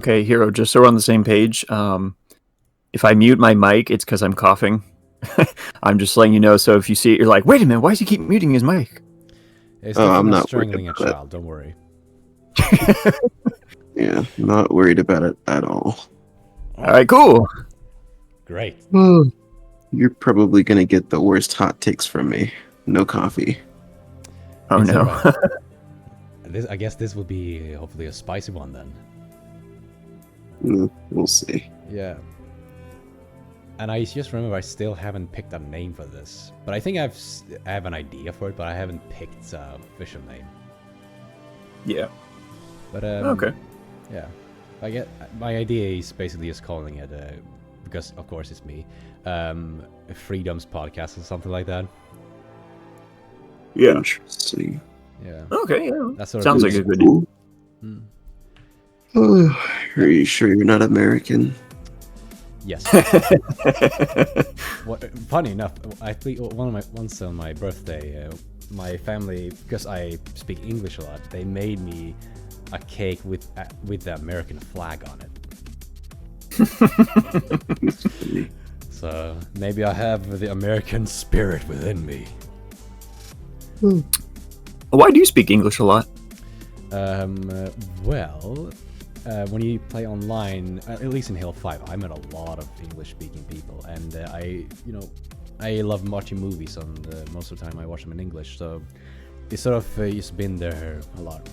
Okay, Hero, just so we're on the same page, if I mute my mic, it's because I'm coughing. I'm just letting you know, so if you see it, you're like, wait a minute, why does he keep muting his mic? It's definitely I'm not not worried strangling a about child, don't worry. Yeah, not worried about it at all. Alright, cool. Great. You're probably gonna get the worst hot takes from me. No coffee. Oh It's no. alright. I guess this will be hopefully a spicy one then. We'll see. Yeah. And I just remember I still haven't picked a name for this. But I think I have an idea for it, but I haven't picked a official name. Yeah. But Okay. yeah. I get my idea is basically just calling it because of course it's me. Freedom's podcast or something like that. Yeah. Interesting. Yeah. Okay, yeah. That sort of Sounds like thing. a good Cool. Hmm. Are you sure you're not American? Yes. Funny enough, once on my birthday, my family, because I speak English a lot, they made me a cake with the American flag on it. So maybe I have the American spirit within me. Why do you speak English a lot? When you play online, at least in Halo 5, I met a lot of English-speaking people, and I love watching movies, and most of the time I watch them in English, so it's sort of just been there a lot.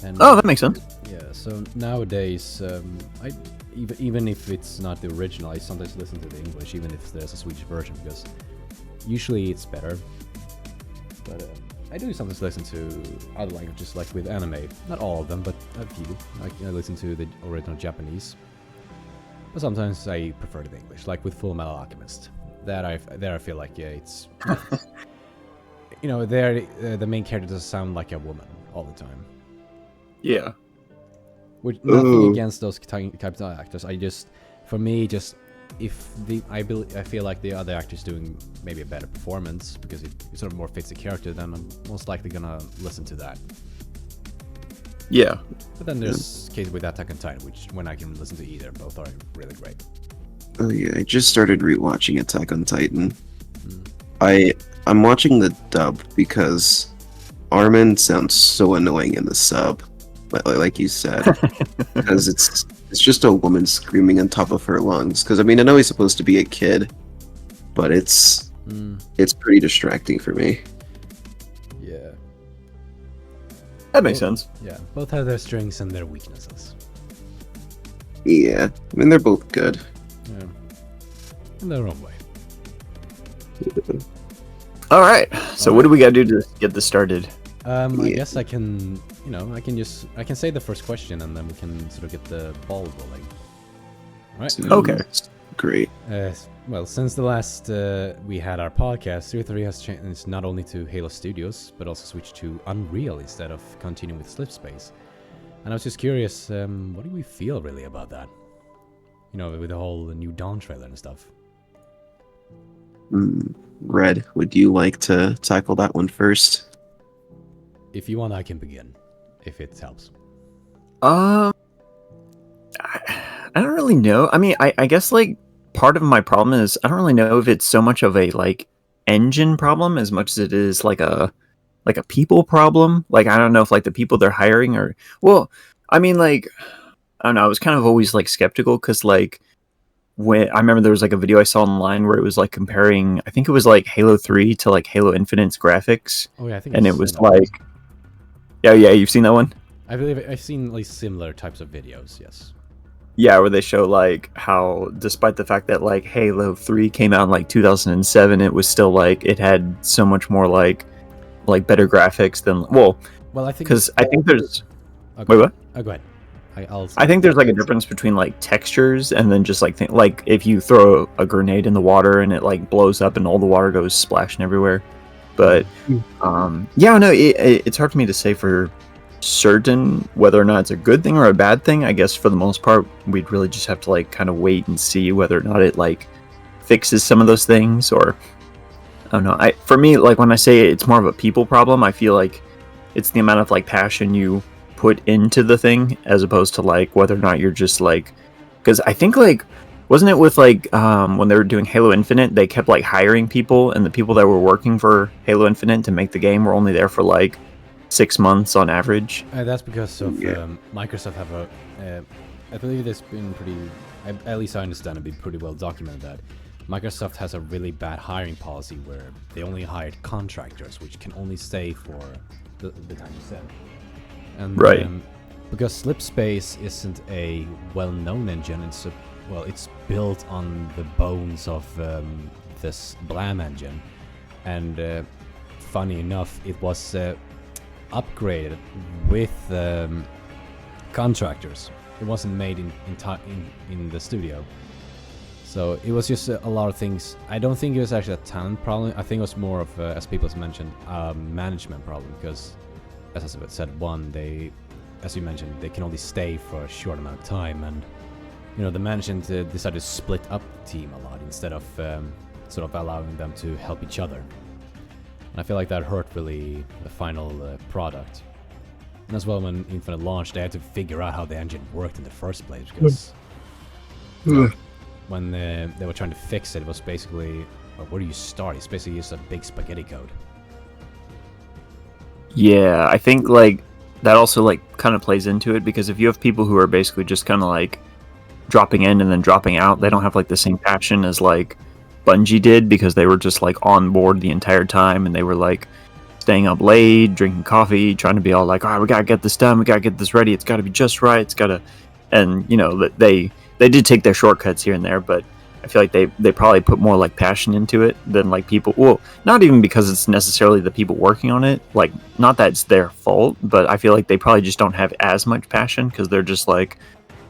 And, That makes sense. Yeah, so nowadays, even if it's not the original, I sometimes listen to the English, even if there's a Swedish version, because usually it's better. But I do sometimes listen to other languages, like with anime. Not all of them, but a few. I listen to the original Japanese. But sometimes I prefer the English, like with Full Metal Alchemist. I feel like it's the main character does sound like a woman all the time. Yeah. Which nothing against those types of actors. I feel like the other actor's doing maybe a better performance because it sort of more fits the character, then I'm most likely gonna listen to that. Yeah. But then there's cases with Attack on Titan, which when I can listen to either, both are really great. Oh yeah, I just started rewatching Attack on Titan. I'm watching the dub because Armin sounds so annoying in the sub, like you said, because it's just a woman screaming on top of her lungs. Because I mean, I know he's supposed to be a kid, but it's pretty distracting for me. Yeah. That makes sense. Yeah, both have their strengths and their weaknesses. Yeah, I mean they're both good. Yeah. In their own way. Alright. So what do we gotta do to get this started? I guess I can say the first question and then we can sort of get the ball rolling. Alright. Okay. Great. Well, since the last we had our podcast, 3 has changed not only to Halo Studios, but also switched to Unreal instead of continuing with Slipspace. And I was just curious, what do we feel really about that? You know, with the whole new Dawn trailer and stuff. Red, would you like to tackle that one first? If you want, I can begin, if it helps. I don't really know. I mean, I guess like part of my problem is I don't really know if it's so much of a like engine problem as much as it is like a people problem. Like I don't know if like the people they're hiring are I mean like I don't know. I was kind of always like skeptical because like when I remember there was like a video I saw online where it was like comparing, I think it was like Halo 3 to like Halo Infinite's graphics. Oh yeah, I think. And it was like, yeah, you've seen that one. I believe I've seen like similar types of videos. Yes. Yeah, where they show like how, despite the fact that like Halo 3 came out in like 2007, it was still like it had so much more like better graphics than well I think because I think there's wait what? Oh, go ahead. I think there's like a difference between like textures and then just like like if you throw a grenade in the water and it like blows up and all the water goes splashing everywhere. But yeah, no, it's hard for me to say for certain whether or not it's a good thing or a bad thing. I guess for the most part, we'd really just have to like kind of wait and see whether or not it like fixes some of those things or I don't know. For me, like when I say it's more of a people problem, I feel like it's the amount of like passion you put into the thing, as opposed to like whether or not you're just like, because I think like, wasn't it with like when they were doing Halo Infinite, they kept like hiring people, and the people that were working for Halo Infinite to make the game were only there for like 6 months on average. That's because of Microsoft have a. I believe it's been pretty. At least I understand it, been pretty well documented that Microsoft has a really bad hiring policy where they only hired contractors, which can only stay for the time you said. And, right. Because Slipspace isn't a well-known engine, it's built on the bones of this Blam engine, and funny enough, it was upgraded with contractors. It wasn't made in the studio. So it was just a lot of things. I don't think it was actually a talent problem. I think it was more of, as people have mentioned, a management problem. Because, as I said, as you mentioned, they can only stay for a short amount of time. And, the management decided to split up the team a lot instead of sort of allowing them to help each other. And I feel like that hurt really the final product. And as well, when Infinite launched, they had to figure out how the engine worked in the first place. Because... when they were trying to fix it, it was basically, where do you start? It's basically just a big spaghetti code. Yeah, I think like that also like kind of plays into it, because if you have people who are basically just kind of like dropping in and then dropping out, they don't have like the same passion as like Bungie did, because they were just like on board the entire time, and they were like staying up late, drinking coffee, trying to be all like, we gotta get this done, we gotta get this ready, it's gotta be just right, it's gotta, and they did take their shortcuts here and there, but I feel like they probably put more like passion into it than like people. Well, not even because it's necessarily the people working on it. Like, not that it's their fault, but I feel like they probably just don't have as much passion, because they're just like,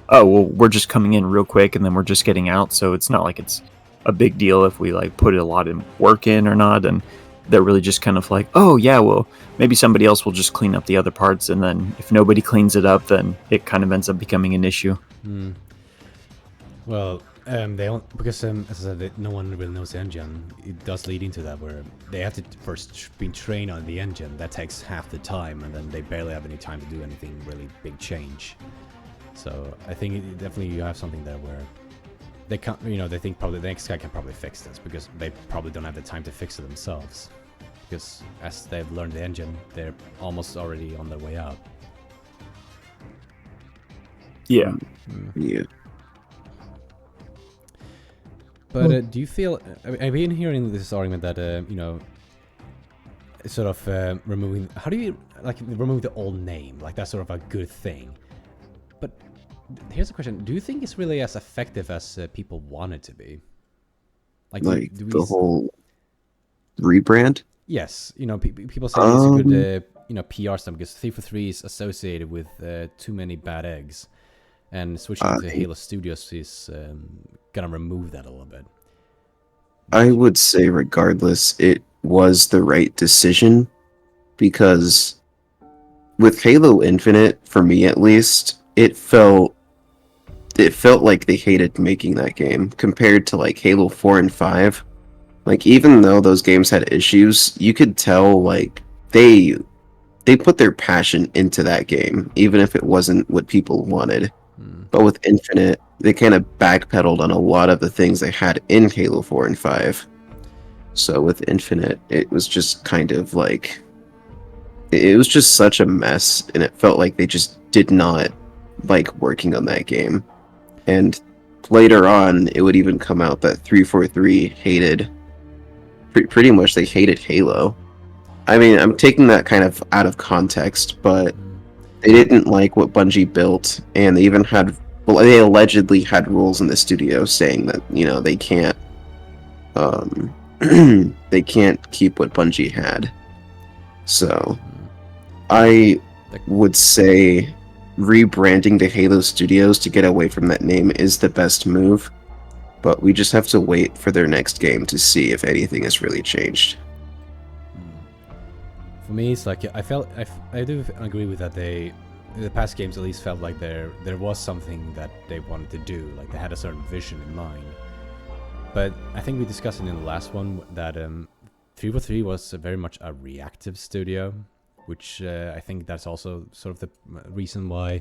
oh, well, we're just coming in real quick and then we're just getting out. So it's not like it's a big deal if we like put a lot of work in or not. And they're really just kind of like, oh yeah, well, maybe somebody else will just clean up the other parts. And then if nobody cleans it up, then it kind of ends up becoming an issue. Well, because as I said, no one really knows the engine. It does lead into that, where they have to first be trained on the engine. That takes half the time, and then they barely have any time to do anything really big change. So I think definitely you have something there where they can't, they think probably the next guy can probably fix this, because they probably don't have the time to fix it themselves. Because as they've learned the engine, they're almost already on their way out. Yeah. Yeah. But do you feel? I've been hearing this argument that sort of removing. How do you remove the old name? Like, that's sort of a good thing. But here's a question: do you think it's really as effective as people want it to be? Like the whole rebrand? Yes, people say it's a good PR stuff, because 343 is associated with too many bad eggs. And switching to Halo Studios is gonna remove that a little bit. I would say, regardless, it was the right decision, because with Halo Infinite, for me at least, it felt like they hated making that game compared to like Halo 4 and 5. Like, even though those games had issues, you could tell like they put their passion into that game, even if it wasn't what people wanted. But with Infinite, they kind of backpedaled on a lot of the things they had in Halo 4 and 5. So with Infinite, it was just kind of like... It was just such a mess, and it felt like they just did not like working on that game. And later on, it would even come out that 343 hated... Pretty much they hated Halo. I mean, I'm taking that kind of out of context, but... They didn't like what Bungie built, and they even had... Well, they allegedly had rules in the studio saying that, they can't... they can't keep what Bungie had. So, I would say rebranding the Halo Studios to get away from that name is the best move, but we just have to wait for their next game to see if anything has really changed. For me, it's like I do agree with that. The past games at least felt like there was something that they wanted to do, like they had a certain vision in mind. But I think we discussed it in the last one that 343 was very much a reactive studio, which I think that's also sort of the reason why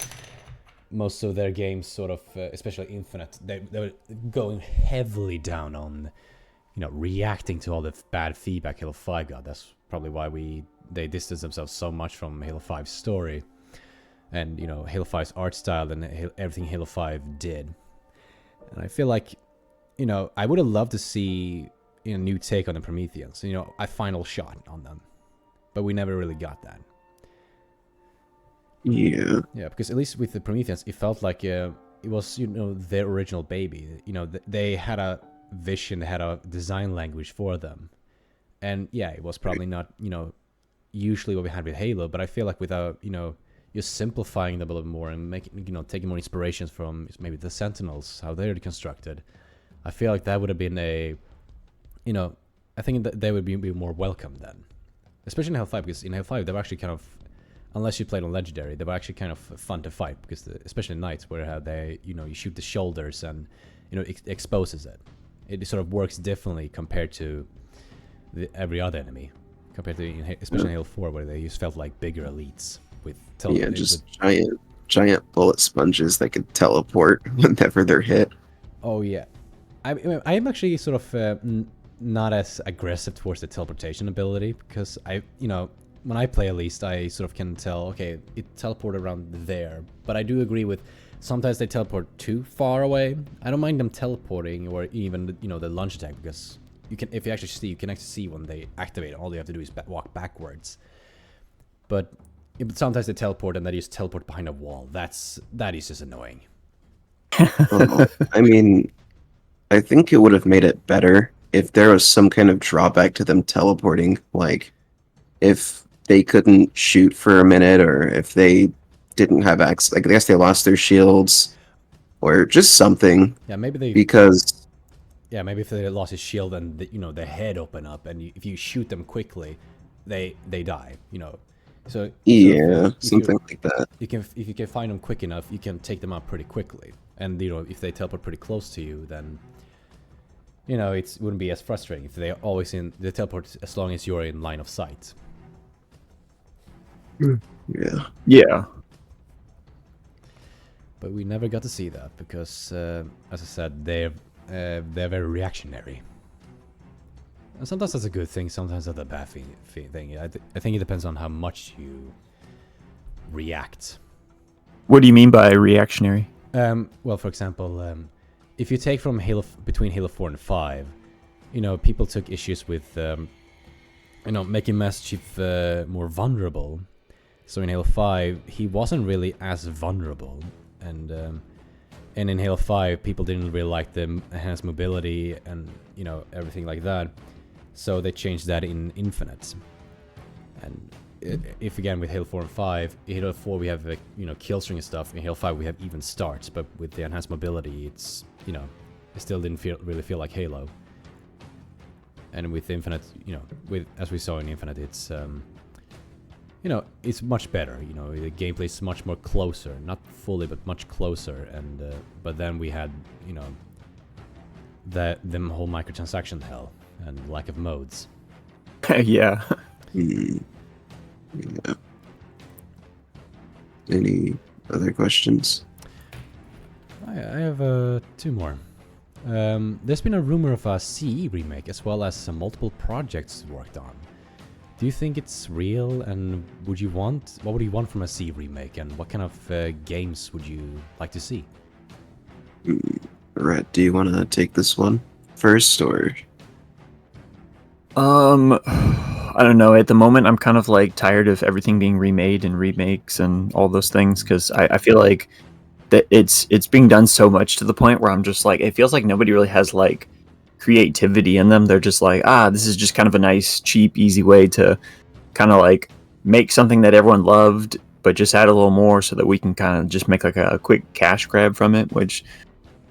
most of their games sort of, especially Infinite, they're going heavily down on, reacting to all the bad feedback Halo 5 got. That's probably why they distanced themselves so much from Halo 5's story and, Halo 5's art style and everything Halo 5 did. And I feel like, I would have loved to see a new take on the Prometheans, a final shot on them. But we never really got that. Yeah. Yeah, because at least with the Prometheans, it felt like it was, their original baby. They had a vision, they had a design language for them. And yeah, it was probably not, usually what we had with Halo, but I feel like without, just simplifying them a little more and making, taking more inspirations from maybe the Sentinels, how they're constructed, I feel like that would have been I think that they would be more welcome then. Especially in Halo 5, because in Halo 5, they were actually kind of, unless you played on Legendary, they were actually kind of fun to fight, because especially in Knights, where they, you shoot the shoulders and, it exposes it. It sort of works differently compared to every other enemy, compared to, especially in Halo 4, where they just felt like bigger elites with just giant bullet sponges that could teleport whenever they're hit. Oh yeah, I'm actually sort of not as aggressive towards the teleportation ability, because when I play, at least, I sort of can tell, okay, it teleported around there. But I do agree with, sometimes they teleport too far away. I don't mind them teleporting, or even, the launch attack, because if you actually see, you can actually see when they activate it. All you have to do is walk backwards. But sometimes they teleport and they just teleport behind a wall. That is just annoying. I mean, I think it would have made it better if there was some kind of drawback to them teleporting, like if they couldn't shoot for a minute, or if they didn't have access, like I guess they lost their shields, or just something. Yeah, maybe they, because yeah, maybe if they lost his shield and their head open up, and if you shoot them quickly, they die. So yeah, something like that. If you can find them quick enough, you can take them out pretty quickly. And if they teleport pretty close to you, then it wouldn't be as frustrating if they teleport as long as you're in line of sight. Yeah. But we never got to see that because, as I said, they're very reactionary. And sometimes that's a good thing, sometimes that's a bad thing. I think it depends on how much you react. What do you mean by reactionary? Well, for example, if you take from between Halo 4 and 5, people took issues with, making Master Chief more vulnerable. So in Halo 5, he wasn't really as vulnerable, and in Halo 5, people didn't really like the enhanced mobility and everything like that. So they changed that in Infinite. And if again with Halo 4 and 5, in Halo 4 we have kill string and stuff. In Halo 5 we have even starts, but with the enhanced mobility, it's it still didn't really feel like Halo. And with Infinite, as we saw in Infinite, it's it's much better. The gameplay is much more closer, not fully, but much closer. And but then we had the whole microtransaction hell and lack of modes. Yeah. Yeah. Any other questions? I have two more. There's been a rumor of a CE remake, as well as some multiple projects worked on. Do you think it's real, and what would you want from a CE remake, and what kind of games would you like to see? Red, do you want to take this one first, or? I don't know. At the moment, I'm kind of like tired of everything being remade and remakes and all those things, because I feel like that it's being done so much to the point where I'm just like, it feels like nobody really has like creativity in them. They're just like, this is just kind of a nice, cheap, easy way to kind of like make something that everyone loved, but just add a little more so that we can kind of just make like a quick cash grab from it, which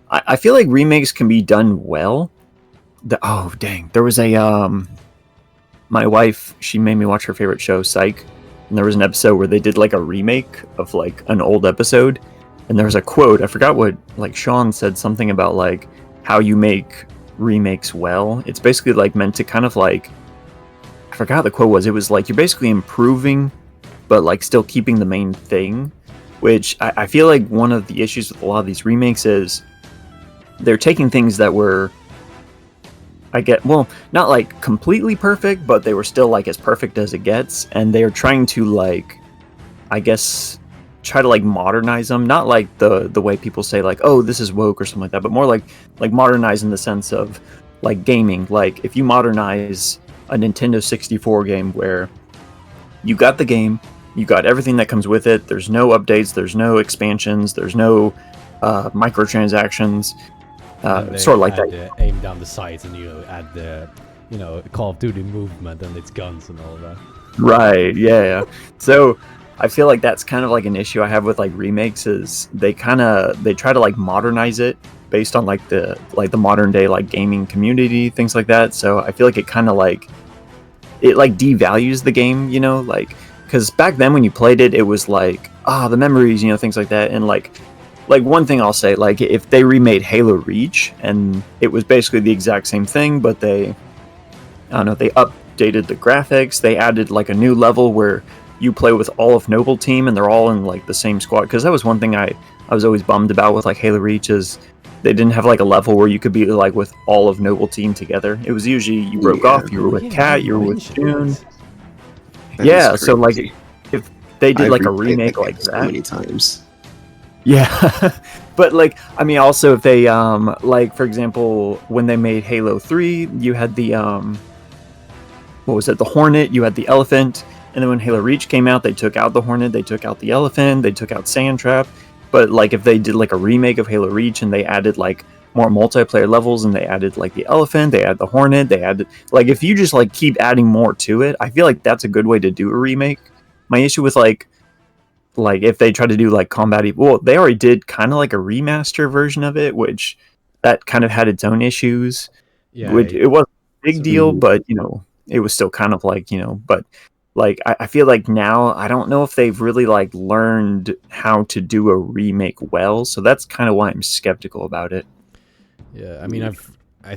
I feel like remakes can be done well. Oh, dang. There was my wife, she made me watch her favorite show, Psych, and there was an episode where they did like a remake of like an old episode, and there was a quote, I forgot what, like Sean said something about like how you make remakes well. It's basically like meant to kind of like, I forgot the quote was, it was like you're basically improving but like still keeping the main thing. Which I feel like one of the issues with a lot of these remakes is they're taking things that were, not like completely perfect, but they were still like as perfect as it gets, and they're trying to like, I guess, try to like modernize them. Not like the way people say like, oh, this is woke or something like that, but more like modernize in the sense of like gaming. Like if you modernize a Nintendo 64 game where you got the game, you got everything that comes with it. There's no updates. There's no expansions. There's no microtransactions. Sort of like that. Aim down the sights, and you add the, Call of Duty movement and its guns and all that. Right. Yeah. So I feel like that's kind of like an issue I have with like remakes is they try to like modernize it based on like the modern day like gaming community, things like that. So I feel like it kind of like devalues the game, like. Because back then when you played it, it was like, the memories, things like that. And like one thing I'll say, like if they remade Halo Reach and it was basically the exact same thing, but they updated the graphics, they added like a new level where you play with all of Noble Team and they're all in like the same squad. Because that was one thing I was always bummed about with like Halo Reach is they didn't have like a level where you could be like with all of Noble Team together. It was usually you broke off, you were with Kat, you were with June. Yeah, so like if they did like a remake like that so many times. Yeah. But like I mean also if they like for example when they made Halo 3, you had the what was it, the Hornet, you had the Elephant, and then when Halo Reach came out, they took out the Hornet, they took out the Elephant, they took out Sandtrap. But like if they did like a remake of Halo Reach and they added like more multiplayer levels and they added like the Elephant, they added the Hornet, they added like if you just like keep adding more to it, I feel like that's a good way to do a remake. My issue with like if they try to do like they already did kind of like a remaster version of it, which that kind of had its own issues. Yeah, which it wasn't a big deal, but it was still kind of like but like I feel like now I don't know if they've really like learned how to do a remake well, so that's kind of why I'm skeptical about it. Yeah, I mean, I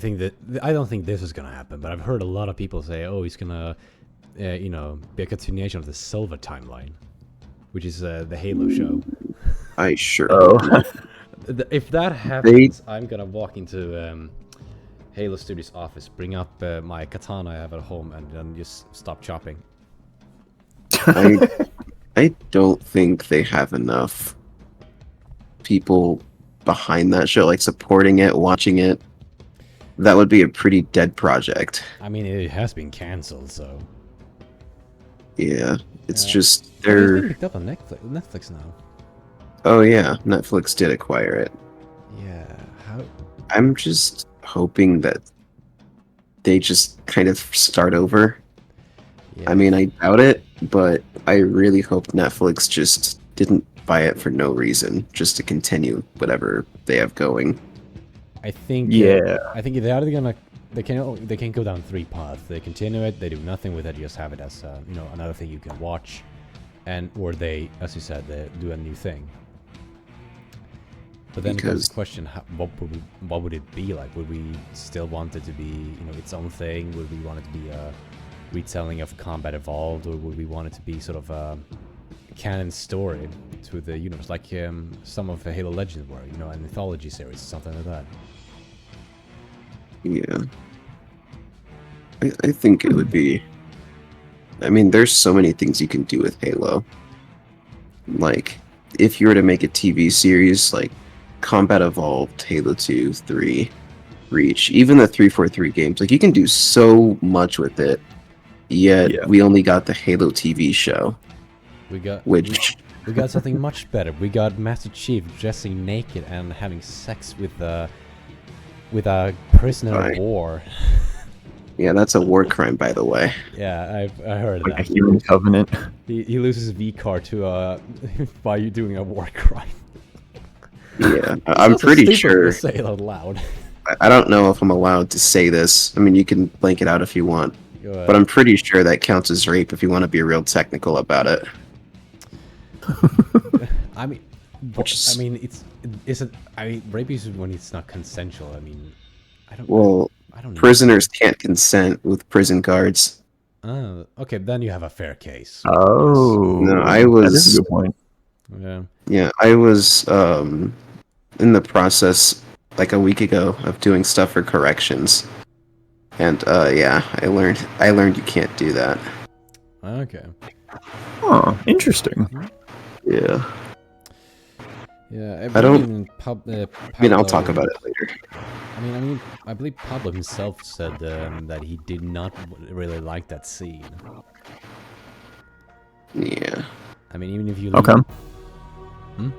don't think this is gonna happen, but I've heard a lot of people say, "Oh, he's gonna, be a continuation of the Silva timeline, which is the Halo show." I sure. Oh. If that happens, I'm gonna walk into Halo Studios' office, bring up my katana I have at home, and then just stop chopping. I don't think they have enough people behind that show, like supporting it, watching it. That would be a pretty dead project. I mean, it has been cancelled, so yeah, it's just they're it's been picked up on Netflix now. Oh yeah, Netflix did acquire it. Yeah, how? I'm just hoping that they just kind of start over. Yeah. I mean, I doubt it, but I really hope Netflix just didn't buy it for no reason, just to continue whatever they have going. I think. I think they're either gonna they can go down three paths. They continue it, they do nothing with it, just have it as another thing you can watch, or they, as you said, they do a new thing. But then comes the question: what would it be like? Would we still want it to be its own thing? Would we want it to be a retelling of Combat Evolved, or would we want it to be sort of a canon story to the universe, like some of the Halo Legends were, a mythology series, something like that? Yeah, I think it would be. I mean, there's so many things you can do with Halo. Like, if you were to make a TV series, like Combat Evolved, Halo 2, 3, Reach, even the 343 games, like you can do so much with it. Yet we only got the Halo TV show. We got something much better. We got Master Chief dressing naked and having sex with a prisoner of war. Yeah, that's a war crime, by the way. Yeah, I heard like that. A human covenant. He loses his V card to by you doing a war crime. Yeah, I'm pretty sure. To say it out loud. I don't know if I'm allowed to say this. I mean, you can blank it out if you want. But I'm pretty sure that counts as rape if you want to be real technical about it. I mean, rape is when it's not consensual. I mean, I don't. Well, I don't know. Prisoners can't consent with prison guards. Oh, okay, then you have a fair case. Oh, No, I that is a was. good point. Yeah. Yeah, I was in the process like a week ago of doing stuff for corrections, and yeah, I learned you can't do that. Okay. Oh, interesting. Yeah, Yeah, I I believe don't. even I mean, I'll talk Pablo. about it later. I believe Pablo himself said that he did not really like that scene. Yeah. I mean, even if you Okay. leave.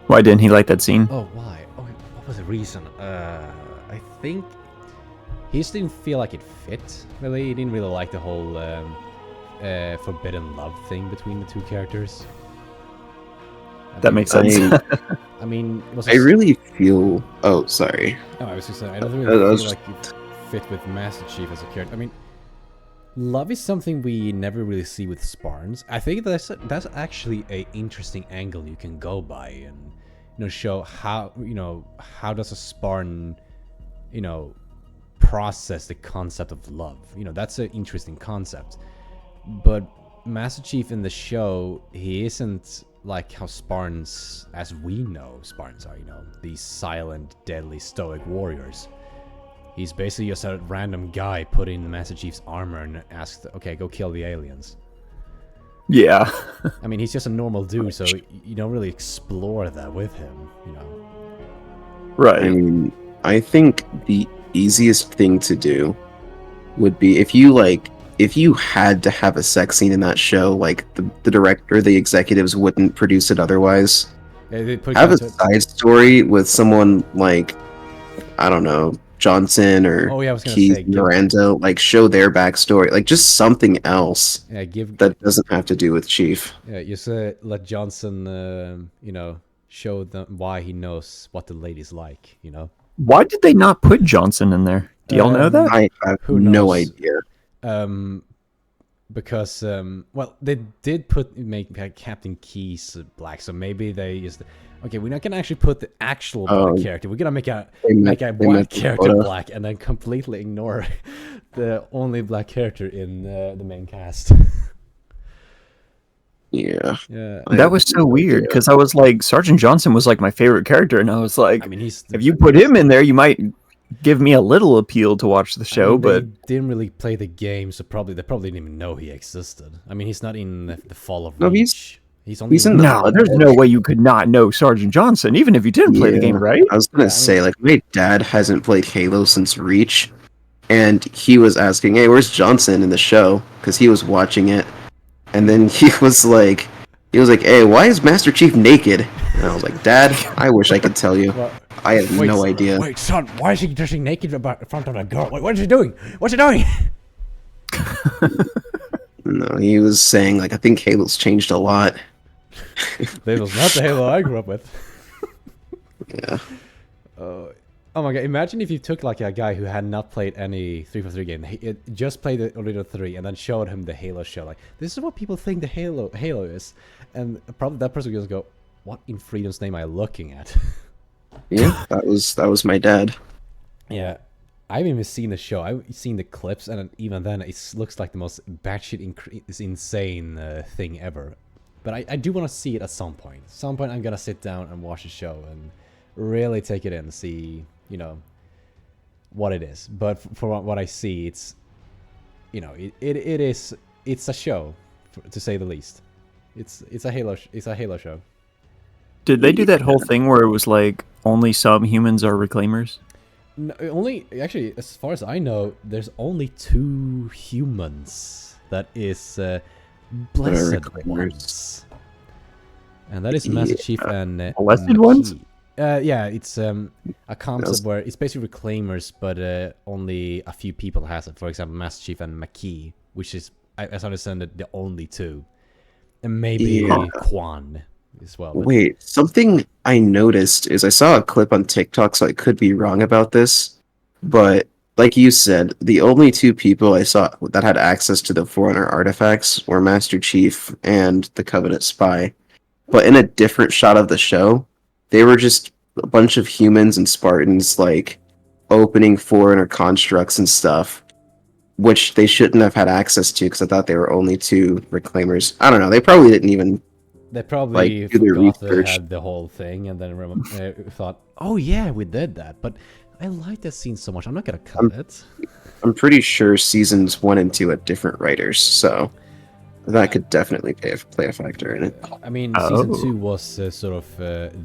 Why didn't he like that scene? Oh, why? Oh, what was the reason? I think he just didn't feel like it fit. Really, he didn't really like the whole forbidden love thing between the two characters. That makes sense. I mean, it was I really feel. Oh, sorry. Oh, I was just saying, I don't I really was feel like it fit with Master Chief as a character. I mean, love is something we never really see with Spartans. I think that's actually a interesting angle you can go by and show how how does a Spartan process the concept of love. That's an interesting concept. But Master Chief in the show, he isn't like how Spartans, as we know Spartans are, these silent, deadly, stoic warriors. He's basically just a random guy put in Master Chief's armor and asked, okay, go kill the aliens. Yeah. I mean, he's just a normal dude, so you don't really explore that with him, Right. I mean, I think the easiest thing to do would be if you had to have a sex scene in that show, like the director, the executives wouldn't produce it otherwise. Yeah, they put Have a side story with someone like, I don't know, Johnson or Oh, yeah, I was gonna Keith say, Miranda, like show their backstory, like just something else yeah, that doesn't have to do with Chief. Yeah, just let Johnson, show them why he knows what the ladies like, Why did they not put Johnson in there? Do y'all know that? I have Who no knows? idea. Because well, they did make Captain Keyes black, so maybe they just okay. We're not gonna actually put the actual black character. We're gonna make a white character black, and then completely ignore the only black character in the main cast. Yeah. Yeah, That was so weird because I was like, Sergeant Johnson was like my favorite character, and I was like, I mean, if you put him in there, you might give me a little appeal to watch the show. But they didn't really play the game, so they probably didn't even know he existed. I mean, he's not in the Fall of No, Reach. He's only in the no, there's no way you could not know Sergeant Johnson, even if you didn't play the game, right? I was gonna say, like, my dad hasn't played Halo since Reach, and he was asking, "Hey, where's Johnson in the show?" Because he was watching it, and then he was like, "Hey, why is Master Chief naked?" And I was like, "Dad, I wish I could tell you. I have no idea." Wait, son, why is he dressing naked in front of a girl? What is he doing? What's he doing? No, he was saying, like, I think Halo's changed a lot. This was not the Halo I grew up with. Yeah. Oh my god! Imagine if you took like a guy who had not played any 343 game, just played the original 3, and then showed him the Halo show. Like, this is what people think the Halo is, and probably that person would just go, "What in freedom's name am I looking at?" Yeah, that was my dad. Yeah, I haven't even seen the show. I've seen the clips, and even then, it looks like the most batshit insane thing ever. But I do want to see it at some point. At some point, I'm gonna sit down and watch the show and really take it in and see, what it is. But for what I see, it's, it's a show, to say the least. It's a Halo show. Did they do that whole thing where it was like only some humans are reclaimers? No, actually, as far as I know, there's only 2 humans that is blessed ones, and that is Master Chief and blessed Makee. ones. Yeah, it's a concept where it's basically reclaimers, but only a few people has it. For example, Master Chief and Makee, which is, as I understand it, the only 2, and maybe KOAN as well. But Wait, something I noticed is I saw a clip on TikTok, so I could be wrong about this, but like you said, the only 2 people I saw that had access to the Forerunner artifacts were Master Chief and the Covenant Spy. But in a different shot of the show, they were just a bunch of humans and Spartans, like, opening Forerunner constructs and stuff. which they shouldn't have had access to because I thought they were only 2 reclaimers. I don't know. They probably didn't even They probably do their forgot they research. had the whole thing, and then thought, "Oh yeah, we did that." But I like that scene so much. I'm not gonna cut it. I'm pretty sure seasons 1 and 2 had different writers, so that could definitely play a factor in it. I mean, season 2 was sort of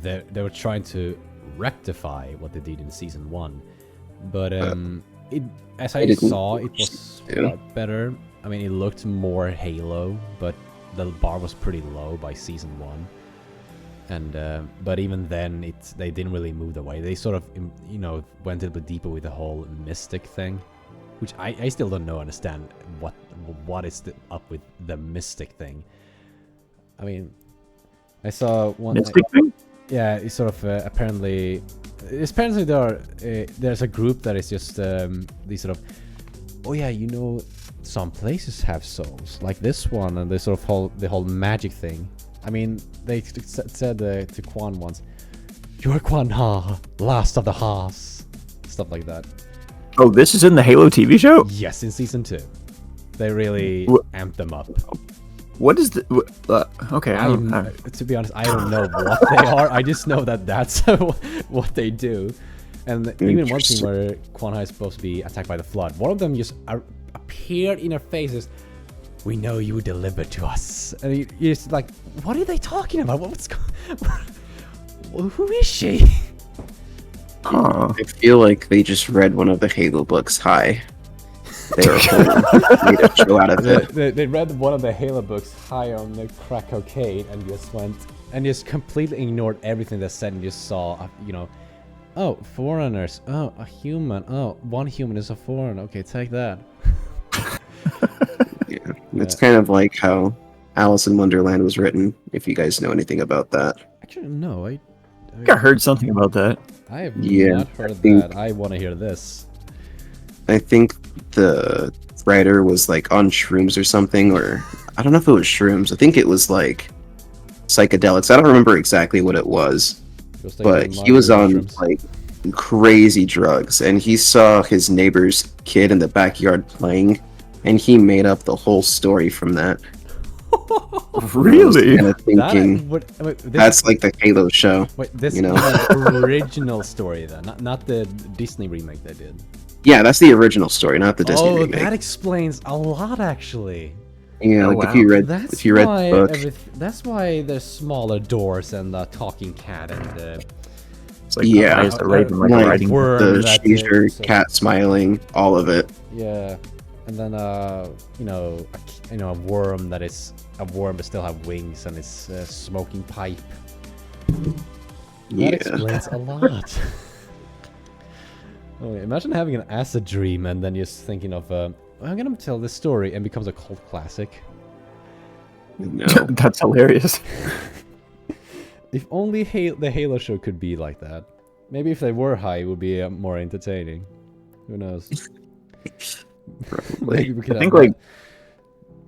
they were trying to rectify what they did in season 1, but as I saw, it was a lot better. I mean, it looked more Halo, but the bar was pretty low by season 1, and but even then, they didn't really move away. They sort of went a little bit deeper with the whole mystic thing, which I still don't understand what is up with the mystic thing. I mean, I saw one mystic thing. Yeah, it's sort of apparently there's a group that is just these sort of, oh yeah, some places have souls like this one, and they sort of the whole magic thing. I mean, they said to KOAN once, "You're KOAN Ha, last of the Haas," stuff like that. Oh, this is in the Halo TV show? Yes, in season 2. They really amped them up. What is the... okay, to be honest, I don't know what they are. I just know that that's what they do. And even one scene where KOAN Ha is supposed to be attacked by the flood, one of them just appeared in her faces. "We know you delivered to us." And you're just like, what are they talking about? Who is she? Huh. I feel like they just read one of the Halo books high. They were made a show out of it. They read one of the Halo books high on the crack cocaine and just completely ignored everything they said and just saw, oh, foreigners, oh, a human, oh, one human is a foreigner, okay, take that. Yeah, it's kind of like how Alice in Wonderland was written, if you guys know anything about that. Actually, no, I think I heard something about that. I have not heard that. I want to hear this. I think the writer was like on shrooms or something, or I don't know if it was shrooms. I think it was like psychedelics. I don't remember exactly what it was, but he was on like crazy drugs, and he saw his neighbor's kid in the backyard playing, and he made up the whole story from that. Really? Kind of thinking that's like the Halo show. Wait, this is the original story then, not the Disney remake they did. Yeah, that's the original story, not the Disney remake. Oh, that explains a lot, actually. Yeah, like if you read the book. That's why there's smaller doors and the talking cat and the... It's like the raven, like riding the seizure, cat smiling, all of it. Yeah, and then a worm that is a worm but still have wings and it's a smoking pipe. That explains a lot. Oh, imagine having an acid dream and then just thinking of, I'm gonna tell this story, and becomes a cult classic. No. That's hilarious. If only the Halo show could be like that. Maybe if they were high, it would be more entertaining. Who knows? Probably. I think like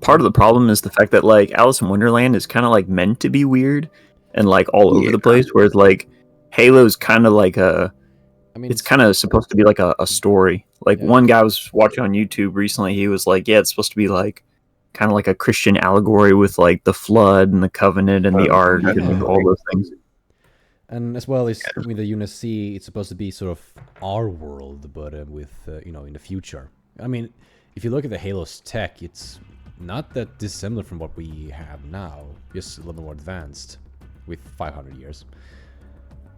part of the problem is the fact that like Alice in Wonderland is kind of like meant to be weird and like all over the place, whereas like Halo's kind of like it's kind of supposed to be like a story. Like one guy was watching on YouTube recently, he was like, yeah, it's supposed to be like kind of like a Christian allegory with like the flood and the covenant and the ark and all those things. And as well as with the Unit C, it's supposed to be sort of our world, but with in the future. I mean, if you look at the Halo's tech, it's not that dissimilar from what we have now, just a little more advanced with 500 years.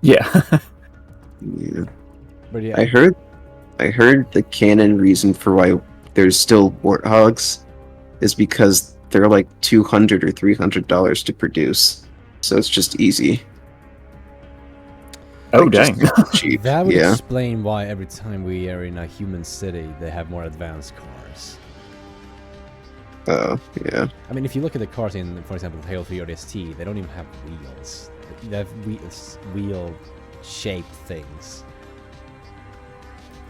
Yeah. Yeah. But yeah, I heard the canon reason for why there's still warthogs is because they're like $200 or $300 to produce, so it's just easy. Oh, dang. Cheap. That would explain why every time we are in a human city, they have more advanced cars. Oh, yeah. I mean, if you look at the cars in, for example, Halo 3 ODST, they don't even have wheels. They have wheel-shaped things.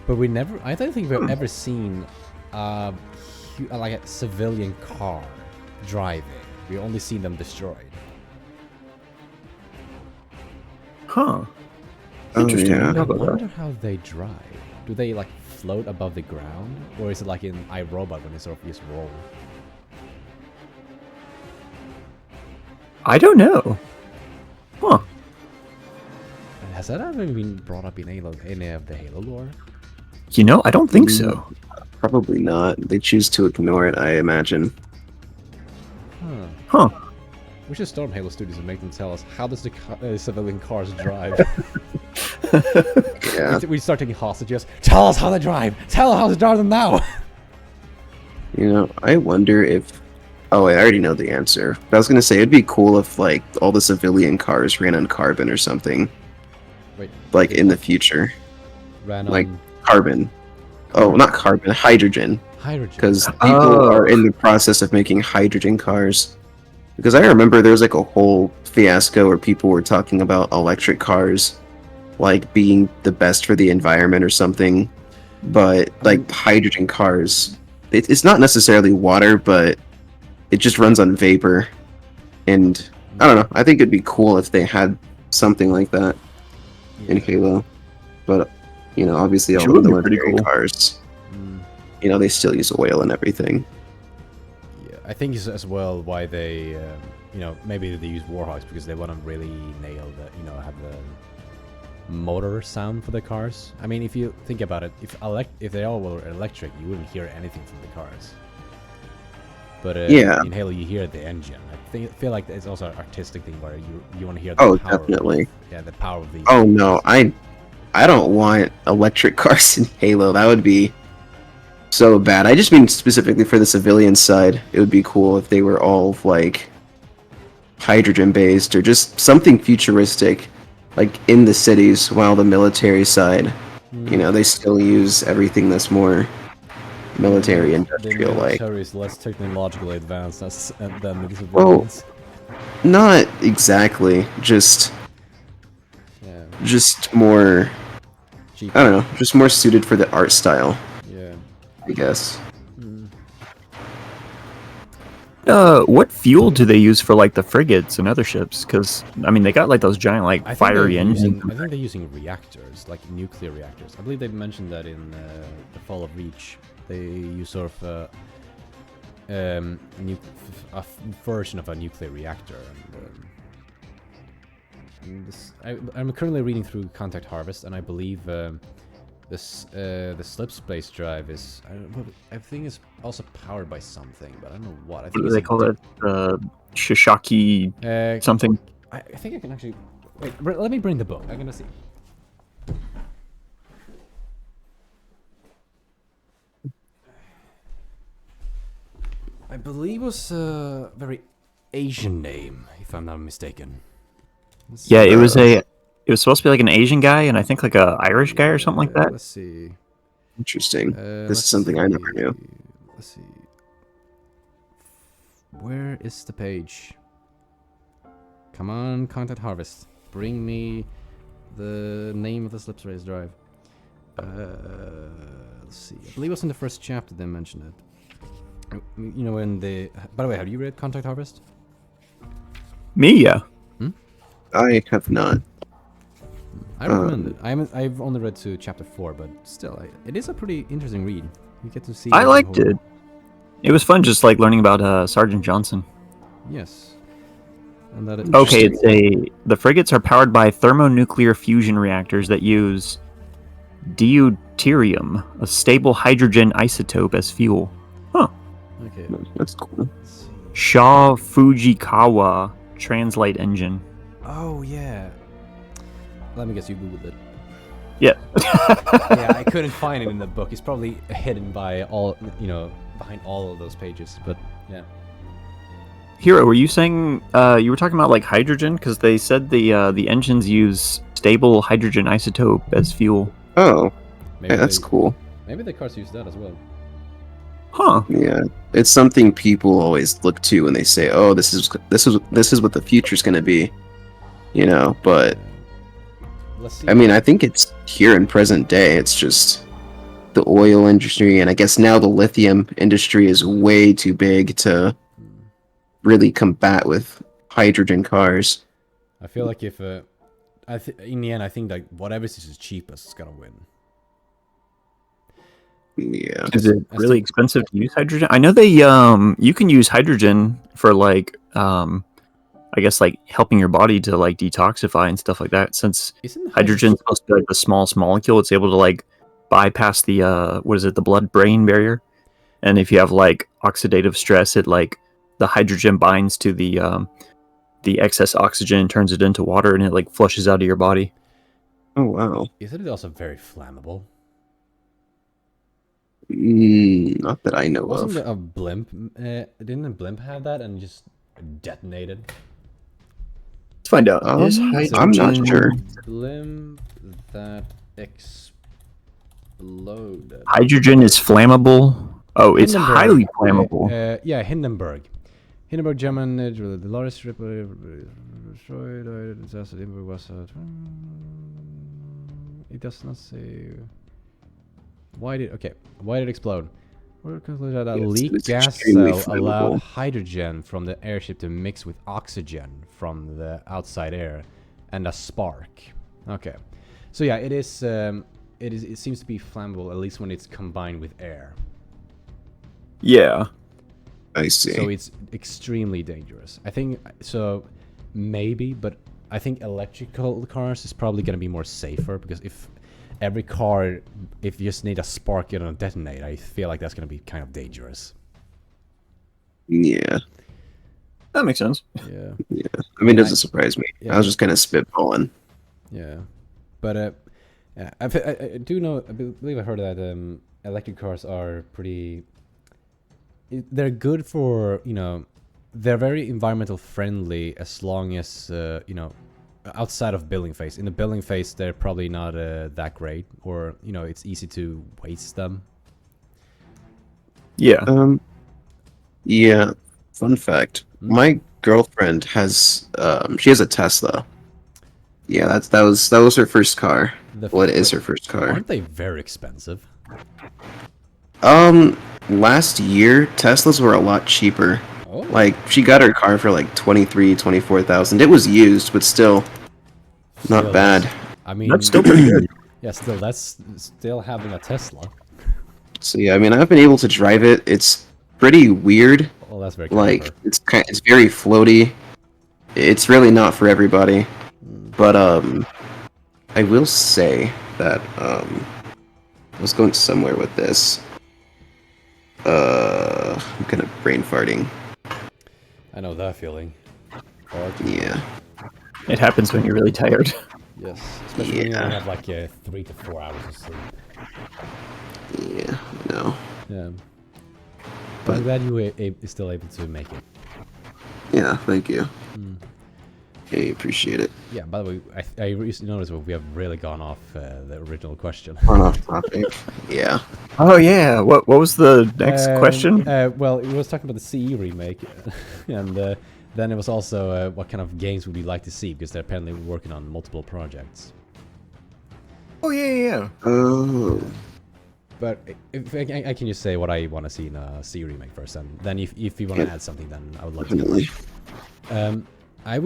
But I don't think we've ever seen like a civilian car driving. We've only seen them destroyed. Huh. Oh, Interesting. yeah. I wonder how they drive. Do they like float above the ground, or is it like in iRobot when they sort of just roll? I don't know. Huh. Has that ever been brought up in any of the Halo lore? You know, I don't think so. Probably not. They choose to ignore it, I imagine. Huh. Huh. We should storm Halo Studios and make them tell us how does the civilian cars drive. Yeah. We start taking hostages. Tell us how they drive. Tell us how to drive them now. You know, I wonder if... Oh, wait, I already know the answer. But I was gonna say, it'd be cool if, like, all the civilian cars ran on carbon or something. Wait. Like, in the future. Ran Like, on carbon. Oh, not carbon, hydrogen. hydrogen. Because people are in the process of making hydrogen cars. Because I remember there was, like, a whole fiasco where people were talking about electric cars, like, being the best for the environment or something. But, like, hydrogen cars, it's not necessarily water, but it just runs on vapor. And, I don't know, I think it'd be cool if they had something like that in Halo. But, you know, obviously all Sure, the would be pretty military cool. cars, you know, they still use oil and everything. Yeah, I think it's as well why they, you know, maybe they use Warhawks because they want to really nail the, you know, have the motor sound for the cars. I mean, if you think about it, if they all were electric, you wouldn't hear anything from the cars. But in Halo, you hear the engine. I feel like it's also an artistic thing where you want to hear the power. Definitely. The power of the. Oh no, I don't want electric cars in Halo. That would be so bad. I just mean specifically for the civilian side. It would be cool if they were all like hydrogen based or just something futuristic, like in the cities. While the military side, you know, they still use everything that's more military industrial like. The military is less technologically advanced than the civilians. Not exactly. Just more. Cheap. I don't know. Just more suited for the art style. Yeah. I guess. What fuel do they use for like the frigates and other ships? Because I mean, they got like those giant like fiery engines. I think they're using reactors, like nuclear reactors. I believe they mentioned that in the Fall of Reach. They use sort of a version of a nuclear reactor. I'm currently reading through Contact Harvest, and I believe the slip space drive is. I think it's also powered by something, but I don't know what. I think What do they call it? Shishaki something. I think I can actually. Wait, let me bring the book. I'm gonna see. I believe it was a very Asian name, if I'm not mistaken. Yeah, it was supposed to be like an Asian guy, and I think like a Irish guy or something like that. Let's see. Interesting. This is something I never knew. Let's see. Where is the page? Come on, Content Harvest. Bring me the name of the slip space drive. Let's see. I believe it was in the first chapter they mentioned it. You know, when they. By the way, have you read Contact Harvest? Me, yeah. I have not. I recommend it. I've only read to chapter 4, but still, it is a pretty interesting read. You get to see. I liked it. It was fun, just like learning about Sergeant Johnson. Yes. And that okay, the frigates are powered by thermonuclear fusion reactors that use deuterium, a stable hydrogen isotope, as fuel. Huh. Okay. That's cool. Shaw Fujikawa translate engine. Oh yeah. Let me guess, you googled it. Yeah. Yeah, I couldn't find it in the book. It's probably hidden by behind all of those pages. But yeah. Hero, were you saying you were talking about like hydrogen? Because they said the engines use stable hydrogen isotope as fuel. Oh, Maybe that's cool. Maybe the cars use that as well. Huh. Yeah, it's something people always look to when they say, "Oh, this is what the future's going to be," you know. But Let's see. I mean, I think it's here in present day. It's just the oil industry, and I guess now the lithium industry is way too big to really combat with hydrogen cars. I feel like if in the end, I think that whatever is cheapest is gonna win. Yeah. Is it really expensive to use hydrogen? I know they you can use hydrogen for like I guess like helping your body to like detoxify and stuff like that. Since Isn't hydrogen's supposed to be like the smallest molecule, it's able to like bypass the what is it, the blood-brain barrier. And if you have like oxidative stress, it like the hydrogen binds to the excess oxygen and turns it into water, and it like flushes out of your body. Oh wow. Isn't it also very flammable? Not that I know Wasn't of. a blimp? Didn't a blimp have that and just detonated? Let's find out. Is I'm not sure. Blimp that exploded. Hydrogen is flammable. Oh, it's Hindenburg. highly flammable. Yeah, Hindenburg. Hindenburg, German, the largest strip destroyed. Disaster. Hindenburg was. It does not say. Why did it explode? We're concluding that a leak gas extremely cell allowed flammable. hydrogen from the airship to mix with oxygen from the outside air, and a spark. Okay, so yeah, it is. It seems to be flammable, at least when it's combined with air. Yeah. I see. So it's extremely dangerous. I think so, maybe, but I think electrical cars is probably going to be more safer, because if every car, if you just need a spark, you're going to detonate, I feel like that's going to be kind of dangerous. Yeah. That makes sense. Yeah. Yeah. I mean, it doesn't surprise me. Yeah. I was just kind of spitballing. Yeah. But yeah, I do know, I believe I heard that electric cars are pretty, they're good for, you know, they're very environmental friendly as long as, you know, outside of building phase. In the building phase, they're probably not that great, or, you know, it's easy to waste them. Yeah. Yeah. Fun fact: my girlfriend has she has a Tesla. Yeah, that was her first car. Well, it is her first car. Aren't they very expensive? Last year Teslas were a lot cheaper. Oh. Like, she got her car for like 24,000. It was used, but still not Still, bad. I mean, That's still pretty good. yeah, still, that's still having a Tesla. So yeah, I mean, I've been able to drive it. It's pretty weird. Well, that's very Like, clever. it's very floaty. It's really not for everybody. But I will say that I was going somewhere with this. I'm kind of brain farting. I know that feeling. Yeah. It happens when you're really tired. Yes, especially when you Yeah. only have like 3 to 4 hours of sleep. Yeah, I know. Yeah. But I'm glad you were still able to make it. Yeah, thank you. I appreciate it. Yeah, by the way, I recently noticed we have really gone off the original question. On off topic. Yeah. Oh yeah. What was the next question? Well, it was talking about the CE remake, and then it was also what kind of games would we like to see, because they're apparently working on multiple projects. Oh yeah. Oh. But if I can just say what I want to see in a CE remake first, and then if you want to add something, then I would love to Definitely. know. I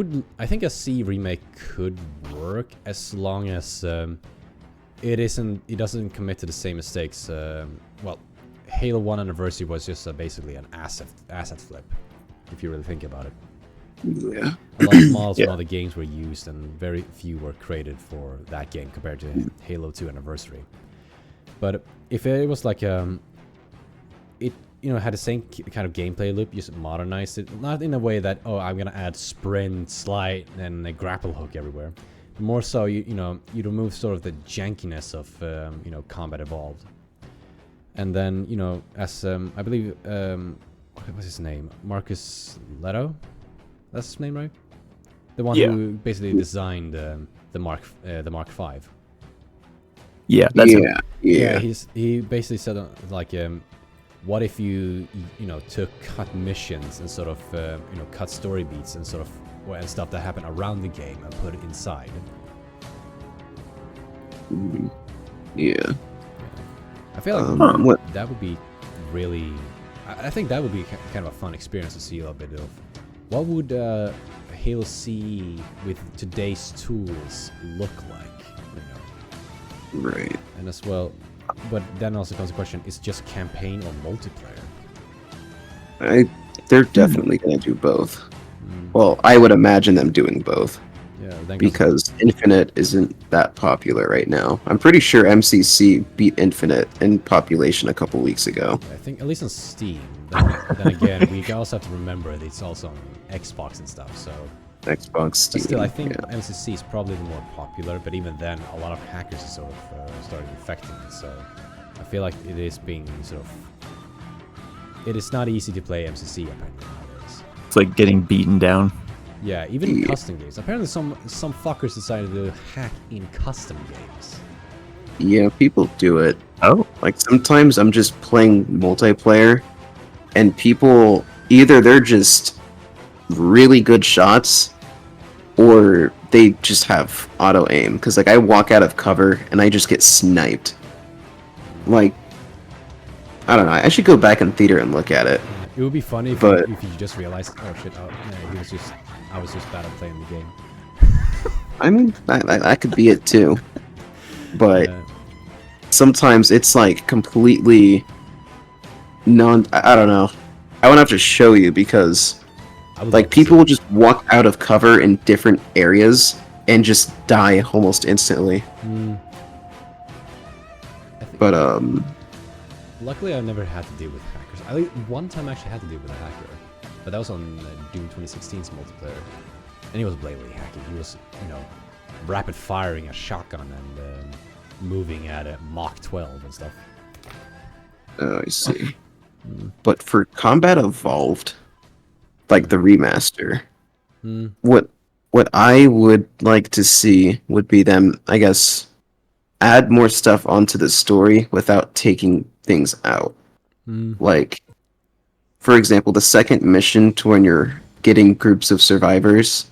think a C remake could work as long as it doesn't commit to the same mistakes. Well, Halo 1 Anniversary was just basically an asset flip, if you really think about it. Yeah. A lot of models Yeah. from other games were used, and very few were created for that game compared to Halo 2 Anniversary. But if it was like it, you know, had the same kind of gameplay loop, just modernized it, not in a way that, oh, I'm gonna add sprint, slide, and a grapple hook everywhere. More so, you know, you remove sort of the jankiness of you know, Combat Evolved, and then, you know, as I believe what was his name, Marcus Leto, that's his name, right? The one who basically designed the Mark V. Yeah. That's it. Yeah. He basically said like, what if you know, cut missions and sort of you know, cut story beats and sort of and stuff that happen around the game and put it inside. Yeah. I feel like What? that would be really. I think that would be kind of a fun experience to see a little bit of. What would Halo C with today's tools look like? You know? Right. And as well, But then also comes the question: is just campaign or multiplayer? They're definitely going to do both. Well, I would imagine them doing both. Yeah, then because Infinite isn't that popular right now. I'm pretty sure MCC beat Infinite in population a couple weeks ago. I think at least on Steam. Then again, we also have to remember that it's also on Xbox and stuff. So Xbox, Steam. But still, I think MCC is probably the more popular. But even then, a lot of hackers are sort of started infecting it. So I feel like it is being sort of. It is not easy to play MCC apparently nowadays. It's like getting beaten down. Yeah, even in custom games. Apparently some fuckers decided to hack in custom games. Yeah, people do it. Oh. Like, sometimes I'm just playing multiplayer, and people, either they're just really good shots, or they just have auto-aim. Because, like, I walk out of cover, and I just get sniped. Like, I don't know, I should go back in theater and look at it. It would be funny if you just realized, oh shit, I was just bad at playing the game. I mean, that could be it too. But sometimes it's like completely I don't know. I won't have to show you because like people will just walk out of cover in different areas and just die almost instantly. But luckily I never had to deal with hackers. One time I actually had to deal with a hacker. But that was on Doom 2016's multiplayer. And he was blatantly hacking. He was, rapid firing a shotgun and moving at a Mach 12 and stuff. Oh, I see. But for Combat Evolved, like the remaster, what I would like to see would be them, I guess, add more stuff onto the story without taking things out. Like, for example, the second mission to when you're getting groups of survivors,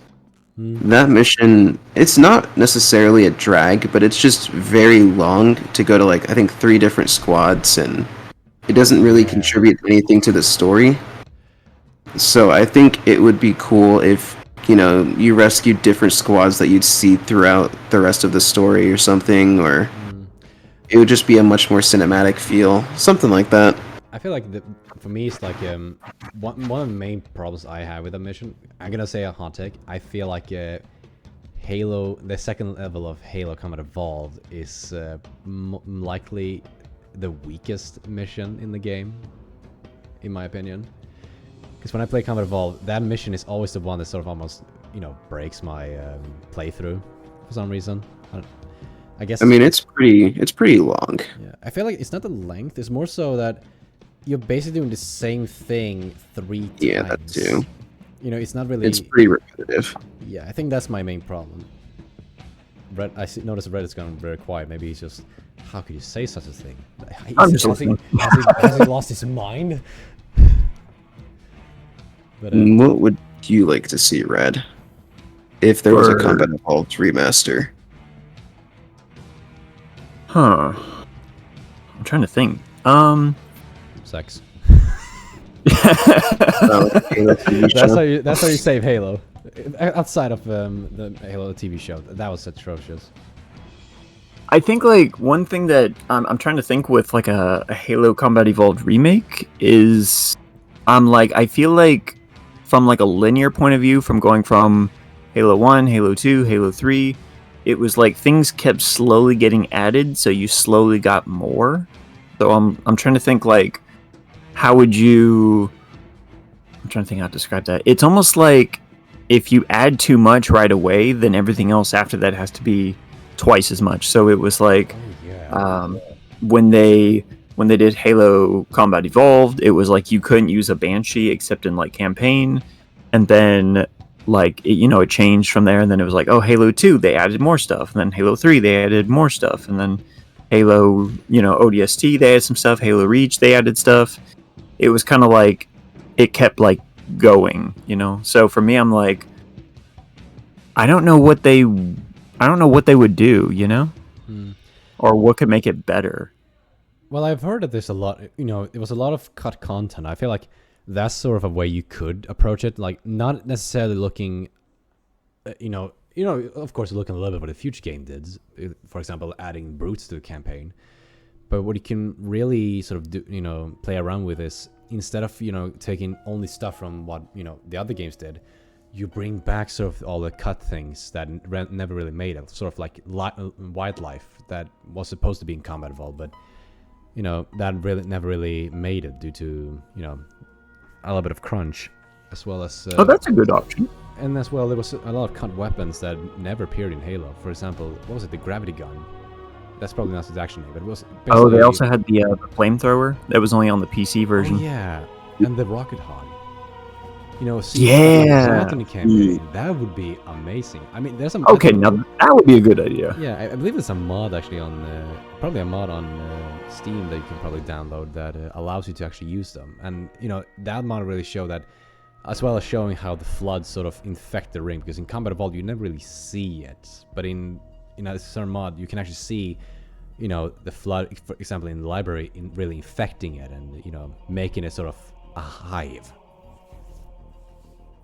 that mission, it's not necessarily a drag, but it's just very long to go to, like, I think 3 different squads, and it doesn't really contribute anything to the story. So I think it would be cool if, you rescued different squads that you'd see throughout the rest of the story or something, or it would just be a much more cinematic feel, something like that. I feel like for me, it's like one of the main problems I have with a mission. I'm gonna say a hot take. I feel like Halo, the second level of Halo Combat Evolved, is likely the weakest mission in the game, in my opinion. Because when I play Combat Evolved, that mission is always the one that sort of almost, breaks my playthrough for some reason. I guess. I mean, it's pretty long. Yeah, I feel like it's not the length. It's more so that you're basically doing the same thing 3 times. Yeah, that too. It's not really. It's pretty repetitive. Yeah, I think that's my main problem. Notice Reddit's gone very quiet. Maybe he's just. How could you say such a thing? Has he lost his mind? But, what would you like to see, Red? If there was a Combat Evolved remaster? Huh. I'm trying to think. Sex. That's how you save Halo. Outside of the Halo TV show, that was atrocious. I think like one thing that I'm trying to think with like a Halo Combat Evolved remake is I feel like from like a linear point of view, from going from Halo 1, Halo 2, Halo 3, it was like things kept slowly getting added, so you slowly got more. So I'm trying to think like how would you I'm trying to think how to describe that. It's almost like if you add too much right away, then everything else after that has to be twice as much. So it was like when they did Halo Combat Evolved, it was like you couldn't use a Banshee except in like campaign, and then like it changed from there, and then it was like, oh, Halo 2 they added more stuff, and then Halo 3 they added more stuff, and then Halo ODST they added some stuff, Halo Reach they added stuff. It was kind of like it kept like going, so for me I'm like I don't know what they would do, or what could make it better. Well, I've heard that there's a lot, it was a lot of cut content. I feel like that's sort of a way you could approach it, like not necessarily looking, of course looking a little bit what the future game did, for example, adding brutes to the campaign. But what you can really sort of do, play around with is, instead of taking only stuff from what the other games did, you bring back sort of all the cut things that never really made it, sort of like wildlife that was supposed to be in Combat Evolved, but that really never really made it due to a little bit of crunch, as well as oh, that's a good option. and as well there was a lot of cut weapons that never appeared in Halo. For example, what was it, the gravity gun? That's probably not its actual name, but it was basically... Oh, they also had the flamethrower that was only on the PC version. Oh, yeah, and the rocket hog. Yeah. That in the campaign, that would be amazing. I mean, there's some... Okay, now that would be a good idea. Yeah, I believe there's a mod actually on... probably a mod on Steam that you can probably download that allows you to actually use them. And, that mod really show that, as well as showing how the floods sort of infect the ring, because in Combat Evolved you never really see it. But in a certain mod, you can actually see, the flood, for example, in the library, really infecting it and, making it sort of a hive.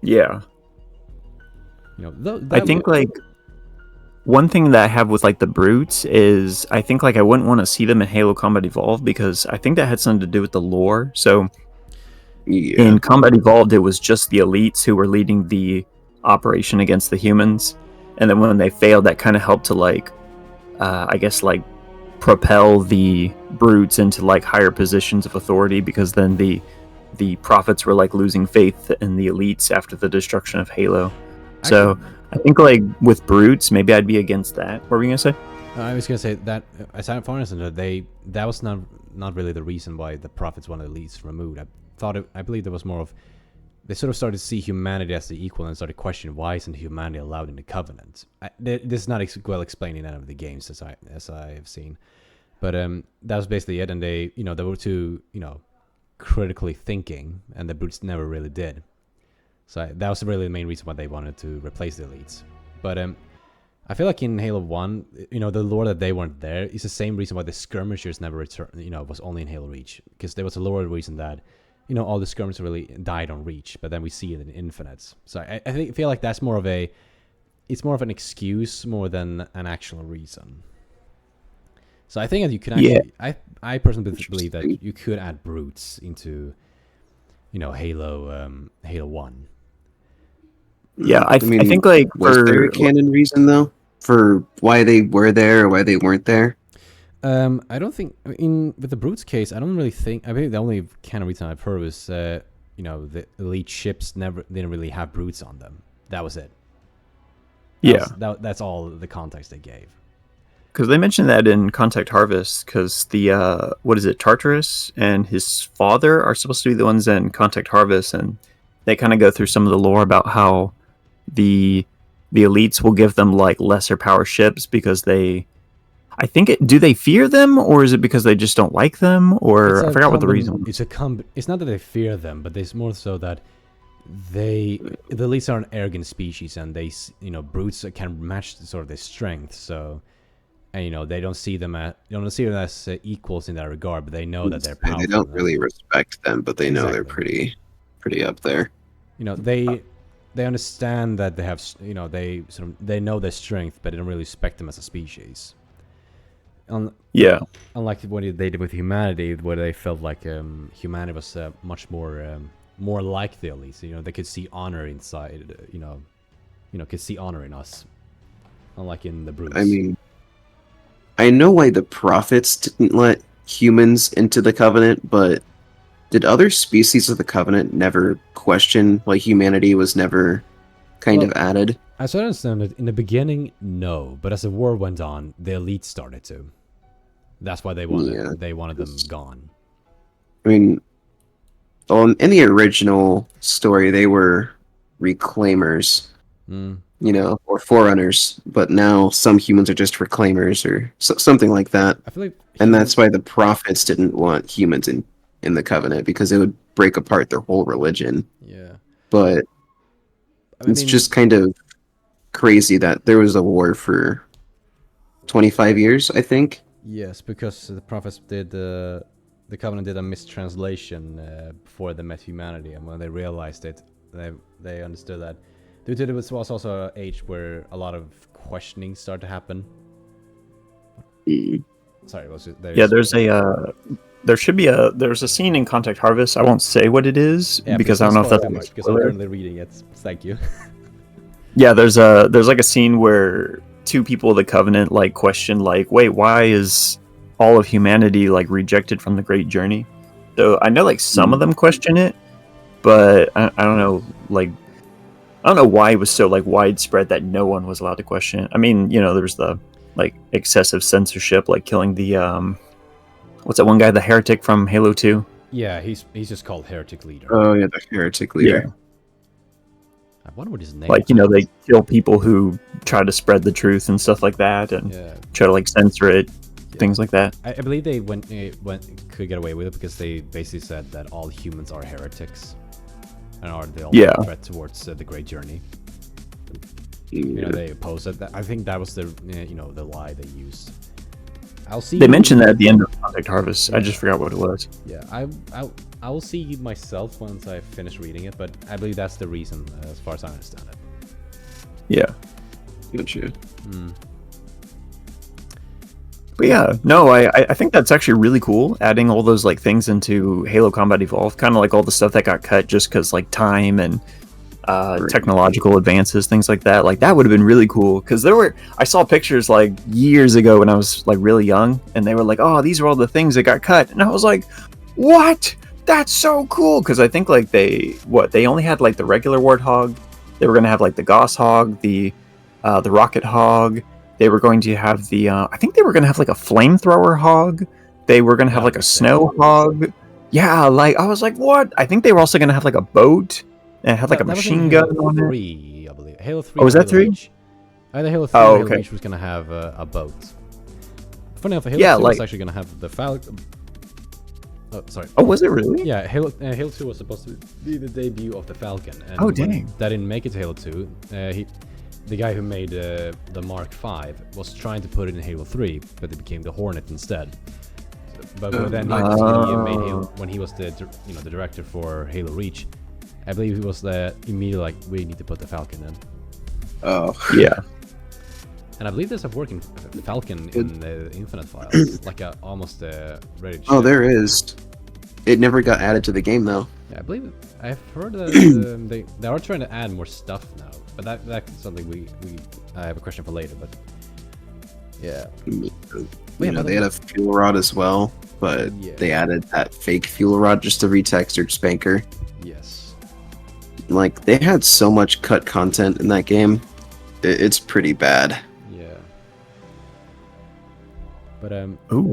Yeah. I think like one thing that I have with like the brutes is I think like I wouldn't want to see them in Halo Combat Evolved, because I think that had something to do with the lore. So in Combat Evolved, it was just the elites who were leading the operation against the humans, and then when they failed, that kind of helped to like I guess like propel the brutes into like higher positions of authority, because then the prophets were like losing faith in the elites after the destruction of Halo. So I think like with brutes, maybe I'd be against that. What were you gonna say? I was gonna say that, as far as I understand, that was not really the reason why the prophets wanted the elites removed. I believe there was more of, they sort of started to see humanity as the equal and started questioning, why isn't humanity allowed in the Covenant? This is not well explained in any of the games as I have seen, but that was basically it. And they they were too critically thinking, and the brutes never really did. So that was really the main reason why they wanted to replace the elites. But I feel like in Halo 1, the lore that they weren't there is the same reason why the skirmishers never returned, was only in Halo Reach, because there was a lore reason that all the skirmishers really died on Reach, but then we see it in Infinite. So I feel like that's more of an excuse more than an actual reason. So I think that you can actually, I personally believe that you could add brutes into, Halo 1. Yeah, I think like was there a canon reason though for why they were there or why they weren't there? I don't think with the brutes case, I don't really think. I think the only canon reason I've heard was the elite ships didn't really have brutes on them. That was it. That's all the context they gave. Because they mentioned that in Contact Harvest, because the Tartarus and his father are supposed to be the ones in Contact Harvest, and they kind of go through some of the lore about how the elites will give them like lesser power ships because do they fear them, or is it because they just don't like them, or I forgot what the reason was. It's not that they fear them, but it's more so that the elites are an arrogant species, and they brutes can match sort of their strength. So, and they don't see them as equals in that regard, but they know that they're powerful. They don't really respect them, but they know they're pretty up there. They understand that they have, they know their strength, but they don't really respect them as a species. Unlike what they did with humanity, where they felt like humanity was much more like the elites. They could see honor inside. Could see honor in us, unlike in the brutes. I mean, I know why the prophets didn't let humans into the Covenant, but did other species of the Covenant never question why humanity was never kind of added? As I understand it, in the beginning, no. But as the war went on, the elites started to. That's why they wanted them gone. I mean, in the original story, they were reclaimers, or forerunners. But now some humans are just reclaimers or something like that. I feel like and that's why the prophets didn't want humans in the Covenant, because it would break apart their whole religion. Yeah. But it's just kind of crazy that there was a war for 25 years, I think. Yes, because the prophets the Covenant did a mistranslation before they met humanity, and when they realized it, they understood that. Due to this was also an age where a lot of questioning started to happen. Sorry, was it? Yeah, there's a scene in Contact Harvest. I won't say what it is because I don't know if that's too much, because I'm currently reading it. Thank you. Yeah, there's like a scene where two people of the Covenant like question like, wait, why is all of humanity like rejected from the Great Journey? So I know like some of them question it, but I don't know, like I don't know why it was so like widespread that no one was allowed to question it. I mean, you know, there's the like excessive censorship, like killing the what's that one guy, the heretic from Halo 2? Yeah, he's just called Heretic Leader. Oh yeah, the heretic leader. Yeah. I wonder what his name. Like, you know, they kill people who try to spread the truth and stuff like that, and try to like censor it, things like that. I believe they could get away with it because they basically said that all humans are heretics, and are the only threat towards the Great Journey. You know, they opposed it. I think that was the the lie they used. I'll see. They mentioned that at the end of Contact Harvest. I just forgot what it was. Yeah, I will see myself once I finish reading it, but I believe that's the reason, as far as I understand it. Yeah. Gotcha. But yeah, no, I think that's actually really cool, adding all those like things into Halo Combat Evolved, kind of like all the stuff that got cut just because like time and technological advances, things like that. Like that would have been really cool because I saw pictures like years ago when I was like really young, and they were like, oh, these are all the things that got cut, and I was like, what? That's so cool, because I think like they only had like the regular Warthog. They were gonna have like the Gauss Hog, the Rocket Hog. They were going to have the I think they were gonna have like a flamethrower hog. They were gonna have like a snow hog. Yeah, like I was like, what? I think they were also gonna have like a boat and it had like a machine gun on it. 3, I believe. Halo 3. Oh, was that 3? Either Halo 3 or Halo Reach was gonna have a boat. Funny enough, Halo 2 was actually gonna have the Falcon. Oh, sorry. Oh, was it really? Yeah, Halo 2 was supposed to be the debut of the Falcon. And oh, dang. That didn't make it to Halo 2. The guy who made the Mark V was trying to put it in Halo 3, but it became the Hornet instead. But then when he was the director for Halo Reach, I believe he was immediately like, we need to put the Falcon in. Oh. Yeah. And I believe there's a working Falcon in the Infinite files, like almost ready to ship. Oh, there is. It never got added to the game though. Yeah, I believe I've heard that they are trying to add more stuff now, but that's something I have a question for later. But yeah, They had a fuel rod as well, but they added that fake fuel rod just to retextured Spanker. Yes. Like they had so much cut content in that game, it's pretty bad. But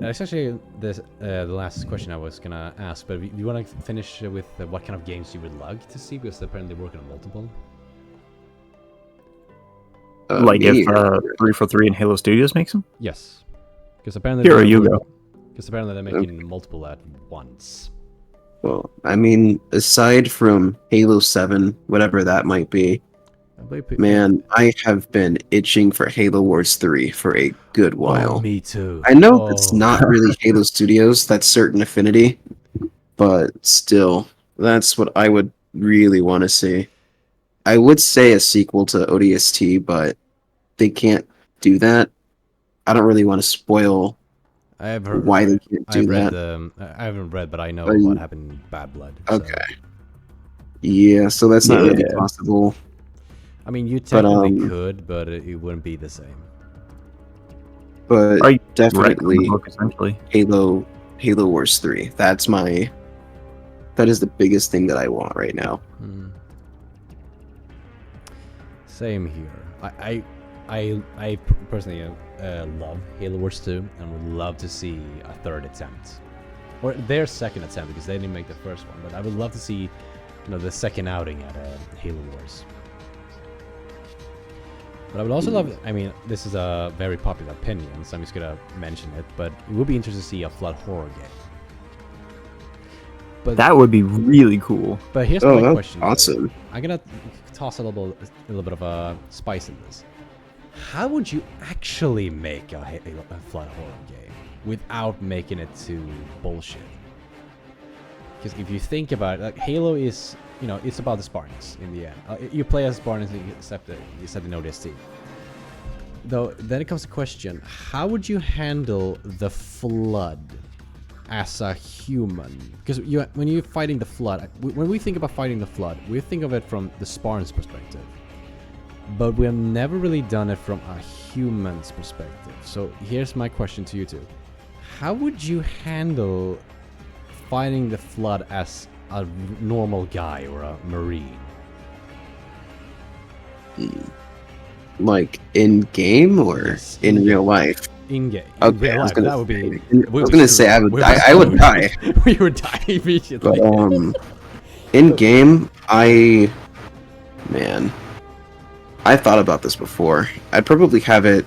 that's actually the last question I was gonna ask. But you want to finish with what kind of games you would like to see, because they're apparently working on multiple. Like if 343 and Halo Studios makes them? Yes, because apparently because apparently they're making multiple at once. Well, I mean, aside from Halo 7, whatever that might be, man, I have been itching for Halo Wars 3 for a good while. Oh, me too. I know it's not really Halo Studios, that's Certain Affinity, but still, that's what I would really want to see. I would say a sequel to ODST, but they can't do that. I don't really want to spoil why they can't do that. I haven't read, but I know what happened in Bad Blood. So. Okay. Yeah, so that's not really possible. I mean, you technically could, but it wouldn't be the same. But definitely Halo Wars 3. That is the biggest thing that I want right now. Same here. I personally love Halo Wars 2 and would love to see a third attempt. Or their second attempt, because they didn't make the first one, but I would love to see the second outing at Halo Wars. But I would also love, I mean, this is a very popular opinion, so I'm just gonna mention it, but it would be interesting to see a Flood horror game. But that would be really cool. But here's my question. Awesome. I'm gonna toss a little bit of a spice in this. How would you actually make a Flood horror game without making it too bullshit? Because if you think about it, like Halo is, it's about the Spartans in the end. You play as Spartans except in ODST. though, then it comes to question: how would you handle the flood as a human? Because when you're fighting the flood, when we think about fighting the flood, we think of it from the Spartan's perspective, but we have never really done it from a human's perspective. So here's my question to you two: how would you handle fighting the flood as a normal guy or a marine? Like in game or Yes, in in-game. real life? In game, Okay, real I was life, gonna that would be. say- I was gonna say I would die. I would die. We would die immediately. But in game, man, I thought about this before. I'd probably have it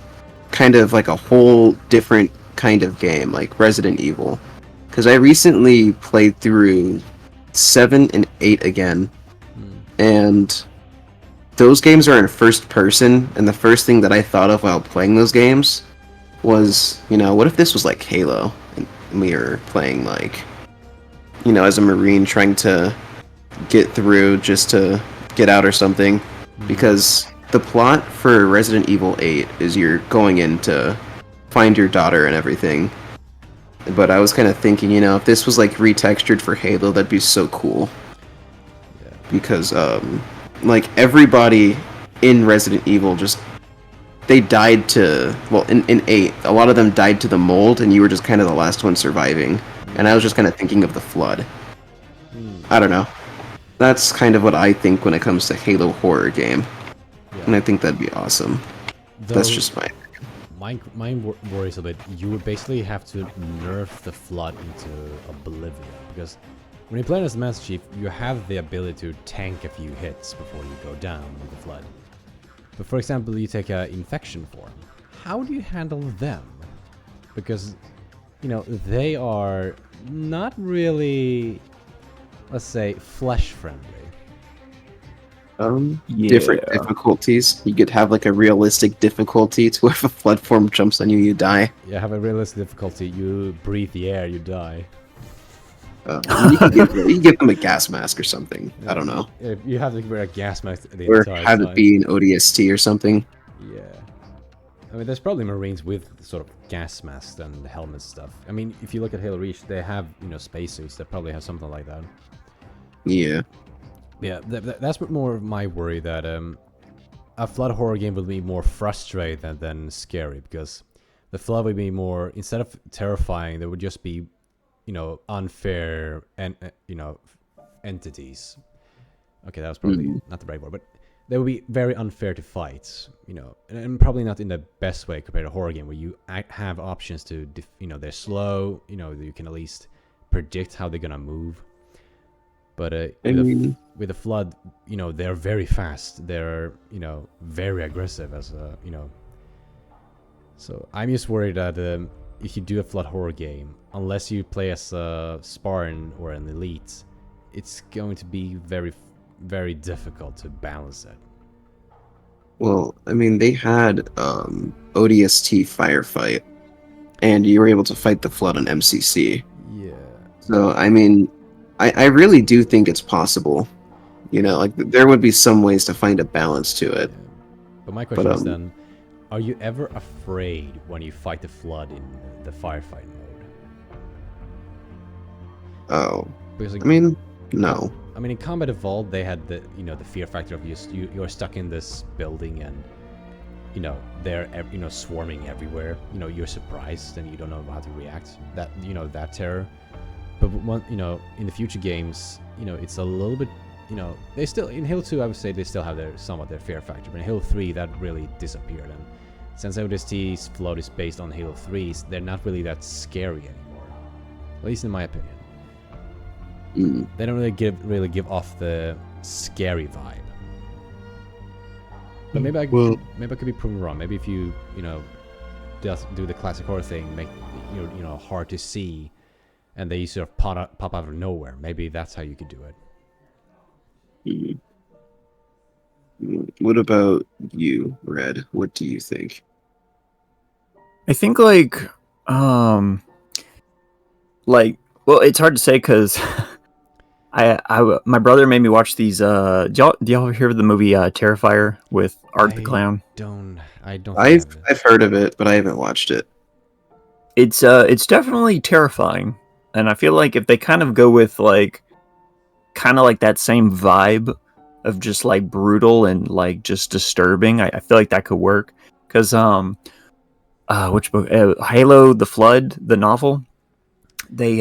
kind of like a whole different kind of game, like Resident Evil, because I recently played through 7 and 8 again, and those games are in first person. And the first thing that I thought of while playing those games was, what if this was like Halo, and we were playing like, as a Marine trying to get through just to get out or something. Because the plot for Resident Evil 8 is you're going in to find your daughter and everything. But I was kind of thinking, if this was like retextured for Halo, that'd be so cool. Yeah. Because, like, everybody in Resident Evil they died to, well, in 8, a lot of them died to the mold, and you were just kind of the last one surviving. And I was just kind of thinking of the flood. I don't know. That's kind of what I think when it comes to Halo horror game. Yeah. And I think that'd be awesome. That's just my worries a bit. You would basically have to nerf the flood into oblivion, because when you play as Master Chief, you have the ability to tank a few hits before you go down with the flood. But for example, you take an infection form. How do you handle them? Because, they are not really, let's say, flesh friendly. Different difficulties. You could have like a realistic difficulty to where if a flood form jumps on you, you die. You have a realistic difficulty. You breathe the air, you die. You can give them a gas mask or something. I don't know. You have to wear a gas mask the Or entire have time. it be an ODST or something. Yeah. I mean, there's probably Marines with sort of gas masks and helmet stuff. I mean, if you look at Halo Reach, they have, spacesuits that probably have something like that. Yeah. Yeah, that's more of my worry, that a flood horror game will be more frustrating than scary, because the flood would be more, instead of terrifying, there would just be, unfair and entities. Okay, that was probably not the right word, but they would be very unfair to fight, and probably not in the best way compared to a horror game where you have options to, they're slow, you can at least predict how they're gonna move. But with the flood, they're very fast. They're, very aggressive as a, So I'm just worried that if you do a flood horror game, unless you play as a Spartan or an elite, it's going to be very, very difficult to balance it. Well, I mean, they had ODST firefight, and you were able to fight the flood on MCC. Yeah. So, I mean, I really do think it's possible. Like, there would be some ways to find a balance to it. Yeah. But my question is then, are you ever afraid when you fight the flood in the firefight mode? Oh. Because, like, I mean, no. I mean, in Combat Evolved, they had the the fear factor of you're stuck in this building and they're swarming everywhere. You're surprised and you don't know how to react. That that terror. But in the future games, it's a little bit, they still in Halo 2, I would say they still have somewhat their fear factor. But in Halo 3, that really disappeared. And since ODST's float is based on Halo 3's, they're not really that scary anymore. At least in my opinion. They don't really give off the scary vibe. But maybe I could be proven wrong. Maybe if you just do the classic horror thing, make hard to see, and they sort of pop out of nowhere. Maybe that's how you could do it. What about you, Red? What do you think? I think well, it's hard to say because My brother made me watch these. Do y'all ever hear of the movie Terrifier with Art the Clown? I don't think I I've have it. I've heard of it, but I haven't watched it. It's definitely terrifying, and I feel like if they kind of go with like kind of like that same vibe of just like brutal and like just disturbing, I feel like that could work. Because which book? Halo: The Flood, the novel. They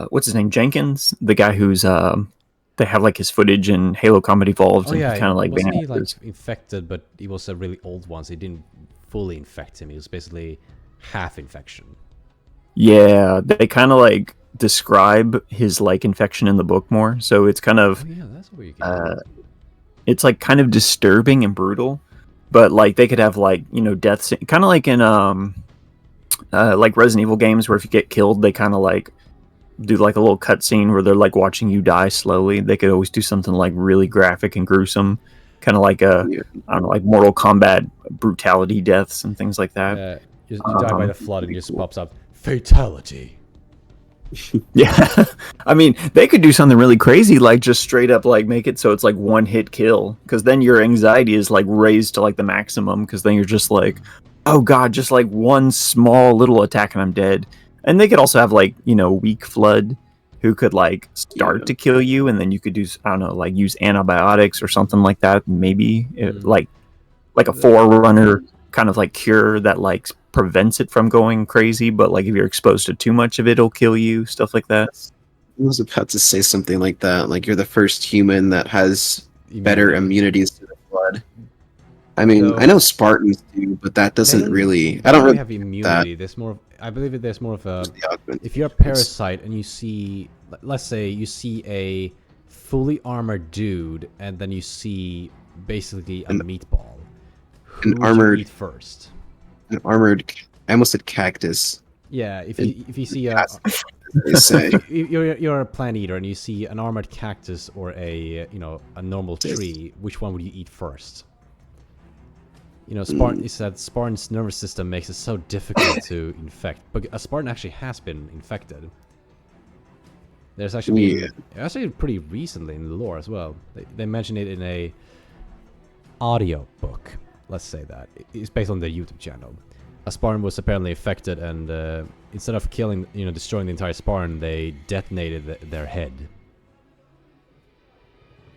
what's his name? Jenkins, the guy who's they have like his footage in Halo Combat Evolved, Oh and he yeah, kind of like wasn't he like vanishes. infected? But he was a really old one, so he didn't fully infect him. He was basically half infection. Yeah, they kind of like describe his like infection in the book more, so it's kind Oh of yeah, that's where you can do it. it's like kind of disturbing and brutal, but like they could have like deaths, kind of like Resident Evil games where if you get killed, they kind of like do like a little cutscene where they're like watching you die slowly. They could always do something like really graphic and gruesome, kind of like Yeah. I don't know, like Mortal Kombat brutality deaths and things like that. You die by the flood and Pretty it just cool. pops up fatality. Yeah, I mean they could do something really crazy, like just straight up like make it so it's like one hit kill, because then your anxiety is like raised to like the maximum, because then you're just like, oh god, just like one small little attack and I'm dead. And they could also have like weak flood, who could like start Yeah. to kill you, and then you could do I don't know, like use antibiotics or something like that, maybe like a forerunner kind of like cure that like prevents it from going crazy, but like if you're exposed to too much of it, it'll kill you, stuff like that. I was about to say something like that. Like you're the first human that has better immunities to the flood. I mean, I Though know Spartans do, but that doesn't really. I they don't don't really have get that. immunity. There's more. I believe that there's more of a. Just the augment. If you're a parasite and you see, let's say you see a fully armored dude, and then you see basically a meatball, who would you armored- eat first? An armored. I almost said cactus. Yeah, if you see a They say. you're a plant eater and you see an armored cactus or a a normal tree, which one would you eat first? Spartan is that Spartan's nervous system makes it so difficult to infect, but a Spartan actually has been infected. There's actually been, actually pretty recently in the lore as well. They mention it in a audio book. Let's say that it's based on the YouTube channel. A Spartan was apparently affected, and instead of killing, destroying the entire Spartan, they detonated their head.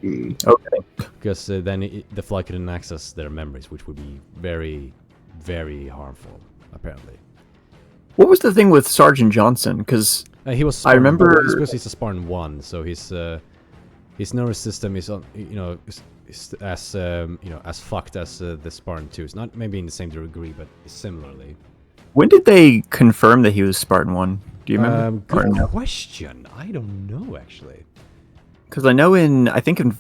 Okay. Because then the flood couldn't access their memories, which would be very, very harmful, apparently. What was the thing with Sergeant Johnson? Because He was. I remember- he's a Spartan 1, so his nervous system is on, is as as fucked as the Spartan 2. It's not maybe in the same degree, but similarly. when did they confirm that he was Spartan 1? Do you remember? Good question. I don't know actually. Because I know I think in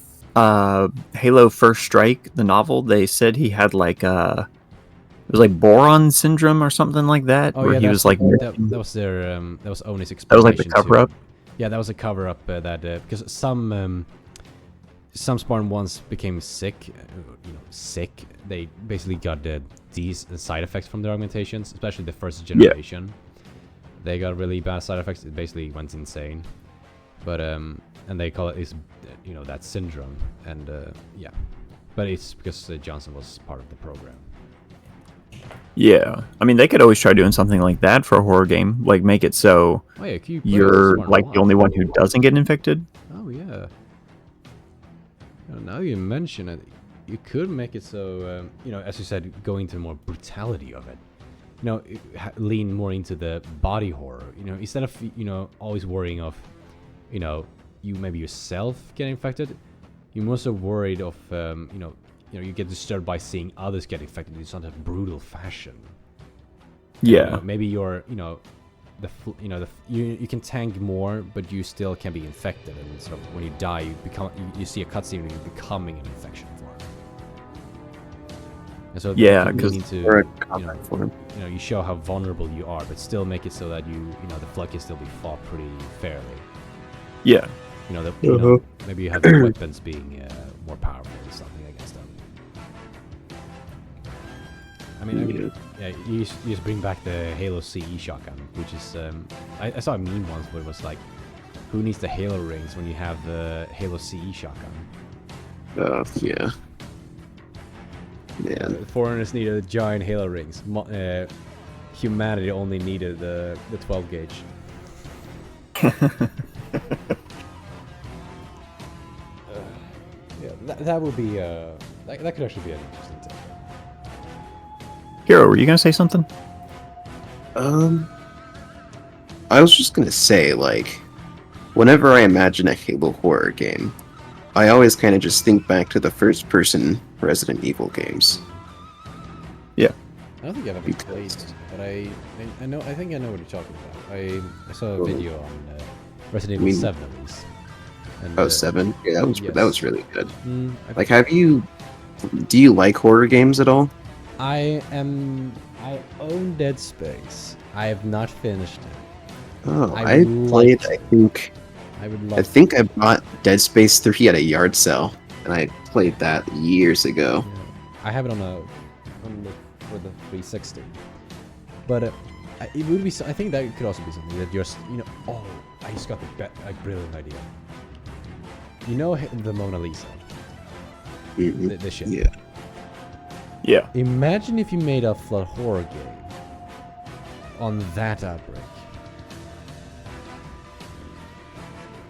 Halo First Strike, the novel, they said he had like it was like boron syndrome or something like that, Oh where yeah, he was like that was their that was Oni's explanation. that was like the cover up. Yeah, that was a cover up that because some Spartan ones became sick, sick. They basically got these side effects from their augmentations, especially the first generation. They got really bad side effects. It basically went insane. But and they call it that syndrome, and yeah, but it's because Johnson was part of the program. Yeah, I mean they could always try doing something like that for a horror game, like make it so Oh yeah, you're like the only one who doesn't get infected. Oh yeah. Now you mention it, you could make it so as you said, go into more brutality of it. Lean more into the body horror. Instead of always worrying of you maybe yourself getting infected, you're more so worried of you get disturbed by seeing others get infected in such a brutal fashion. Yeah, Maybe you're you can tank more, but you still can be infected, and sort of when you die, you see a cutscene and you're becoming an infection form. And so yeah, because because you show how vulnerable you are, but still make it so that the flood can still be fought pretty fairly. yeah, Maybe you have the weapons being more powerful or something against them. I mean, you just bring back the Halo CE shotgun, which is I saw a meme once where it was like who needs the Halo rings when you have the Halo CE shotgun? Yeah. Man. Foreigners needed giant Halo rings. Humanity only needed the 12 gauge. Yeah, that would be that could actually be an interesting take. Hero, were you gonna say something? I was just gonna say, like, whenever I imagine a Halo horror game, I always kind of just think back to the first-person Resident Evil games. Yeah. I don't think I've ever played it, but I think I know what you're talking about. I saw a video on Resident Evil 7 at least. And, 7? Yeah, that was really good. Like, do you like horror games at all? I own Dead Space. I have not finished it. Oh, I think I bought Dead Space 3 at a yard sale, and I played that years ago. Yeah. I have it for the 360. But it would be. I think that could also be something that just Oh, I just got a brilliant idea. You know the Mona Lisa, the ship. Yeah. Yeah. Imagine if you made a flood horror game on that outbreak.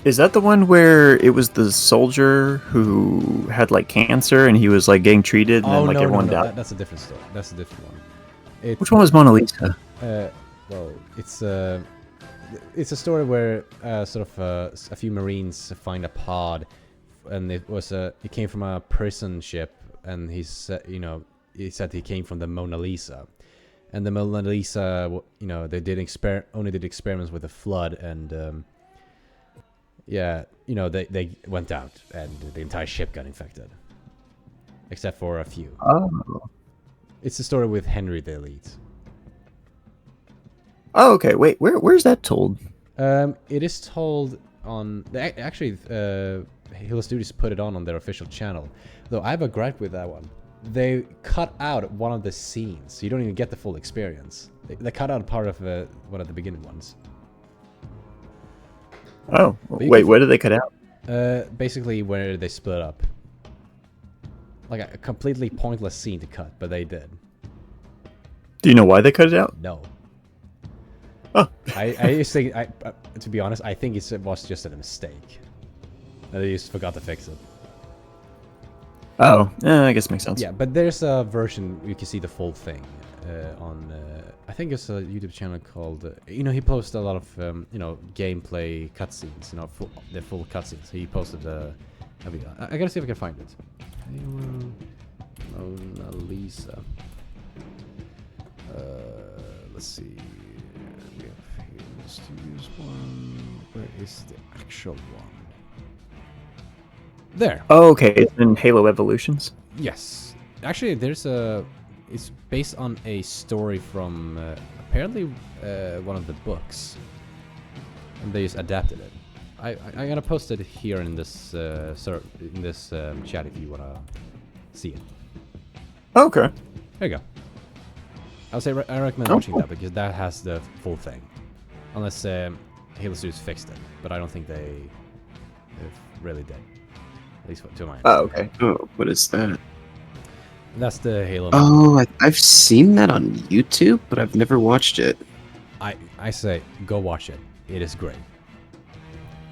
Is that the one where it was the soldier who had like cancer and he was like getting treated and then like everyone died? That's a different story. That's a different one. Which one was Mona Lisa? Well, it's a story where sort of a few Marines find a pod, and it came from a prison ship, and he said he came from the Mona Lisa, and the Mona Lisa, they only did experiments with the flood, and they went out, and the entire ship got infected, except for a few. Oh. It's a story with Henry the Elite. Oh, okay. Wait, where's that told? It is told on actually Halo Studios put it on their official channel. Though I have a gripe with that one. They cut out one of the scenes, so you don't even get the full experience. They cut out part of one of the beginning ones. Oh, wait, what did they cut out? Basically where they split up. Like a completely pointless scene to cut, but they did. Do you know why they cut it out? No. Oh. I just think, to be honest, I think it was just a mistake. They just forgot to fix it. Oh, I guess it makes sense. Yeah, but there's a version you can see the full thing on. I think it's a YouTube channel called. He posts a lot of gameplay cutscenes. The full cutscenes. He posted a video. I gotta see if I can find it. Mona Lisa. Let's see. We have Halo Studios one. Where is the actual one? There. Oh, okay. It's in Halo Evolutions. Yes. Actually, it's based on a story from apparently one of the books, and they just adapted it. I'm gonna post it here in this chat if you wanna see it. Okay. There you go. I recommend watching that because that has the full thing, unless Halo Studios fixed it, but I don't think they really did. At least to my Oh, okay. Oh, what is that? That's the Halo. Oh, I've seen that on YouTube, but I've never watched it. I say go watch it. It is great.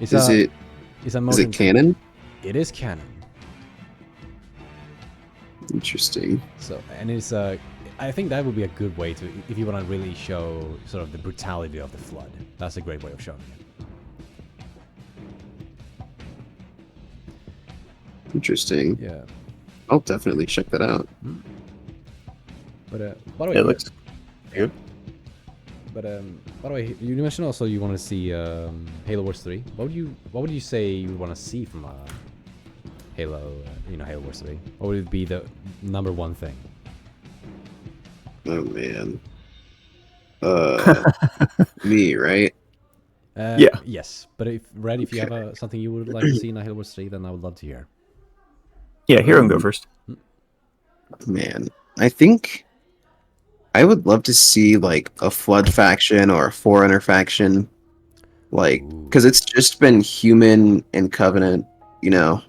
Is it canon? It is canon. Interesting. So, and it's I think that would be a good way to, if you want to really show sort of the brutality of the flood. That's a great way of showing it. Interesting. Yeah. I'll definitely check that out. But by the way, it looks good. But by the way, you mentioned also you want to see Halo Wars 3. What would you say you want to see from Halo? Halo Wars 3. What would it be the number one thing? Oh man. Me, right? Yeah. Yes, but if you have something you would like to see in Halo Wars 3, then I would love to hear. Yeah, Hero, go first. Man, I think I would love to see like a Flood faction or a Forerunner faction. like because it's just been human and Covenant,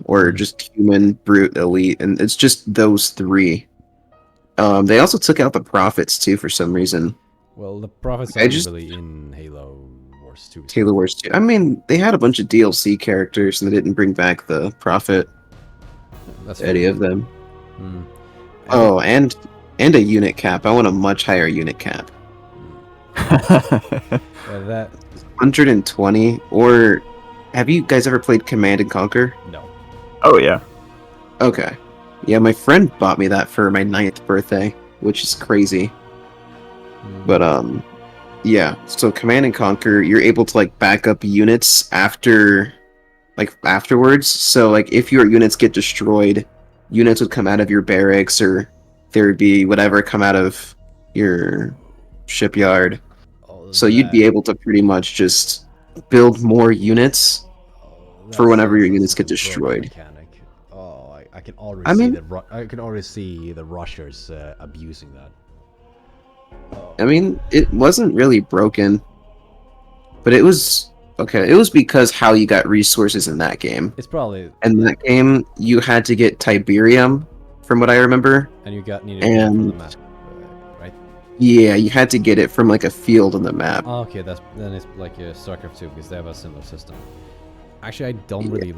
or just human, brute, elite, and it's just those three. They also took out the prophets too for some reason. Well, the prophets I aren't just really in Halo Wars 2. Halo Wars 2. I mean, they had a bunch of DLC characters, and they didn't bring back the prophet. That's Any of them. Mm. Oh, and a unit cap. I want a much higher unit cap. That 120, or have you guys ever played Command and Conquer? no. Oh yeah. Okay. Yeah, my friend bought me that for my 9th birthday, which is crazy. But yeah. So Command and Conquer, you're able to like back up units afterwards. So like if your units get destroyed, units would come out of your barracks, or there would be whatever come out of your shipyard. So you'd be able to pretty much just build more units for whenever your units get destroyed. Mechanic. Oh, I can already I can already see the rushers abusing that. I mean, it wasn't really broken, but it was okay. It was because how you got resources in that game. It's probably In that game, you had to get Tiberium, from what I remember. And you needed to get it from the map, right? Yeah, you had to get it from like a field on the map. Oh, okay, then it's like a StarCraft 2 because they have a similar system. Actually, I don't really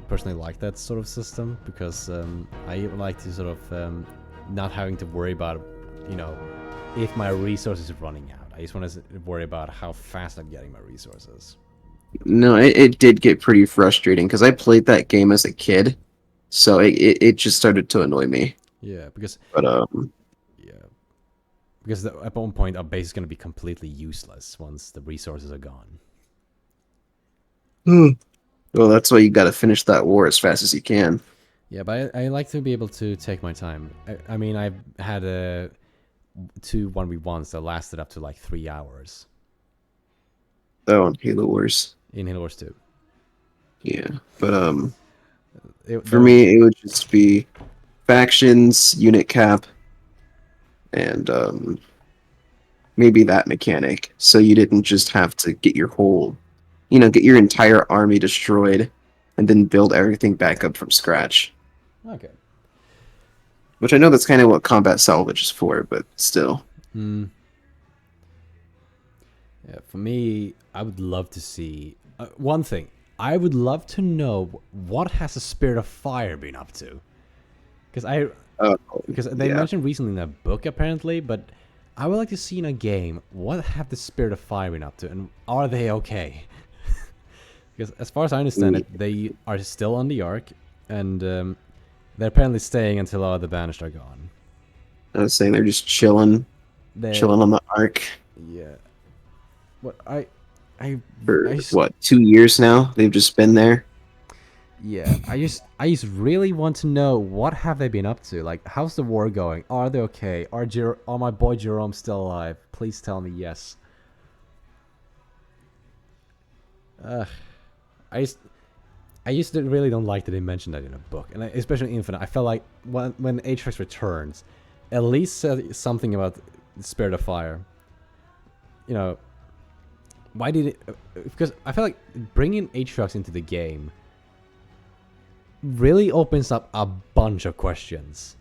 personally like that sort of system because I like to sort of not having to worry about, if my resources are running out. I just want to worry about how fast I'm getting my resources. No, it did get pretty frustrating because I played that game as a kid, so it just started to annoy me. Yeah, because at one point our base is going to be completely useless once the resources are gone. Well, that's why you got to finish that war as fast as you can. Yeah, but I like to be able to take my time. I mean, I've had 2 1v1s that lasted up to like 3 hours. Oh, on Halo Wars. In Halo Wars 2. Yeah, but for me, it would just be factions, unit cap, and maybe that mechanic. So you didn't just have to get your get your entire army destroyed, and then build everything back up from scratch. Okay. Which I know that's kind of what combat salvage is for, but still. Yeah, for me, I would love to see one thing. I would love to know what has the Spirit of Fire been up to, because they mentioned recently in a book apparently, but I would like to see in a game what have the Spirit of Fire been up to, and are they okay? Because as far as I understand it, they are still on the Ark, and they're apparently staying until all the banished are gone. I was saying they're just chilling on the Ark. Yeah. What For 2 years now? They've just been there. Yeah, I just really want to know what have they been up to. Like, how's the war going? Are they okay? Are my boy Jerome still alive? Please tell me yes. I just really don't like that they mentioned that in a book, and especially Infinite. I felt like when Atrix returns, at least say something about the Spirit of Fire. Why did it? Because I feel like bringing Atrix into the game really opens up a bunch of questions.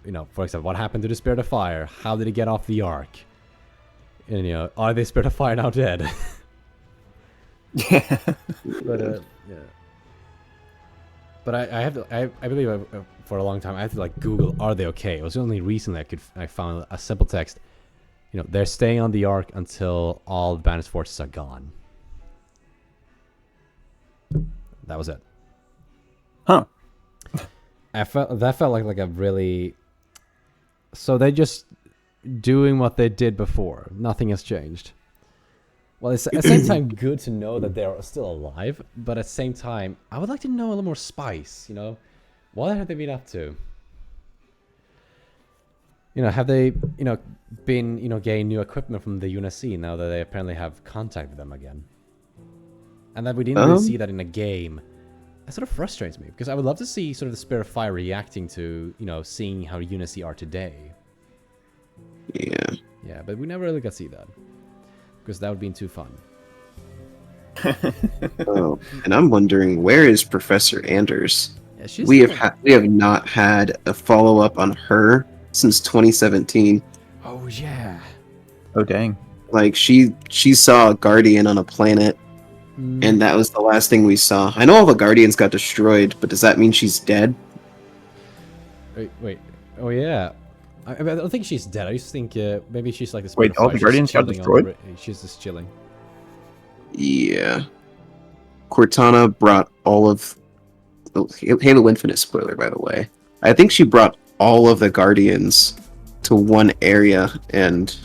For example, what happened to the Spirit of Fire? How did he get off the Ark? And are they Spirit of Fire now dead? Yeah. But yeah. But I believe for a long time I had to like Google, are they okay? It was only recently I found a simple text. They're staying on the Ark until all the banished forces are gone. That was it. Huh. That felt like a really. So they're just doing what they did before. Nothing has changed. Well, it's at the same time good to know that they're still alive, but at the same time, I would like to know a little more spice. What have they been up to? Have they, been, getting new equipment from the UNSC now that they apparently have contact with them again? And that we didn't really see that in a game. That sort of frustrates me, because I would love to see sort of the Spirit of Fire reacting to, seeing how UNSC are today. Yeah. Yeah, but we never really got to see that. Because that would be too fun. Oh, and I'm wondering, where is Professor Anders? Yeah, she's We have still- we have not had a follow up on her since 2017. Oh yeah. Oh dang. Like she saw a Guardian on a planet, and that was the last thing we saw. I know all the Guardians got destroyed, but does that mean she's dead? Wait. Oh yeah. I don't think she's dead. I just think maybe she's like this. Wait, all the Guardians got destroyed? She's just chilling. Yeah. Cortana brought all of Halo Infinite, spoiler by the way. I think she brought all of the Guardians to one area, and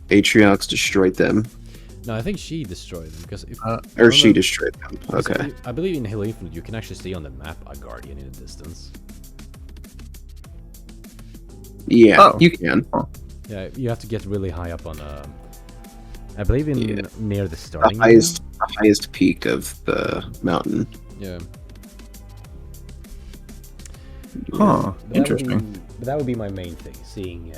Atriox destroyed them. No, I think she destroyed them because if Or she destroyed them. because Okay. I believe in Halo Infinite you can actually see on the map a Guardian in the distance. Yeah, Oh. you can. Yeah, you have to get really high up on. I believe in Yeah. near the The starting area. highest peak of the mountain. Yeah. Huh. But Interesting. That would be my main thing, seeing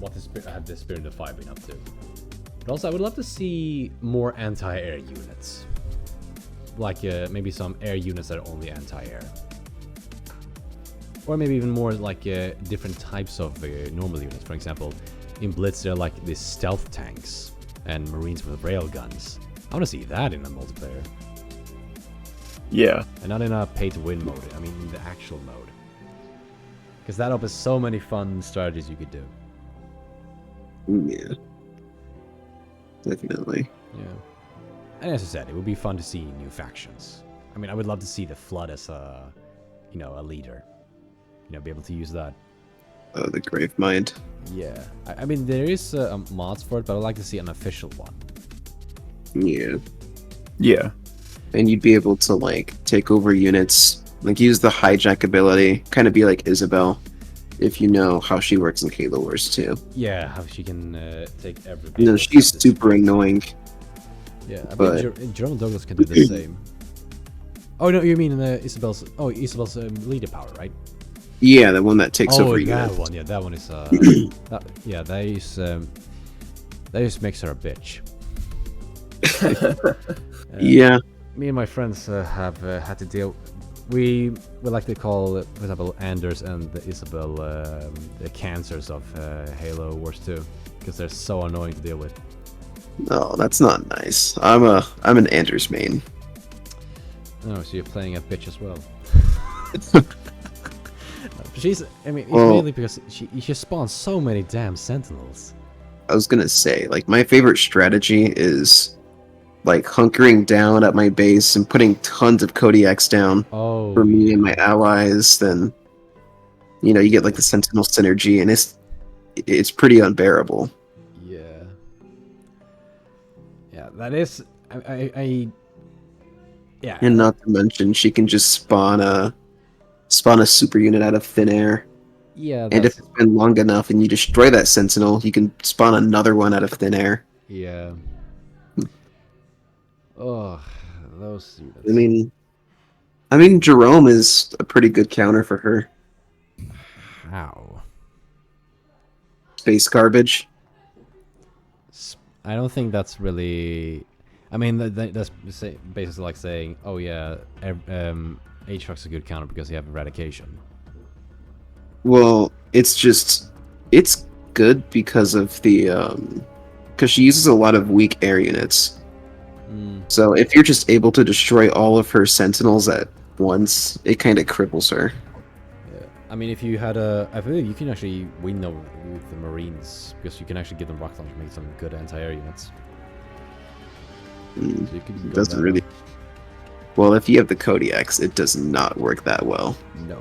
what had the Spirit of Fire been up to. But also, I would love to see more anti-air units, like maybe some air units that are only anti-air, or maybe even more like different types of normal units. For example, in Blitz, they're like these stealth tanks and Marines with rail guns. I want to see that in a multiplayer, Yeah. and not in a pay-to-win mode. I mean, in the actual mode. Because that opens so many fun strategies you could do. Yeah. Definitely. Yeah. And as I said, it would be fun to see new factions. I mean, I would love to see the Flood as a leader. Be able to use that. Oh, the Grave Mind. Yeah. I mean, there is mods for it, but I'd like to see an official one. Yeah. Yeah. And you'd be able to, like, take over units, like, use the hijack ability, kind of be like Isabel, if you know how she works in Halo Wars 2. Yeah, how she can take every. You know, she's super annoying. Yeah, I but- mean, Jerome Douglas can do the same. Oh no, you mean Isabel's? Oh, Isabel's leader power, right? Yeah, the one that takes Oh, over that units. one. Yeah, that one is. That just makes her a bitch. Yeah. Me and my friends have had to deal. We like to call, for example, Anders and Isabel the cancers of Halo Wars 2 because they're so annoying to deal with. No, that's not nice. I'm an Anders main. Oh, so you're playing a bitch as well. She's. I mean, it's Well- mainly because she spawns so many damn sentinels. I was gonna say, like, my favorite strategy is, like, hunkering down at my base and putting tons of Kodiaks down Oh. for me and my allies. Then, you get, like, the Sentinel synergy, and it's pretty unbearable. Yeah. Yeah, that is. Yeah. And not to mention, she can just spawn a super unit out of thin air. Yeah. And if That's, it's been long enough and you destroy that Sentinel, you can spawn another one out of thin air. yeah. Oh, those units. I mean, Jerome is a pretty good counter for her. How? Space garbage. I don't think that's really. I mean, that's basically like saying, "Oh yeah, Aatrox's a good counter because you have eradication." Well, it's good because of because she uses a lot of weak air units. So if you're just able to destroy all of her Sentinels at once, it kind of cripples her. Yeah. I mean, if you had I believe you can actually win over with the Marines because you can actually give them rocket launch, make some good anti-air units. So you can It go doesn't that really. route. Well, if you have the Kodiaks, it does not work that well. No.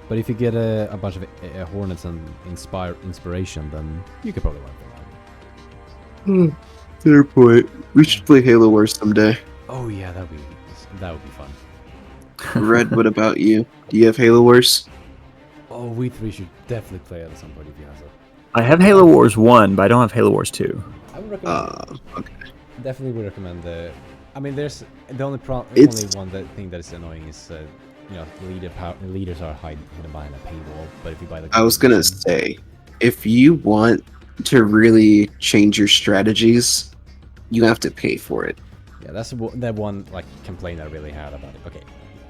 But if you get a bunch of Hornets and inspiration, then you could probably wipe them out. Fair point. We should play Halo Wars someday. Oh yeah, that would be fun. Red, what about you? Do you have Halo Wars? Oh, we three should definitely play it at some point if you have it. I have Halo Wars 1, but I don't have Halo Wars 2. I would recommend. Okay. Definitely would recommend the. I mean, there's the only It's- only one thing that is annoying is leaders are hidden behind a paywall. But if you buy the, I was gonna say, if you want to really change your strategies, you have to pay for it. Yeah, that's that one like complaint I really had about it. Okay,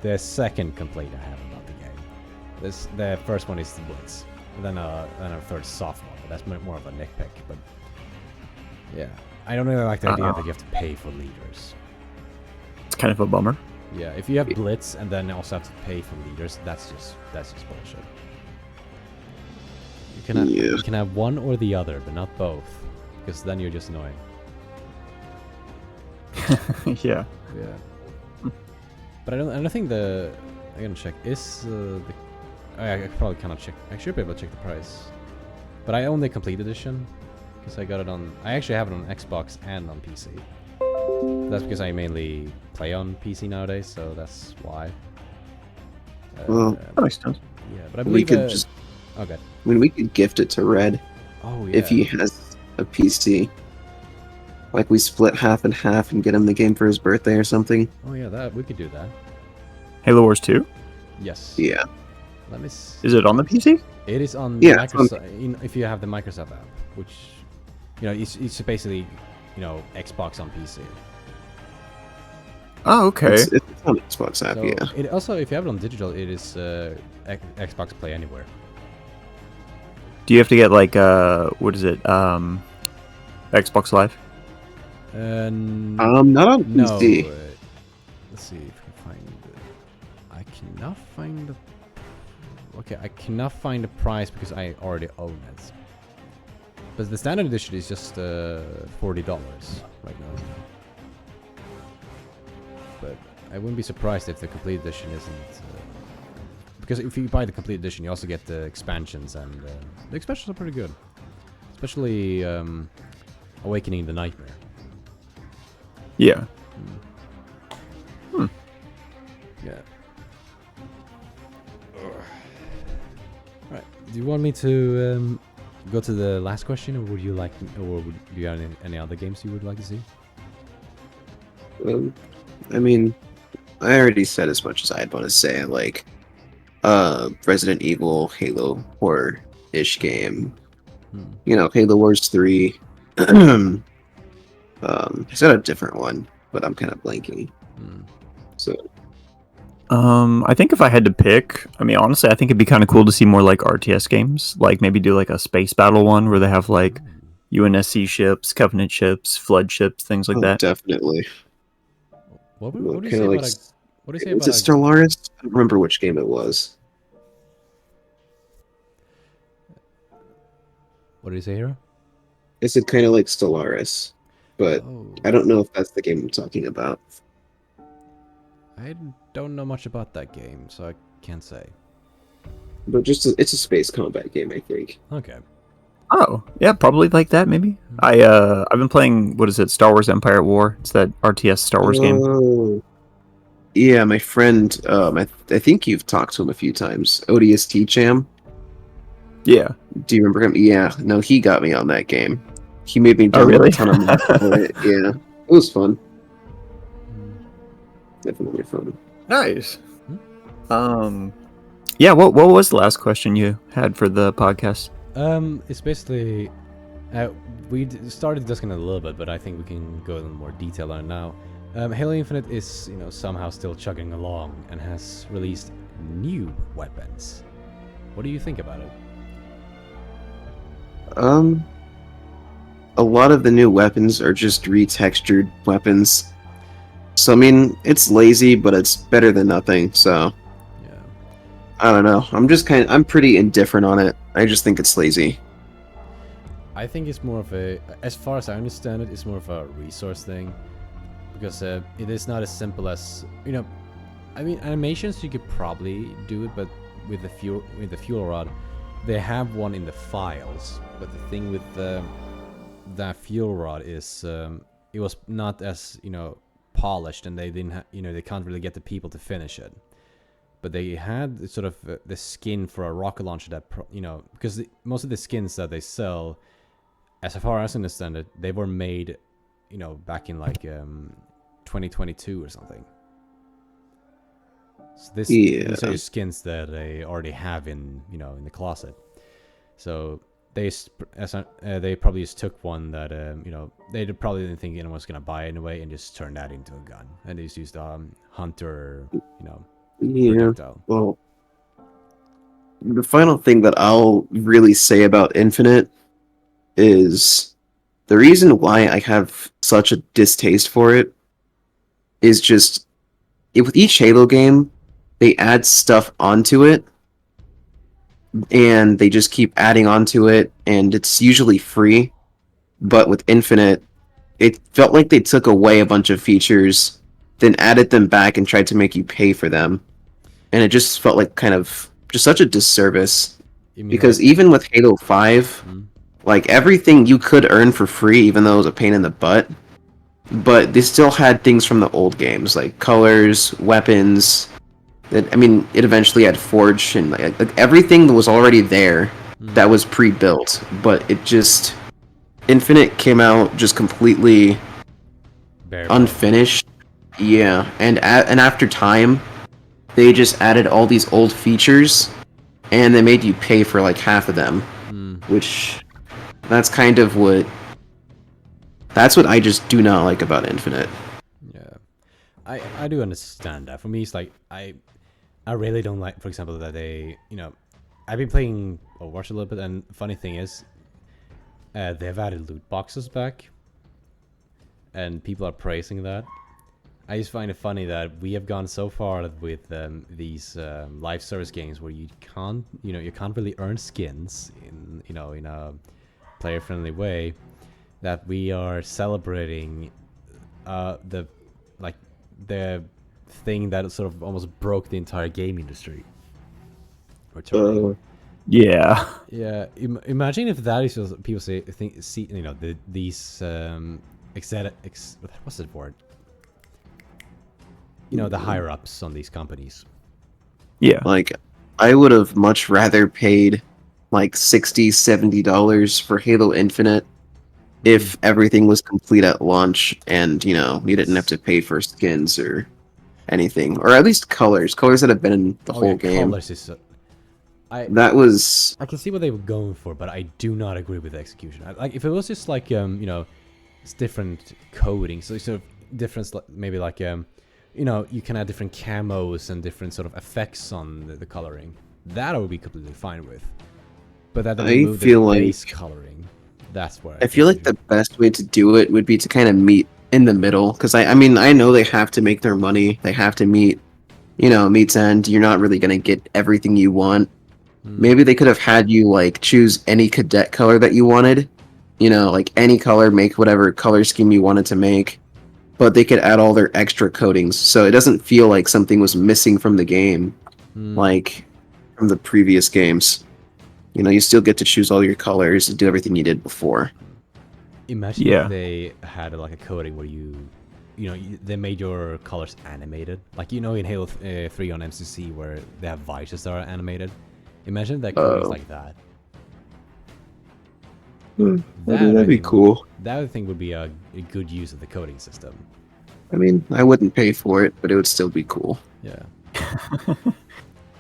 the second complaint I have about the game. The first one is the Blitz, and then a third soft one. But that's more of a nitpick. But yeah, I don't really like the idea that you have to pay for leaders. It's kind of a bummer. Yeah, if you have Blitz and then also have to pay for leaders, that's just bullshit. You can have one or the other, but not both, because then you're just annoying. Yeah. Yeah. But I don't think I'm gonna check. Is I probably cannot check. I should be able to check the price. But I own the complete edition because I got it on. I actually have it on Xbox and on PC. That's because I mainly play on PC nowadays, so that's why. Well, that makes sense. Yeah, but I believe we could just. Okay. I mean, we could gift it to Red. Oh yeah. If he has a PC. Like we split half and half and get him the game for his birthday or something. Oh yeah, that we could do that. Halo Wars 2? Yes. Yeah. Let me. Is it on the PC? It is on Yeah, Microsoft. If you have the Microsoft app, which it's basically Xbox on PC. Oh, okay. It's on Xbox app, So yeah. it also, if you have it on digital, it is Xbox Play Anywhere. Do you have to get like what is it? Xbox Live? Not on PC. No. Let's see if I can find it. I cannot find the. Okay, I cannot find the price because I already own it. But the standard edition is just $40 right now. But I wouldn't be surprised if the complete edition isn't. Because if you buy the complete edition, you also get the expansions, and the expansions are pretty good. Especially Awakening the Nightmare. Yeah. Yeah. Right. Do you want me to go to the last question, or would you like, or do you have any other games you would like to see? I mean, I already said as much as I'd want to say. Like, Resident Evil, Halo horror-ish game. Halo Wars 3. I said a different one, but I'm kind of blanking. So. I think if I had to pick, I mean, honestly, I think it'd be kind of cool to see more like RTS games. Like maybe do like a space battle one where they have like UNSC ships, Covenant ships, Flood ships, things like that. Definitely. What do you say about what do you say about Stellaris? I don't remember which game it was. What do you say, Hero? I said kind of like Stellaris, but I don't know if that's the game I'm talking about. I don't know much about that game, so I can't say. But it's a space combat game, I think. Okay. Oh, yeah, probably like that, maybe. I've been playing, what is it, Star Wars Empire at War. It's that RTS Star Wars game. Yeah, my friend, I think you've talked to him a few times. ODST Cham. Yeah. Do you remember him? Yeah, no, he got me on that game. He made me download a ton of mods for it. Yeah, it was fun. Definitely fun. Nice. Yeah, what was the last question you had for the podcast? It's basically we started discussing it a little bit, but I think we can go in more detail on it now. Halo Infinite is somehow still chugging along and has released new weapons. What do you think about it? A lot of the new weapons are just retextured weapons. So I mean, it's lazy, but it's better than nothing. So yeah, I don't know. I'm pretty indifferent on it. I just think it's lazy. I think it's more of as far as I understand it, it's more of a resource thing, because it is not as simple as I mean, animations you could probably do it, but with the fuel rod, they have one in the files. But the thing with that fuel rod is it was not as polished, and they didn't they can't really get the people to finish it. But they had sort of the skin for a rocket launcher that because most of the skins that they sell, as far as I understand it, they were made back in like 2022 or something. So these are skins that they already have in in the closet. So they probably just took one that they probably didn't think anyone was gonna buy anyway, and just turned that into a gun, and they just used hunter, Yeah. projectile. Well, the final thing that I'll really say about Infinite is the reason why I have such a distaste for it is just with each Halo game, they add stuff onto it, and they just keep adding onto it, and it's usually free. But with Infinite, it felt like they took away a bunch of features, then added them back and tried to make you pay for them. And it just felt like kind of just such a disservice. Because even with Halo 5, like everything you could earn for free, even though it was a pain in the butt, but they still had things from the old games, like colors, weapons. It eventually had Forge, and like everything that was already there that was pre-built, but it just... Infinite came out just completely unfinished. Yeah, and after time, they just added all these old features, and they made you pay for like half of them, which that's kind of what I just do not like about Infinite. Yeah, I do understand that. For me, it's like I really don't like, for example, that they I've been playing Overwatch a little bit, and funny thing is, they've added loot boxes back, and people are praising that. I just find it funny that we have gone so far with these live service games where you can't really earn skins in a player-friendly way, that we are celebrating the thing that sort of almost broke the entire game industry. Yeah. Yeah. Imagine if that is just people see these what's the word? The higher ups on these companies. Yeah. Like, I would have much rather paid like $60-$70 for Halo Infinite if everything was complete at launch, and you didn't have to pay for skins or anything, or at least colors that have been in the whole game. Colors is I can see what they were going for, but I do not agree with the execution. Like, if it was just like it's different coding, so sort of different, maybe like you can add different camos and different sort of effects on the coloring. That I would be completely fine with. But that remove the base coloring, that's where I feel like the best way to do it would be to kind of meet in the middle, because I know they have to make their money, they have to meet meet's end. You're not really gonna get everything you want. Maybe they could have had you like choose any cadet color that you wanted, like any color, make whatever color scheme you wanted to make, but they could add all their extra coatings, so it doesn't feel like something was missing from the game, like from the previous games. You still get to choose all your colors and do everything you did before. Imagine if they had like a coding where they made your colors animated, like in Halo 3 on MCC where they have vices that are animated. Imagine that coding is like that. That'd be cool. That I think would be a good use of the coding system. I wouldn't pay for it, but it would still be cool. Yeah.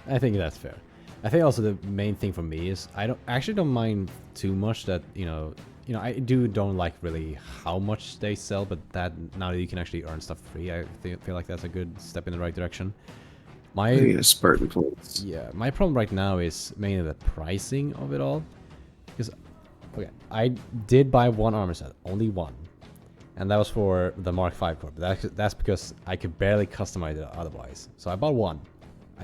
I think that's fair. I think also the main thing for me is I actually don't mind too much that I don't like really how much they sell, but that now that you can actually earn stuff free, I feel like that's a good step in the right direction. Spartan points. Yeah, my problem right now is mainly the pricing of it all. Because, okay, I did buy one armor set, only one. And that was for the Mark V core, but that's because I could barely customize it otherwise. So I bought one.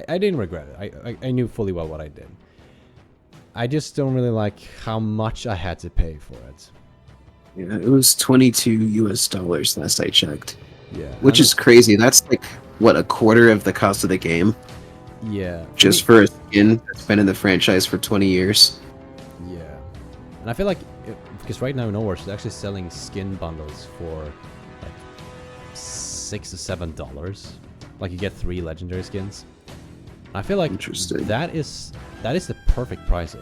I didn't regret it. I knew fully well what I did. I just don't really like how much I had to pay for it. Yeah, it was $22 last I checked. Yeah. Which is crazy. That's like, what, a quarter of the cost of the game? Yeah. Just for a skin that's been in the franchise for 20 years. Yeah. And I feel like, because right now in Overwatch, they're actually selling skin bundles for like $6 to $7. Like, you get 3 legendary skins. I feel like that is the perfect pricing.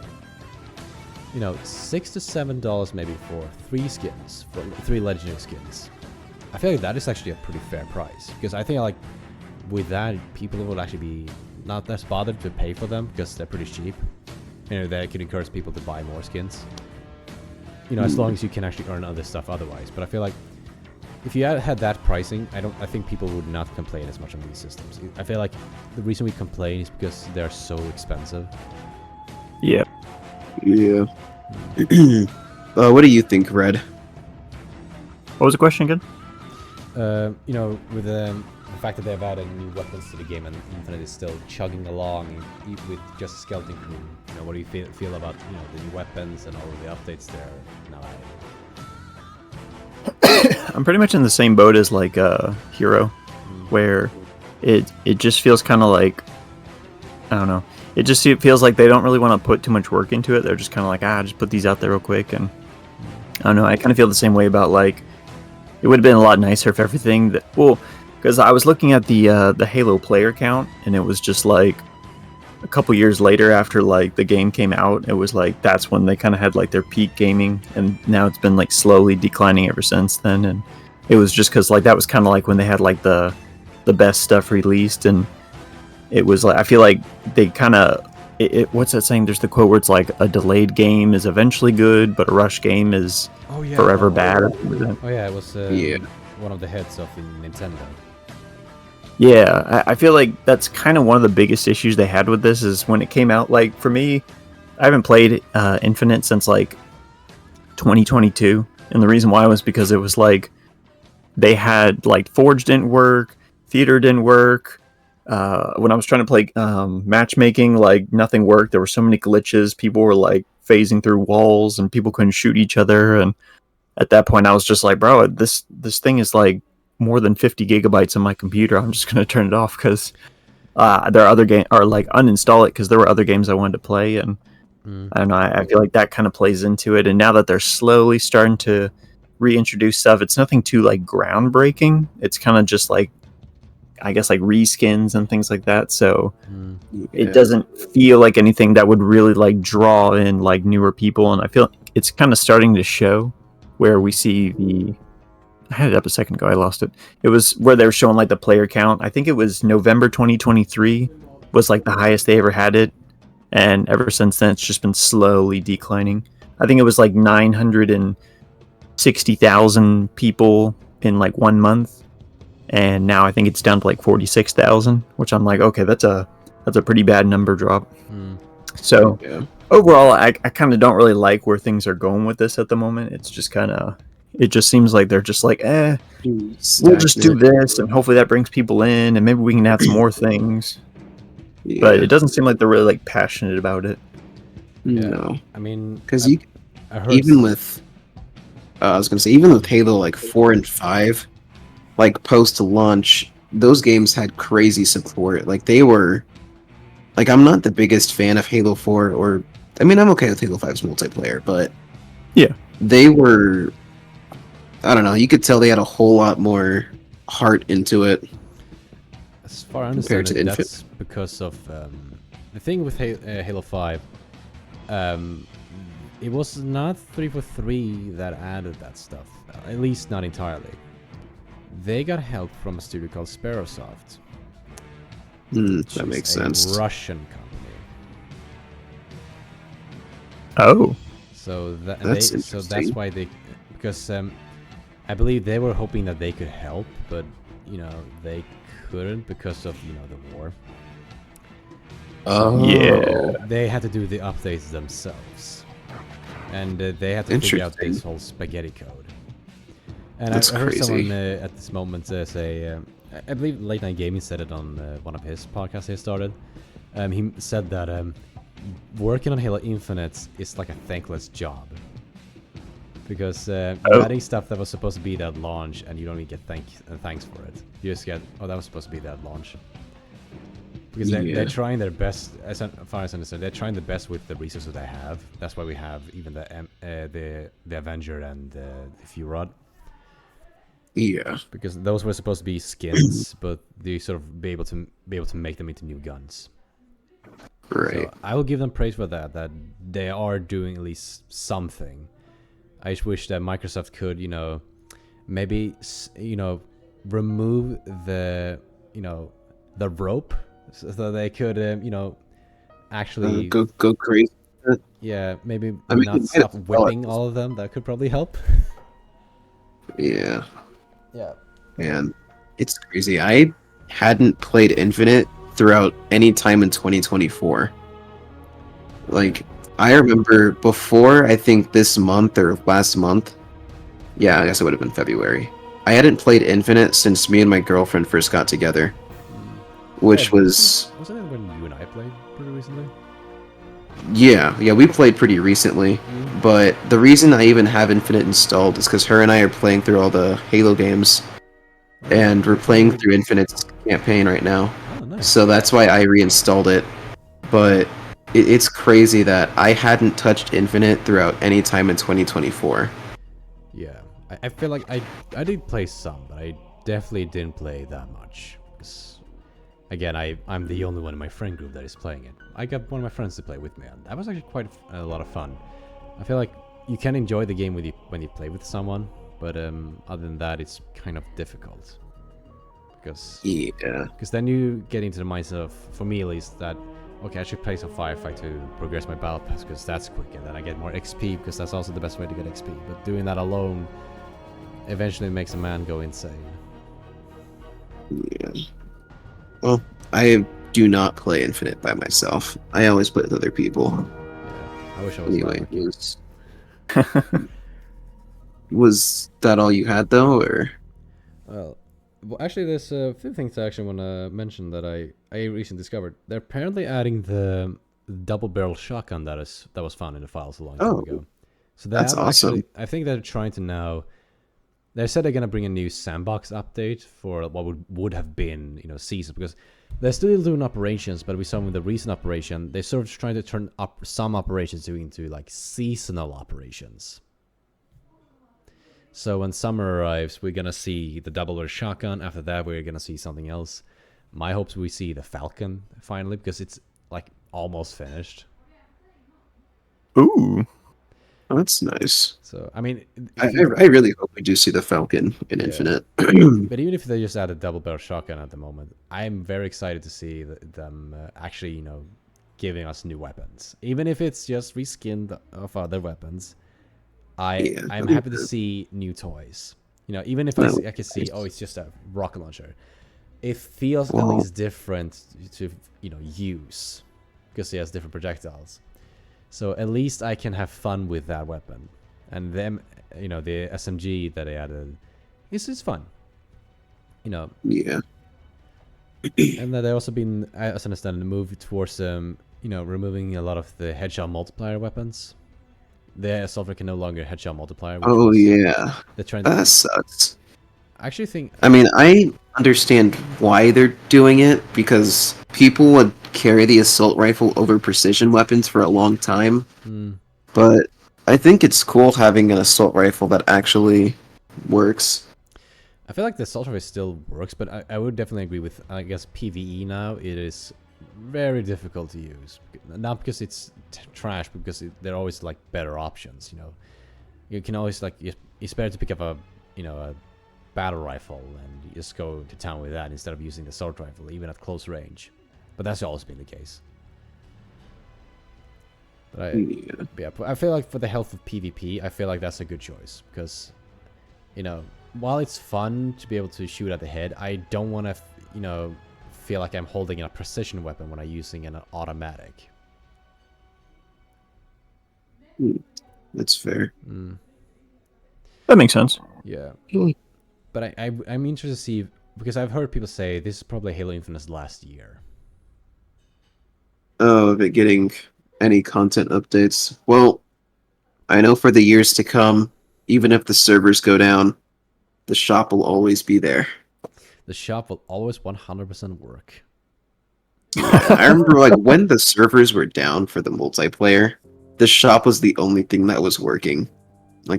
$6 to $7 maybe for 3 skins, for 3 legendary skins. I feel like that is actually a pretty fair price, because I think like with that, people would actually be not as bothered to pay for them because they're pretty cheap. that could encourage people to buy more skins. As long as you can actually earn other stuff otherwise. But I feel like if you had that pricing, I think people would not complain as much on these systems. I feel like the reason we complain is because they're so expensive. Yeah. Yeah. What do you think, Red? What was the question again? With the fact that they've added new weapons to the game and Infinite is still chugging along with just skeleton crew. What do you feel about the new weapons and all of the updates there now? I'm pretty much in the same boat as like Hero, where it just feels kind of like, I don't know. It feels like they don't really want to put too much work into it. They're just kind of like, just put these out there real quick. And I don't know. I kind of feel the same way about like, it would have been a lot nicer if everything because I was looking at the Halo player count, and it was just like a couple years later after like the game came out, it was like that's when they kind of had like their peak gaming, and now it's been like slowly declining ever since then. And it was just because like that was kind of like when they had like the best stuff released, and it was like I feel like they kind of what's that saying? There's the quote where it's like a delayed game is eventually good, but a rush game is forever bad. Oh yeah, it was one of the heads of Nintendo. Yeah, I feel like that's kind of one of the biggest issues they had with this is when it came out. Like for me, I haven't played Infinite since like 2022, and the reason why was because it was like they had like Forge didn't work, Theater didn't work. When I was trying to play matchmaking, like nothing worked. There were so many glitches. People were like phasing through walls, and people couldn't shoot each other. And at that point, I was just like, bro, this thing is like more than 50 gigabytes on my computer. I'm just gonna turn it off because there are other games, or like uninstall it because there were other games I wanted to play. And I don't know. I feel like that kind of plays into it. And now that they're slowly starting to reintroduce stuff, it's nothing too like groundbreaking. It's kind of just like, I guess, like reskins and things like that. So it doesn't feel like anything that would really like draw in like newer people. And I feel like it's kind of starting to show where we see I had it up a second ago. I lost it. It was where they were showing like the player count. I think it was November 2023 was like the highest they ever had it. And ever since then, it's just been slowly declining. I think it was like 960,000 people in like 1 month. And now I think it's down to like 46,000, which I'm like, okay, that's a pretty bad number drop. So overall, I kind of don't really like where things are going with this at the moment. It's just kind of, it just seems like they're just like, we'll just do this, and hopefully that brings people in, and maybe we can add some more things. Yeah. But it doesn't seem like they're really like passionate about it. No, I mean, because even with Halo like 4 and 5. Like post launch, those games had crazy support. Like they were, like I'm not the biggest fan of Halo 4, or I mean I'm okay with Halo 5's multiplayer, but yeah, they were, I don't know, you could tell they had a whole lot more heart into it. As far as I understand it, that's because of the thing with Halo 5. It was not 343 that added that stuff, at least not entirely. They got help from a studio called Sparrowsoft. That makes sense. A Russian company. Oh. So that's why because I believe they were hoping that they could help, but they couldn't because of the war. Oh. Yeah. They had to do the updates themselves, and they had to figure out this whole spaghetti code. And I heard someone at this moment say, I believe Late Night Gaming said it on one of his podcasts he started. He said that working on Halo Infinite is like a thankless job. Because adding stuff that was supposed to be there at launch, and you don't even get thanks for it. You just get, that was supposed to be there at launch. Because they're trying their best, as far as I understand, they're trying the best with the resources they have. That's why we have even the Avenger and the Furod. Yeah, because those were supposed to be skins, but they sort of be able to make them into new guns. Right. So I will give them praise for that they are doing at least something. I just wish that Microsoft could, maybe remove the the rope so they could actually go crazy. it. Yeah, maybe I mean, not it might stop as well. whipping all of them. That could probably help. Yeah, Yeah. man, it's crazy. I hadn't played Infinite throughout any time in 2024. Like, I remember before, I think this month or last month. Yeah, I guess it would have been February. I hadn't played Infinite since me and my girlfriend first got together, which was Wasn't it when you and I played pretty recently? yeah, we played pretty recently. But the reason I even have Infinite installed is because her and I are playing through all the Halo games, and we're playing through Infinite's campaign right now. Oh, nice. So that's why I reinstalled it. But it's crazy that I hadn't touched Infinite throughout any time in 2024. Yeah, I feel like I did play some, but I definitely didn't play that much. Because, again, I'm the only one in my friend group that is playing it. I got one of my friends to play with me, and that was actually quite a lot of fun. I feel like you can enjoy the game when you play with someone, but other than that, it's kind of difficult. Because then you get into the mindset of, for me at least, that okay, I should play some Firefight to progress my battle pass because that's quick, and then I get more XP because that's also the best way to get XP. But doing that alone eventually makes a man go insane. Yeah. Well, I do not play Infinite by myself. I always play with other people. Yeah, I wish I was Anyway, was that all you had though, or? Well, actually, there's a few things I actually want to mention that I recently discovered. They're apparently adding the double barrel shotgun that was found in the files a long time ago. So that's awesome. I think they're trying to now. They said they're gonna bring a new sandbox update for what would have been seasons, because they're still doing operations, but with some of the recent operation, they're sort of trying to turn up some operations into like seasonal operations. So when summer arrives, we're gonna see the double barrel shotgun. After that, we're gonna see something else. My hopes we see the Falcon finally, because it's like almost finished. Ooh. Oh, that's nice. So I mean, I really hope we do see the Falcon in Infinite. But even if they just add a double barrel shotgun at the moment, I'm very excited to see them actually, giving us new weapons. Even if it's just reskinned of other weapons, I'm happy to see new toys. Even if I can see, it's just a rocket launcher. It feels at least different to use, because it has different projectiles. So at least I can have fun with that weapon. And them, the SMG that they added, it's fun. Yeah. And that they also been, as I understand, moved towards removing a lot of the headshot multiplier weapons. The software can no longer headshot multiplier. Oh yeah. They're trying that sucks. I actually think. I mean, I understand why they're doing it, because people would carry the assault rifle over precision weapons for a long time. But I think it's cool having an assault rifle that actually works. I feel like the assault rifle still works, but I would definitely agree with, I guess, PvE now. It is very difficult to use. Not because it's trash, because there are always like better options. You can always it's better to pick up a battle rifle and just go to town with that instead of using the assault rifle, even at close range. But that's always been the case. But I feel like for the health of PvP, I feel like that's a good choice, because while it's fun to be able to shoot at the head, I don't want to feel like I'm holding a precision weapon when I'm using an automatic. That's fair. That makes sense. Yeah. But I'm interested to see, because I've heard people say this is probably Halo Infinite's last year. Oh, of it getting any content updates. Well, I know for the years to come, even if the servers go down, the shop will always be there. The shop will always 100% work. I remember when the servers were down for the multiplayer, the shop was the only thing that was working.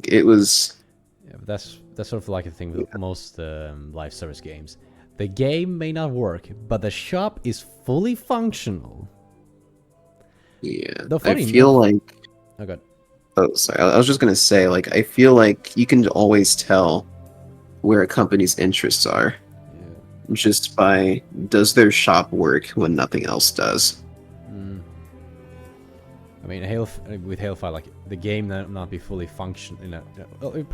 It was. Yeah, but that's sort of like a thing with most live service games. The game may not work, but the shop is fully functional. Yeah, I feel like. Oh god. Oh, sorry. I was just gonna say, I feel like you can always tell where a company's interests are, just by, does their shop work when nothing else does? I mean, with Halo 5, like the game not be fully function. Well, it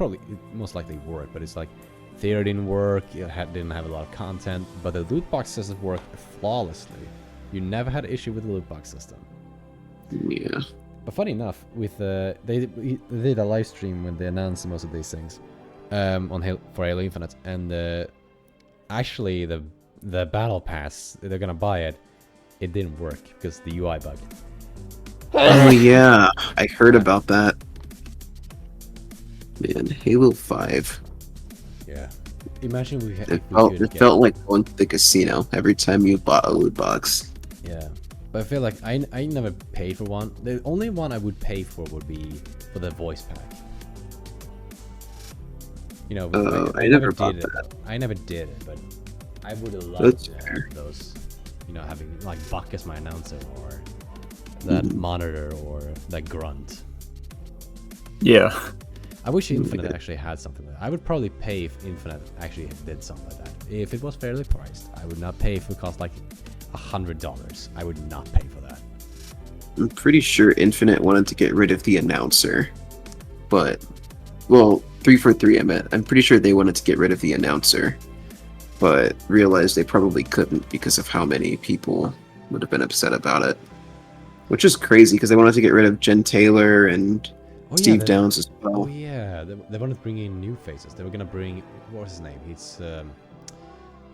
most likely work, but it's like theater didn't work. It didn't have a lot of content, but the loot box system worked flawlessly. You never had an issue with the loot box system. Yeah. But funny enough, with they did a live stream when they announced most of these things for Halo Infinite, and actually the battle pass they're gonna buy it didn't work because the UI bug. Oh yeah, I heard about that. Man, Halo 5. Yeah. Imagine It felt like going to the casino every time you bought a loot box. Yeah. But I feel like I never paid for one. The only one I would pay for would be for the voice pack. You know, I never bought that. I never did it, but I would have loved to have those. You know, having like Buck as my announcer, or that monitor, or that grunt. Yeah. I wish Infinite actually had something like that. I would probably pay if Infinite actually did something like that. If it was fairly priced, I would not pay if it cost like $100. I would not pay for that. I'm pretty sure Infinite wanted to get rid of the announcer, but, well, 343 I meant. I'm pretty sure they wanted to get rid of the announcer, but realized they probably couldn't because of how many people would have been upset about it. Which is crazy because they wanted to get rid of Jen Taylor and Steve Downs as well. Oh yeah, they wanted to bring in new faces. They were gonna bring, what was his name? He's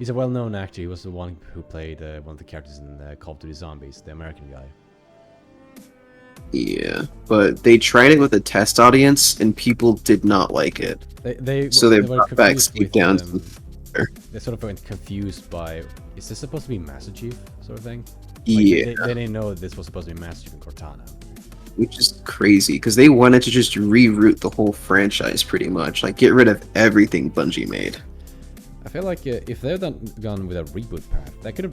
a well-known actor. He was the one who played one of the characters in Call of Duty Zombies, the American guy. Yeah, but they tried it with a test audience and people did not like it. They brought back Steve Downs. They sort of went confused by, is this supposed to be Master Chief sort of thing? Like, yeah. They didn't know this was supposed to be Master Chief and Cortana. Which is crazy, because they wanted to just reroute the whole franchise pretty much. Like, get rid of everything Bungie made. I feel like if they'd gone with a reboot path, that could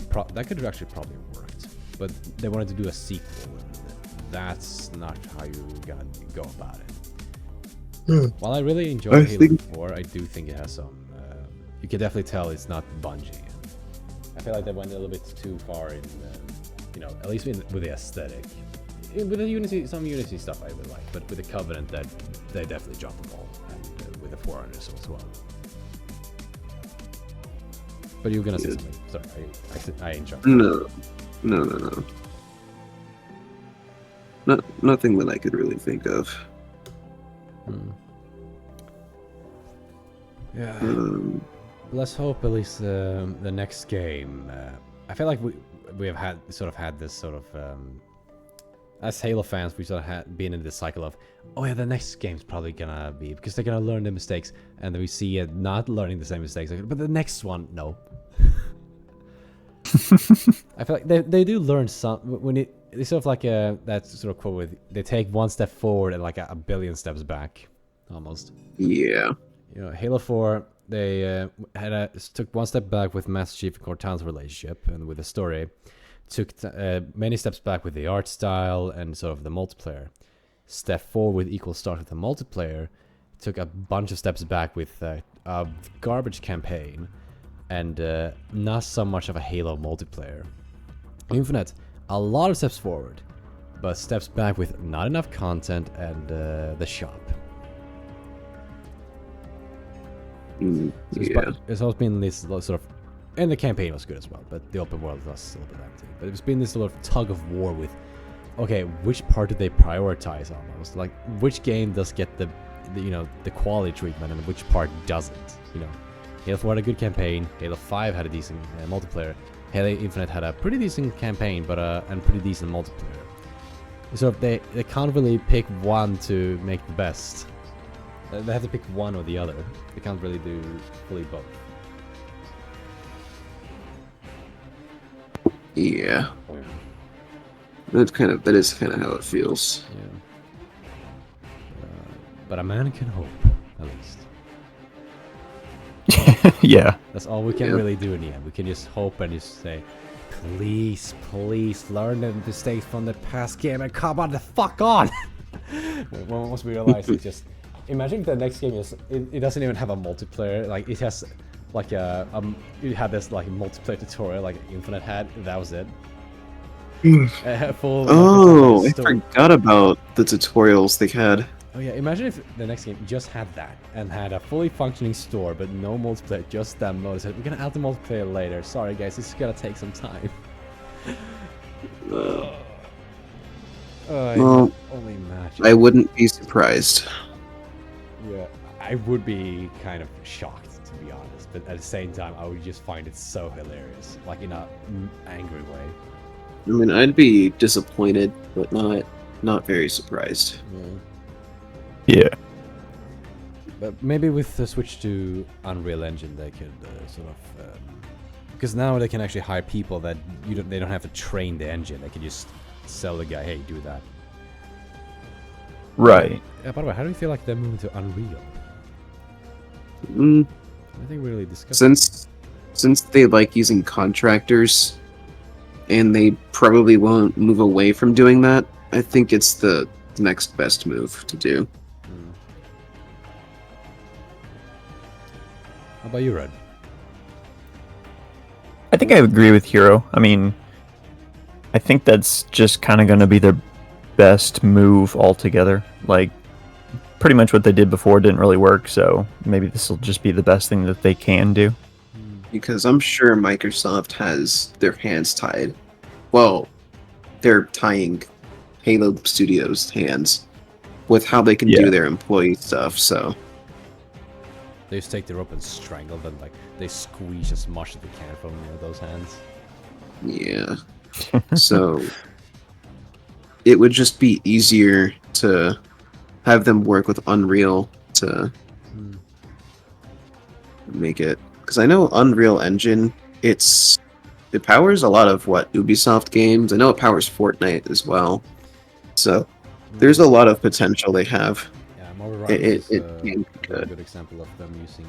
have actually probably worked. But they wanted to do a sequel, and that's not how you're gonna go about it. While I really enjoyed Halo 4, I do think it has some... you can definitely tell it's not Bungie. I feel like they went a little bit too far in, you know, at least with the aesthetic. With the Unity, some Unity stuff I would like, but with the Covenant, that they definitely dropped the ball, and with the Forerunners as well. But you were gonna say something. Sorry, I interrupted. No. Nothing that I could really think of. Yeah. Let's hope at least the next game. I feel like we have had this sort of. As Halo fans, we sort of been in this cycle of, oh yeah, the next game's probably gonna be, because they're gonna learn their mistakes, and then we see it not learning the same mistakes, but the next one, no. I feel like they do learn some, when it's sort of like that sort of quote with, they take one step forward and like a billion steps back, almost. Yeah. You know, Halo 4, they took one step back with Master Chief and Cortana's relationship, and with the story. Took many steps back with the art style and sort of the multiplayer. Step forward with equal start with the multiplayer. Took a bunch of steps back with a garbage campaign and not so much of a Halo multiplayer. Infinite, a lot of steps forward, but steps back with not enough content and the shop. It's always been this sort of, and the campaign was good as well, but the open world was a little bit empty. But it's been this sort of tug of war with, okay, which part do they prioritize almost? Like, which game does get the you know, the quality treatment and which part doesn't? You know, Halo 4 had a good campaign, Halo 5 had a decent multiplayer, Halo Infinite had a pretty decent campaign, but and pretty decent multiplayer. So if they can't really pick one to make the best. They have to pick one or the other. They can't really do fully both. Yeah. That is kind of how it feels. Yeah. But a man can hope, at least. Yeah. That's all we can really do in the end. We can just hope and just say, please, please, learn the mistakes from the past game and come on the fuck on! Once we realize it's just... Imagine the next game is... It doesn't even have a multiplayer. Like, it has... Like it had this like multiplayer tutorial like Infinite had. That was it. Full Oh, I story. forgot about the tutorials they had. Oh yeah, imagine if the next game just had that and had a fully functioning store, but no multiplayer, just that mode. Said, we're gonna add the multiplayer later. Sorry guys, this is gonna take some time. Uh, I well, only imagine. I wouldn't be surprised. Yeah, I would be kind of shocked to be honest, but at the same time, I would just find it so hilarious, like in a angry way. I mean, I'd be disappointed, but not very surprised. Yeah. But maybe with the switch to Unreal Engine, they could sort of, because now they can actually hire people that they don't have to train the engine. They can just sell the guy, hey, do that. Right. By the way, how do you feel like they're moving to Unreal? Mm, I think we really discussed. since they like using contractors, and they probably won't move away from doing that, I think it's the next best move to do. How about you, Red? I think I agree with Hero. I mean, I think that's just kind of going to be their best move altogether. Like, pretty much what they did before didn't really work, so maybe this will just be the best thing that they can do. Because I'm sure Microsoft has their hands tied. Well, they're tying Halo Studios' hands with how they can do their employee stuff, so... They just take the rope and strangle them, like, they squeeze as much as they can from those hands. Yeah. So... it would just be easier to have them work with Unreal to make it... Because I know Unreal Engine, it powers a lot of what Ubisoft games. I know it powers Fortnite as well. So there's a lot of potential they have. Yeah, Marvel Rivals is a good example of them using.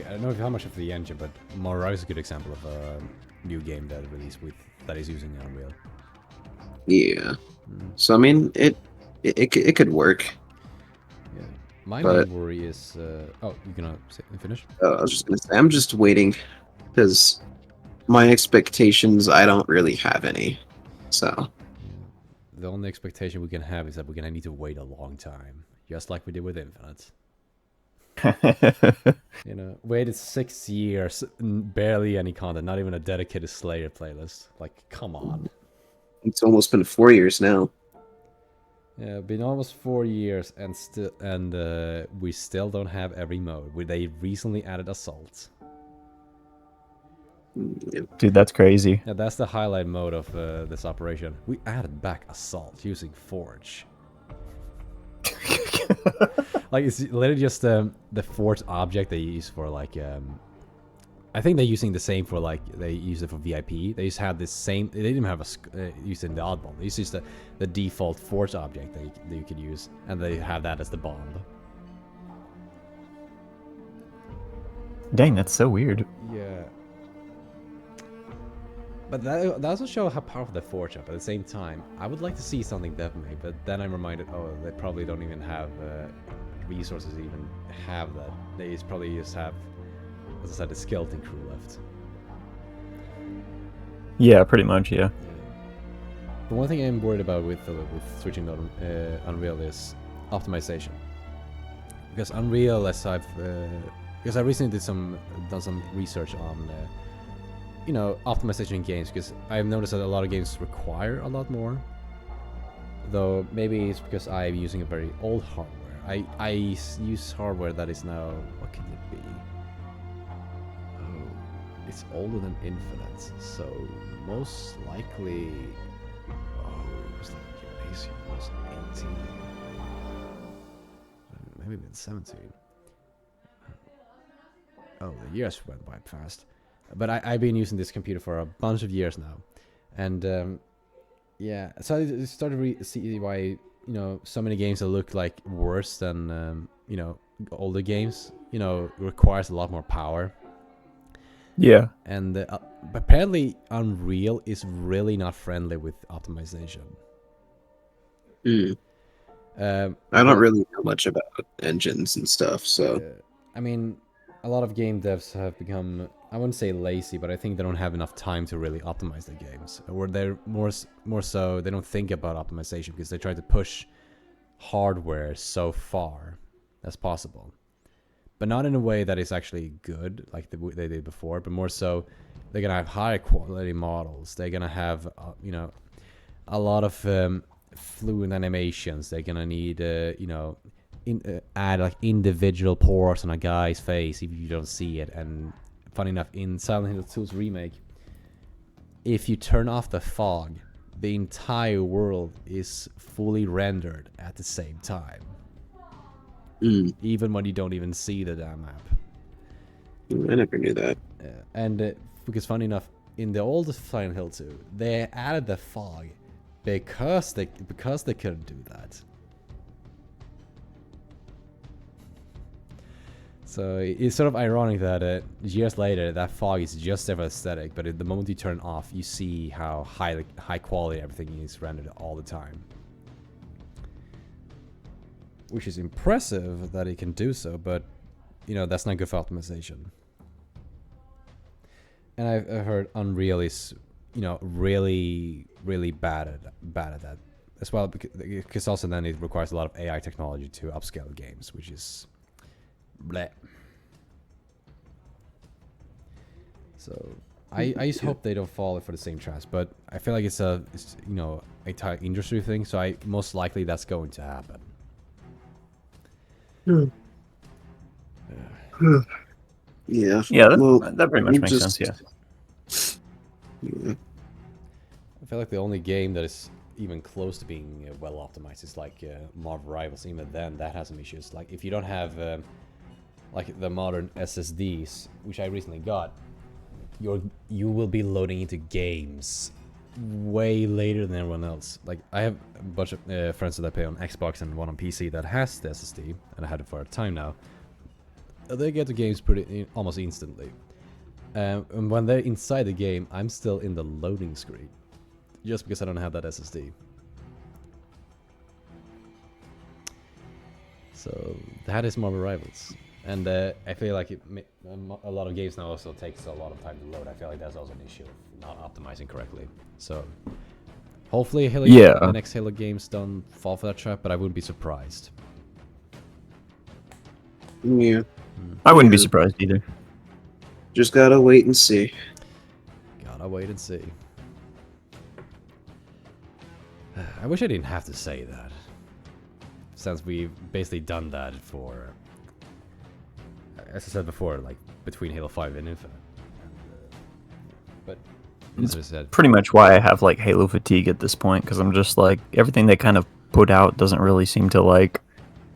I don't know how much of the engine, but Marvel Rivals is a good example of a new game that released that is using Unreal. Yeah. So I mean, it could work. Yeah. My main worry is. Oh, you gonna finish? I was just gonna say, I'm just waiting because my expectations, I don't really have any. So the only expectation we can have is that we're gonna need to wait a long time, just like we did with Infinite. Waited 6 years, barely any content, not even a dedicated Slayer playlist. Like, come on. It's almost been 4 years now. Yeah, been almost 4 years, and we still don't have every mode. They recently added Assault. Dude, that's crazy. Yeah, that's the highlight mode of this operation. We added back Assault using Forge. Like, it's literally just the Forge object they use for, like, I think they're using the same for, like, they use it for VIP. They just had this same, they didn't have used in the oddball. They used the default Forge object that you could use, and they have that as the bomb. Dang, that's so weird. Yeah. But that also shows how powerful the Forge are. But at the same time, I would like to see something Dev made, but then I'm reminded, oh, they probably don't even have resources to even have that. They probably just have, as I said, a skeleton crew left. Yeah, pretty much, yeah. The one thing I'm worried about with switching to Unreal is optimization. Because Unreal, because I recently done some research on optimization in games, because I've noticed that a lot of games require a lot more. Though maybe it's because I'm using a very old hardware. I use hardware that is now, what can it be? Oh, it's older than Infinite, so most likely, it was like Gymnasium was 18, maybe even 17. Oh, the years went by fast. But I've been using this computer for a bunch of years now, and yeah, so I started to see why so many games that look like worse than older games requires a lot more power. Yeah, and apparently Unreal is really not friendly with optimization. I don't really know much about engines and stuff, so I mean, a lot of game devs have become I wouldn't say lazy, but I think they don't have enough time to really optimize their games. Or they're more so they don't think about optimization because they try to push hardware so far as possible, but not in a way that is actually good like they did before. But more so, they're gonna have high quality models. They're gonna have a lot of fluent animations. They're gonna need add like individual pores on a guy's face if you don't see it. And funny enough, in Silent Hill 2's remake, if you turn off the fog, the entire world is fully rendered at the same time. Even when you don't even see the damn map. I never knew that. Because funny enough, in the old Silent Hill 2, they added the fog because they couldn't do that. So it's sort of ironic that years later that fog is just there for aesthetic, but the moment you turn it off, you see how high quality everything is rendered all the time. Which is impressive that it can do so, but that's not good for optimization. And I've heard Unreal is really bad at that as well, because also then it requires a lot of AI technology to upscale games, which is bleh. So I just hope they don't fall for the same traps, but I feel like it's a entire industry thing, so most likely that's going to happen. Yeah. That pretty much makes sense. Yeah. I feel like the only game that is even close to being well optimized is like Marvel Rivals. Even then, that has some issues. Like if you don't have like the modern SSDs, which I recently got, you will be loading into games way later than everyone else. Like I have a bunch of friends that I play on Xbox and one on PC that has the SSD, and I had it for a time now. They get the games almost instantly. And when they're inside the game, I'm still in the loading screen, just because I don't have that SSD. So that is Marvel Rivals, and I feel like a lot of games now also takes a lot of time to load. I feel like that's also an issue of not optimizing correctly. So hopefully the next Halo games don't fall for that trap, but I wouldn't be surprised. Yeah. I wouldn't be surprised either. Just gotta wait and see. Gotta wait and see. I wish I didn't have to say that, since we've basically done that for, as I said before, like between Halo 5 and Infinite. But as I said, pretty much why I have like Halo fatigue at this point, because I'm just like, everything they kind of put out doesn't really seem to like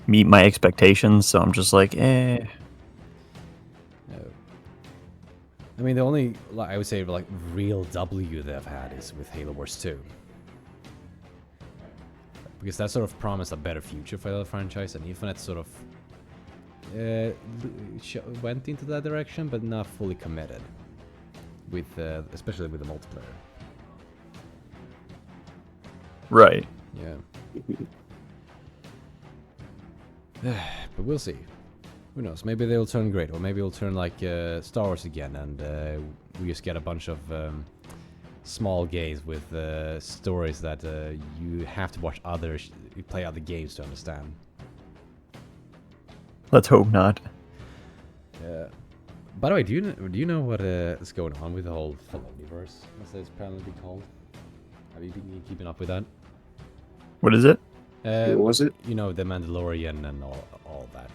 meet my expectations, so I'm just like, eh. I mean, the only, I would say, like, real W they've had is with Halo Wars 2. Because that sort of promised a better future for the franchise, and Infinite sort of went into that direction, but not fully committed, with especially with the multiplayer. Right. Yeah. But we'll see. Who knows? Maybe they'll turn great, or maybe it'll turn like Star Wars again, and we just get a bunch of small games with stories that you have to watch play other games to understand. Let's hope not. By the way, do you know what is going on with the whole Filoniverse, as it's apparently called? Have you been keeping up with that? What is it? What was it? The Mandalorian and all that.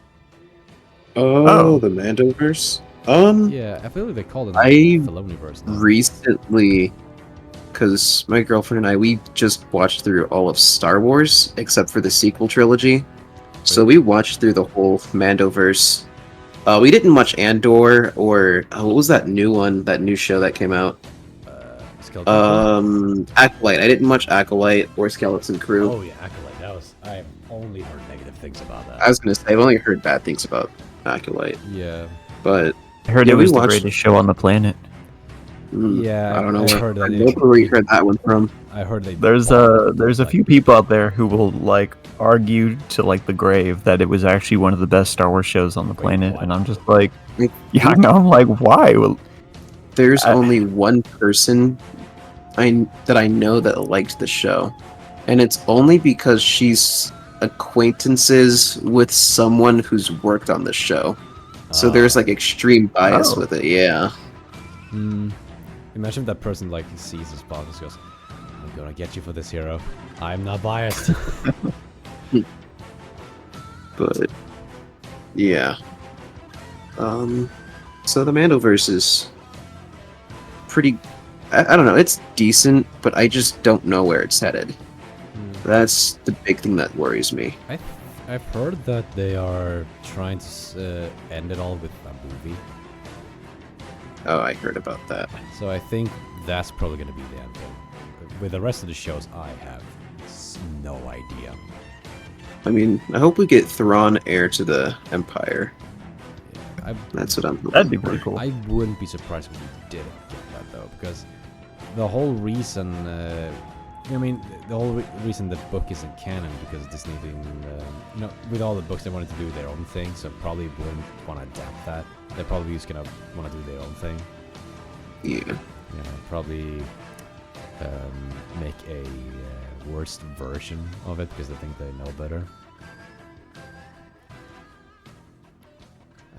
Oh, the Mandoverse? Yeah, I feel like they called it I Filoniverse now. Recently, because my girlfriend and I, we just watched through all of Star Wars, except for the sequel trilogy. So we watched through the whole Mandoverse. We didn't watch Andor, or what was that new one, that new show that came out? Acolyte. I didn't watch Acolyte or Skeleton Crew. Oh yeah, Acolyte. I've only heard negative things about that. I was gonna say, I've only heard bad things about Acolyte. Yeah. But I heard it was the greatest show on the planet. Yeah, I don't know. I heard that. Where you heard that one from? I heard there's a few people out there who will like argue to like the grave that it was actually one of the best Star Wars shows on the planet, and I'm just like, yeah, I know. I'm like, why? Well, there's only one person that I know that liked the show, and it's only because she's acquaintances with someone who's worked on the show. So there's like extreme bias with it. Yeah. Imagine if that person like sees this boss and goes, "I'm gonna get you for this, hero. I'm not biased." But yeah. So the Mandoverse is pretty. I don't know. It's decent, but I just don't know where it's headed. That's the big thing that worries me. I've heard that they are trying to end it all with a movie. Oh, I heard about that. So I think that's probably going to be the end. With the rest of the shows, I have no idea. I mean, I hope we get Thrawn heir to the Empire. Yeah, that's what I'm hoping. That'd be pretty cool. I wouldn't be surprised if we didn't get that though, because the whole reason, I mean, the whole reason the book isn't canon because Disney didn't, you know, with all the books they wanted to do their own thing, so probably wouldn't want to adapt that. They're probably just gonna want to do their own thing. Yeah. Yeah, probably make a worst version of it because they think they know better.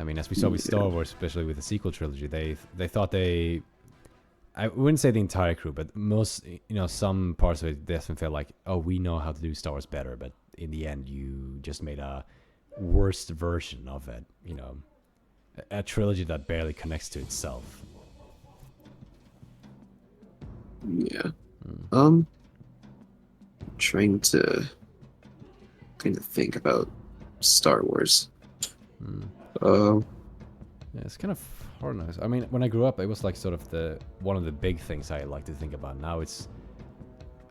I mean, as we saw with Star Wars, especially with the sequel trilogy, they thought I wouldn't say the entire crew, but most, you know, some parts of it definitely felt like, oh, we know how to do Star Wars better, but in the end, you just made a worst version of it, you know, a trilogy that barely connects to itself. Yeah. Trying to kind of think about Star Wars. Yeah, it's kind of hard now. I mean, when I grew up, it was like sort of one of the big things I like to think about. Now it's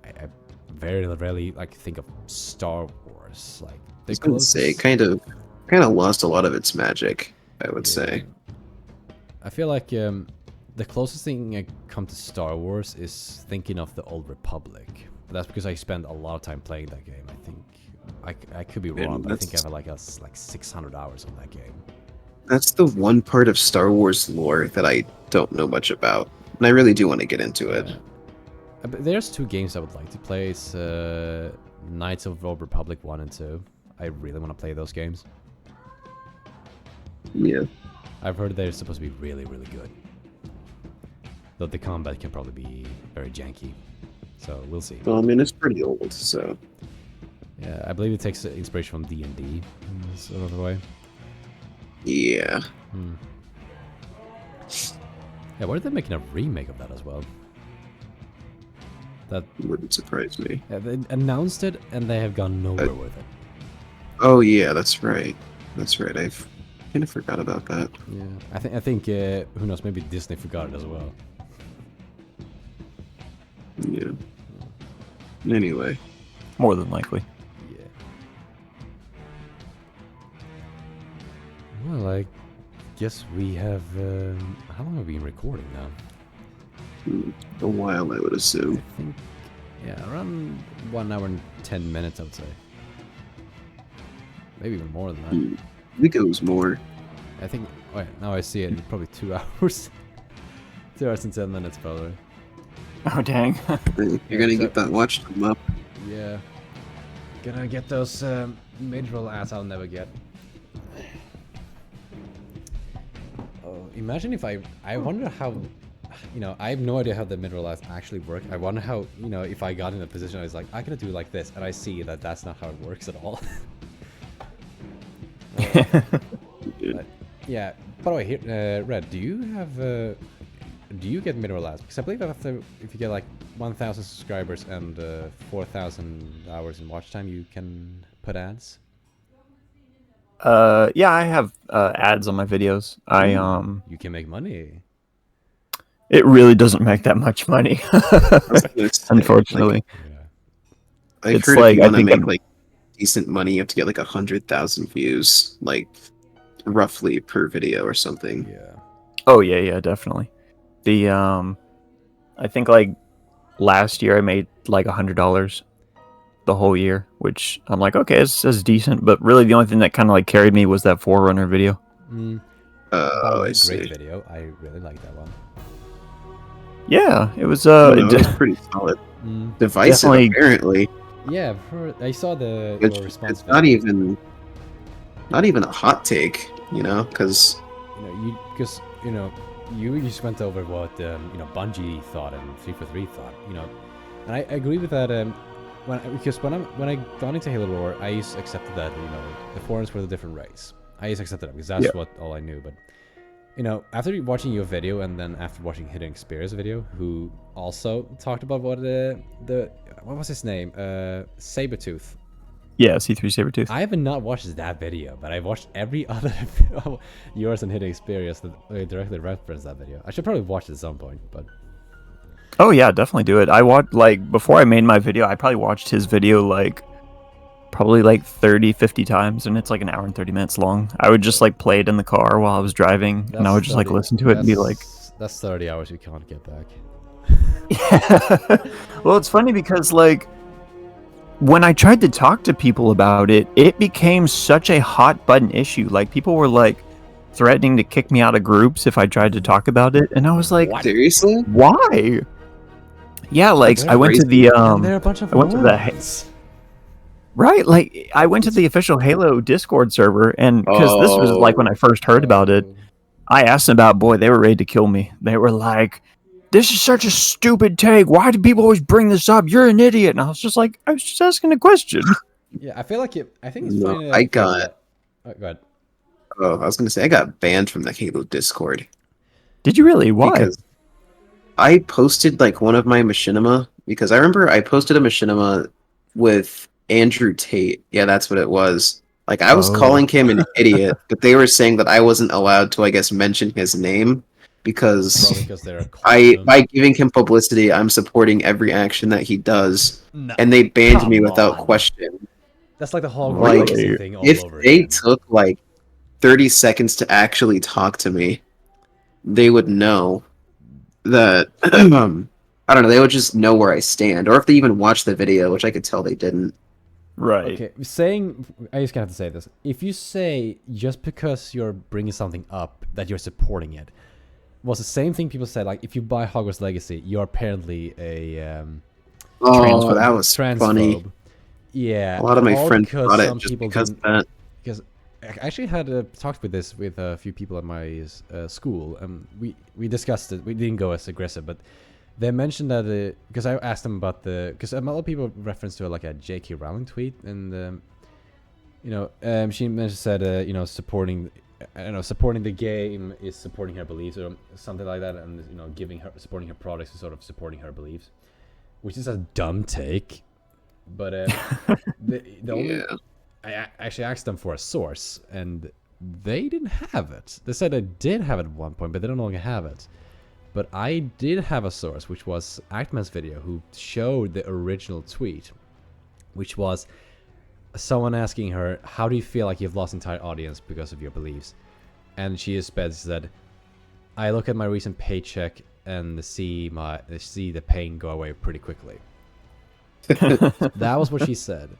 I very rarely like think of Star Wars. Like I was gonna say, kind of lost a lot of its magic, I would say. I feel like the closest thing I come to Star Wars is thinking of the Old Republic. But that's because I spent a lot of time playing that game. I think I could be wrong, but I think I have like 600 hours on that game. That's the one part of Star Wars lore that I don't know much about, and I really do want to get into it. But there's two games I would like to play. It's Knights of the Old Republic 1 and 2. I really want to play those games. Yeah. I've heard they're supposed to be really, really good. Though the combat can probably be very janky. So we'll see. Well, I mean, it's pretty old, so... Yeah, I believe it takes inspiration from D&D in sort of a way. Yeah. Yeah, why are they making a remake of that as well? That wouldn't surprise me. Yeah, they announced it and they have gone nowhere with it. Oh yeah, that's right. That's right. I've kind of forgot about that. Yeah, I think who knows? Maybe Disney forgot it as well. Yeah. Anyway, more than likely. Yeah. Well, I guess we have. How long have we been recording now? A while, I would assume. I think, yeah, around 1 hour and 10 minutes, I would say. Maybe even more than that. I think it was more. I think. Oh, yeah, now I see it. Probably 2 hours. 2 hours and 10 minutes, probably. Oh dang! You're gonna get that watch them up. Yeah. Gonna get those mid-roll ads I'll never get. Oh, imagine if I wonder how, you know, I have no idea how the mid-roll ads actually work. I wonder how, you know, if I got in a position I was like, I gotta do like this, and I see that that's not how it works at all. But, yeah. By the way, here, Red, do you have do you get mid-roll ads? Because I believe if you get like 1,000 subscribers and 4,000 hours in watch time, you can put ads. Yeah, I have ads on my videos. You can make money. It really doesn't make that much money, unfortunately. I've it's heard like, if you want I to think make like decent money, you have to get like 100,000 views, like roughly per video or something. Yeah. Oh yeah, definitely. The I think like last year I made like $100 the whole year, which I'm like, okay, it's decent. But really, the only thing that kind of like carried me was that Forerunner video. Oh, I see. Great video. I really like that one. Yeah, it was I don't know, it was pretty solid. Divisive, Definitely. apparently. Yeah, I saw your response. It's not even a hot take, because Because you just went over what Bungie thought and 343 thought, and I agree with that. When I got into Halo lore, I just accepted that the Foreigners were the different race. I just accepted that because that's what all I knew. But after watching your video and then after watching Hidden Experience video, who also talked about what what was his name, Sabretooth. Yeah, C3 Sabretooth. I have not watched that video, but I've watched every other yours and Hidden Experience that directly reference that video. I should probably watch it at some point, but. Oh yeah, definitely do it. I watched, before I made my video, I probably watched his video probably 30, 50 times, and it's like an hour and 30 minutes long. I would just play it in the car while I was driving, and I would just listen to it and be like, that's 30 hours we can't get back. Yeah. Well, it's funny because when I tried to talk to people about it, it became such a hot button issue. People were threatening to kick me out of groups if I tried to talk about it, and I was like, what? Seriously? Why? Yeah, I went to the They're a bunch of I went to the right, I went to the official Halo Discord server, and because this was when I first heard about it, I asked them about. Boy, they were ready to kill me. They were like, "This is such a stupid take. Why do people always bring this up? You're an idiot." And I was just like, "I was just asking a question." Yeah, I feel like I think it's No, funny. I got. Oh, go ahead. Oh, I was gonna say I got banned from the Halo Discord. Did you really? Why? Because I posted one of my machinima, because I remember I posted a machinima with Andrew Tate. Yeah, that's what it was. I was calling him an idiot, but they were saying that I wasn't allowed to, I guess, mention his name because they're by giving him publicity, I'm supporting every action that he does, and they banned me without question. That's like the whole thing all if over they again. took 30 seconds to actually talk to me, they would know that I don't know, they would just know where I stand, or if they even watched the video, which I could tell they didn't. Right. Okay, I just have to say this. If you say just because you're bringing something up that you're supporting it, was the same thing people said, if you buy Hogwarts Legacy, you're apparently a that was transphobe. funny. Yeah. A lot of my friends bought it just because of that. Because I actually had talked with this with a few people at my school, and we discussed it. We didn't go as aggressive, but they mentioned that because I asked them about because a lot of people reference to a J.K. Rowling tweet, and she said supporting the game is supporting her beliefs or something like that, and supporting her products is sort of supporting her beliefs, which is a dumb take, but the only. I actually asked them for a source, and they didn't have it. They said they did have it at one point, but they don't longer have it. But I did have a source, which was Actman's video, who showed the original tweet, which was someone asking her, "How do you feel like you've lost entire audience because of your beliefs?" And she said, "I look at my recent paycheck and see the pain go away pretty quickly." That was what she said.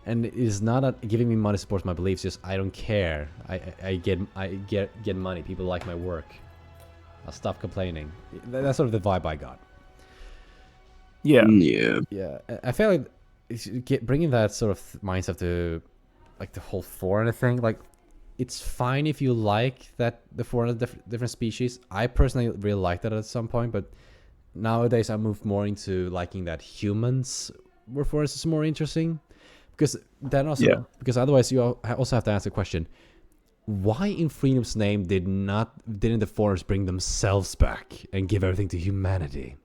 And it is not giving me money supports my beliefs. Just I don't care. I get money. People like my work. I'll stop complaining. That's sort of the vibe I got. Yeah. Yeah. I feel like bringing that sort of mindset to the whole foreigner thing. It's fine if you like that the foreigner different species. I personally really liked that at some point, but nowadays I moved more into liking that humans were foreigners is more interesting. Because then also, because otherwise you also have to ask the question: why, in freedom's name, didn't the foreigners bring themselves back and give everything to humanity?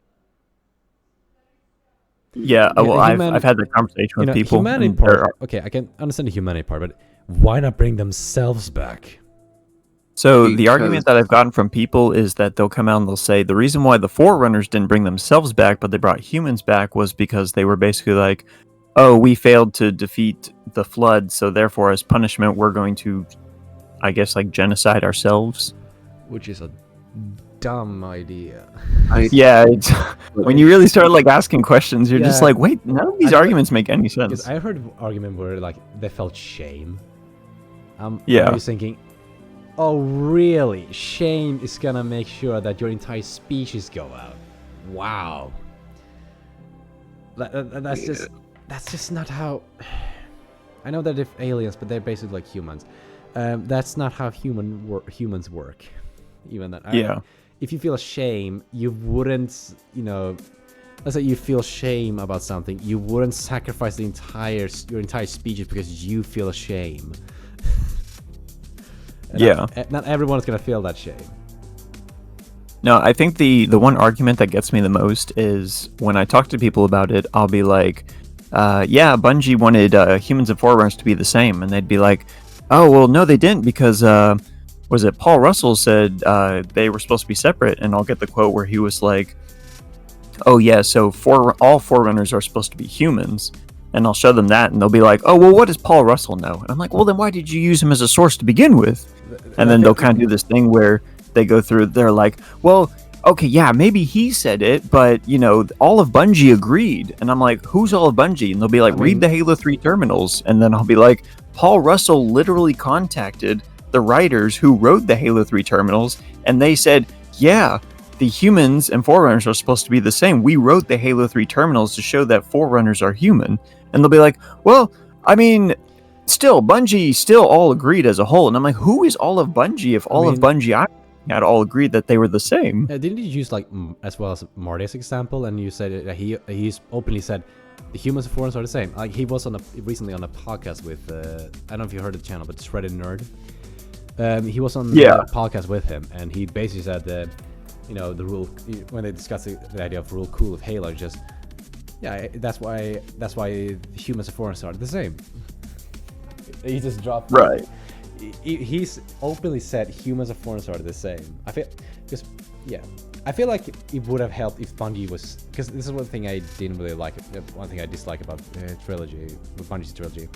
Yeah, well, I've had that conversation with people. Humanity part, okay, I can understand the humanity part, but why not bring themselves back? So the argument that I've gotten from people is that they'll come out and they'll say the reason why the Forerunners didn't bring themselves back, but they brought humans back, was because they were basically like, oh, we failed to defeat the flood, so therefore as punishment we're going to, I guess, genocide ourselves. Which is a dumb idea. Yeah, it's, when you really start like asking questions, you're just like, wait, none of these arguments make any sense. Because I heard an argument where like they felt shame. Yeah. I was thinking, oh really? Shame is gonna make sure that your entire species go out. wow. That's just not how. I know they're aliens, but they're basically like humans. That's not how humans work. Even that. If you feel shame, you wouldn't, let's say you feel shame about something, you wouldn't sacrifice your entire species because you feel shame. Not everyone's gonna feel that shame. No, I think the one argument that gets me the most is when I talk to people about it, I'll be like, Bungie wanted humans and Forerunners to be the same, and they'd be like, oh, well, no, they didn't, because was it Paul Russell said they were supposed to be separate, and I'll get the quote where he was like, oh yeah, so all Forerunners are supposed to be humans, and I'll show them that, and they'll be like, oh, well, what does Paul Russell know? And I'm like, well, then why did you use him as a source to begin with? And then they'll kind of do this thing where they go through, they're like, well, okay, yeah, maybe he said it, but, all of Bungie agreed. And I'm like, who's all of Bungie? And they'll be like, read the Halo 3 terminals. And then I'll be like, Paul Russell literally contacted the writers who wrote the Halo 3 terminals, and they said, yeah, the humans and Forerunners are supposed to be the same. We wrote the Halo 3 terminals to show that Forerunners are human. And they'll be like, well, I mean, still, Bungie still all agreed as a whole. And I'm like, who is all of Bungie if all of Bungie had all agreed that they were the same? Didn't you use, as well as Marty's example, and you said that he's openly said the humans and Forerunners are the same. Like, he was recently on a podcast with, I don't know if you heard the channel, but Shredded Nerd. He was on the podcast with him, and he basically said that, the rule, when they discussed the idea of rule cool of Halo, just, that's why humans and Forerunners are the same. He just dropped. Right. He's openly said humans and Forerunners are the same. I feel like it would have helped if Bungie was, because this is one thing I didn't really like. One thing I dislike about Bungie's trilogy.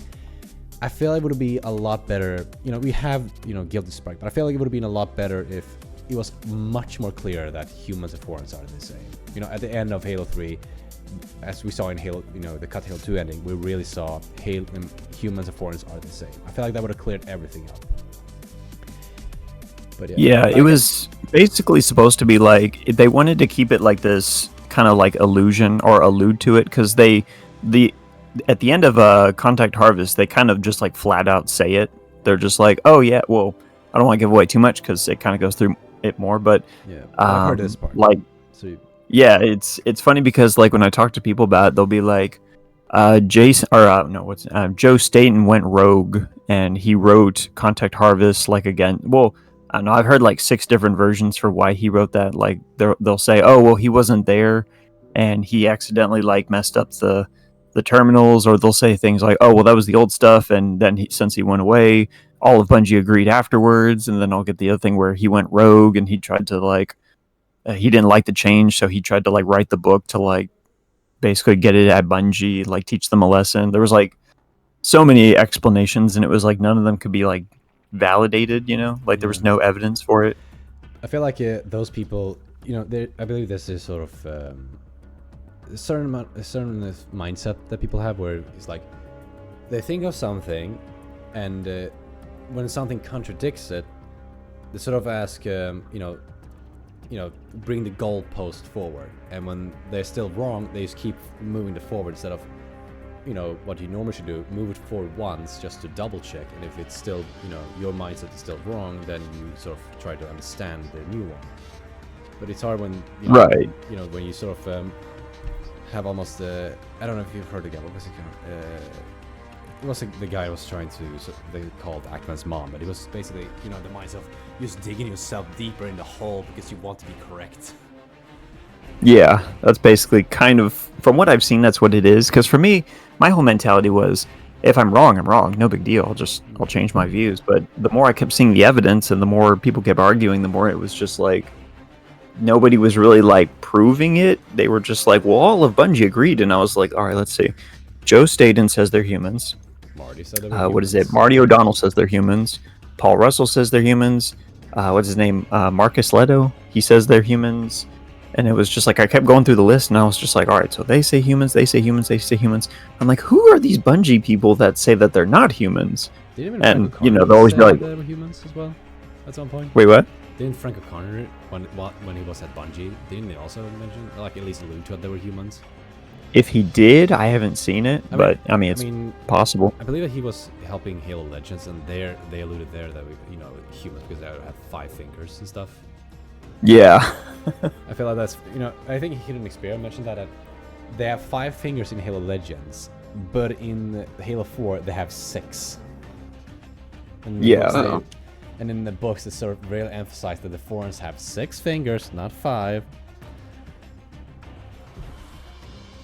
I feel it would be a lot better. We have Guilty Spark, but I feel like it would have been a lot better if it was much more clear that humans and Forerunners are the same. At the end of Halo 3, as we saw in Halo, the Cut Halo 2 ending, we really saw humans and Forerunners are the same. I feel like that would have cleared everything up. But it was basically supposed to be like, they wanted to keep it like this kind of like illusion or allude to it, because at the end of Contact Harvest, they kind of just like flat out say it. They're just like, oh yeah, well, I don't want to give away too much because it kind of goes through it more, but I've heard this part. It's funny because like when I talk to people about it, they'll be like, Joe Staten went rogue and he wrote Contact Harvest like again. Well, I don't know, I've heard like 6 different versions for why he wrote that. Like they'll say, oh well, he wasn't there and he accidentally like messed up the terminals, or they'll say things like, oh well, that was the old stuff, and then since he went away, all of Bungie agreed afterwards. And then I'll get the other thing where he went rogue and he tried to like, he didn't like the change, so he tried to like write the book to like basically get it at Bungie, like teach them a lesson. There was like so many explanations, and it was like none of them could be like validated, like there was no evidence for it. I feel like those people, I believe this is sort of a certain mindset that people have, where it's like they think of something, and when something contradicts it, they sort of ask, bring the goalpost forward, and when they're still wrong, they just keep moving it forward instead of, what you normally should do, move it forward once just to double check, and if it's still, your mindset is still wrong, then you sort of try to understand the new one. But it's hard when, when you sort of have almost, I don't know if you've heard the guy, what was it called? It was the guy who was trying to, they called Ackman's mom, but it was basically, the mindset of just digging yourself deeper in the hole because you want to be correct. Yeah, that's basically kind of, from what I've seen, that's what it is. Because for me, my whole mentality was, if I'm wrong, I'm wrong. No big deal. I'll change my views. But the more I kept seeing the evidence and the more people kept arguing, the more it was just like, nobody was really like proving it. They were just like, well, all of Bungie agreed. And I was like, all right, let's see. Joe Staten says they're humans. Marty said they're what is it? Marty O'Donnell says they're humans. Paul Russell says they're humans. What's his name? Marcus Leto. He says they're humans. And it was just like, I kept going through the list, and I was just like, all right, so they say humans, they say humans, they say humans. I'm like, who are these Bungie people that say that they're not humans? Did and, they'll always be like, they were humans as well at some point? Wait, what? Didn't Frank O'Connor, when he was at Bungie, didn't he also mention, like at least allude to it, they were humans? If he did, I haven't seen it, but I mean, it's possible. I believe that he was helping Halo Legends, and they alluded there that humans, because they have 5 fingers and stuff. Yeah. I feel like that's I think Hidden Experiment mentioned that they have 5 fingers in Halo Legends, but in Halo 4 they have 6. And and in the books it's sort of really emphasized that the Foreigners have 6 fingers, not 5.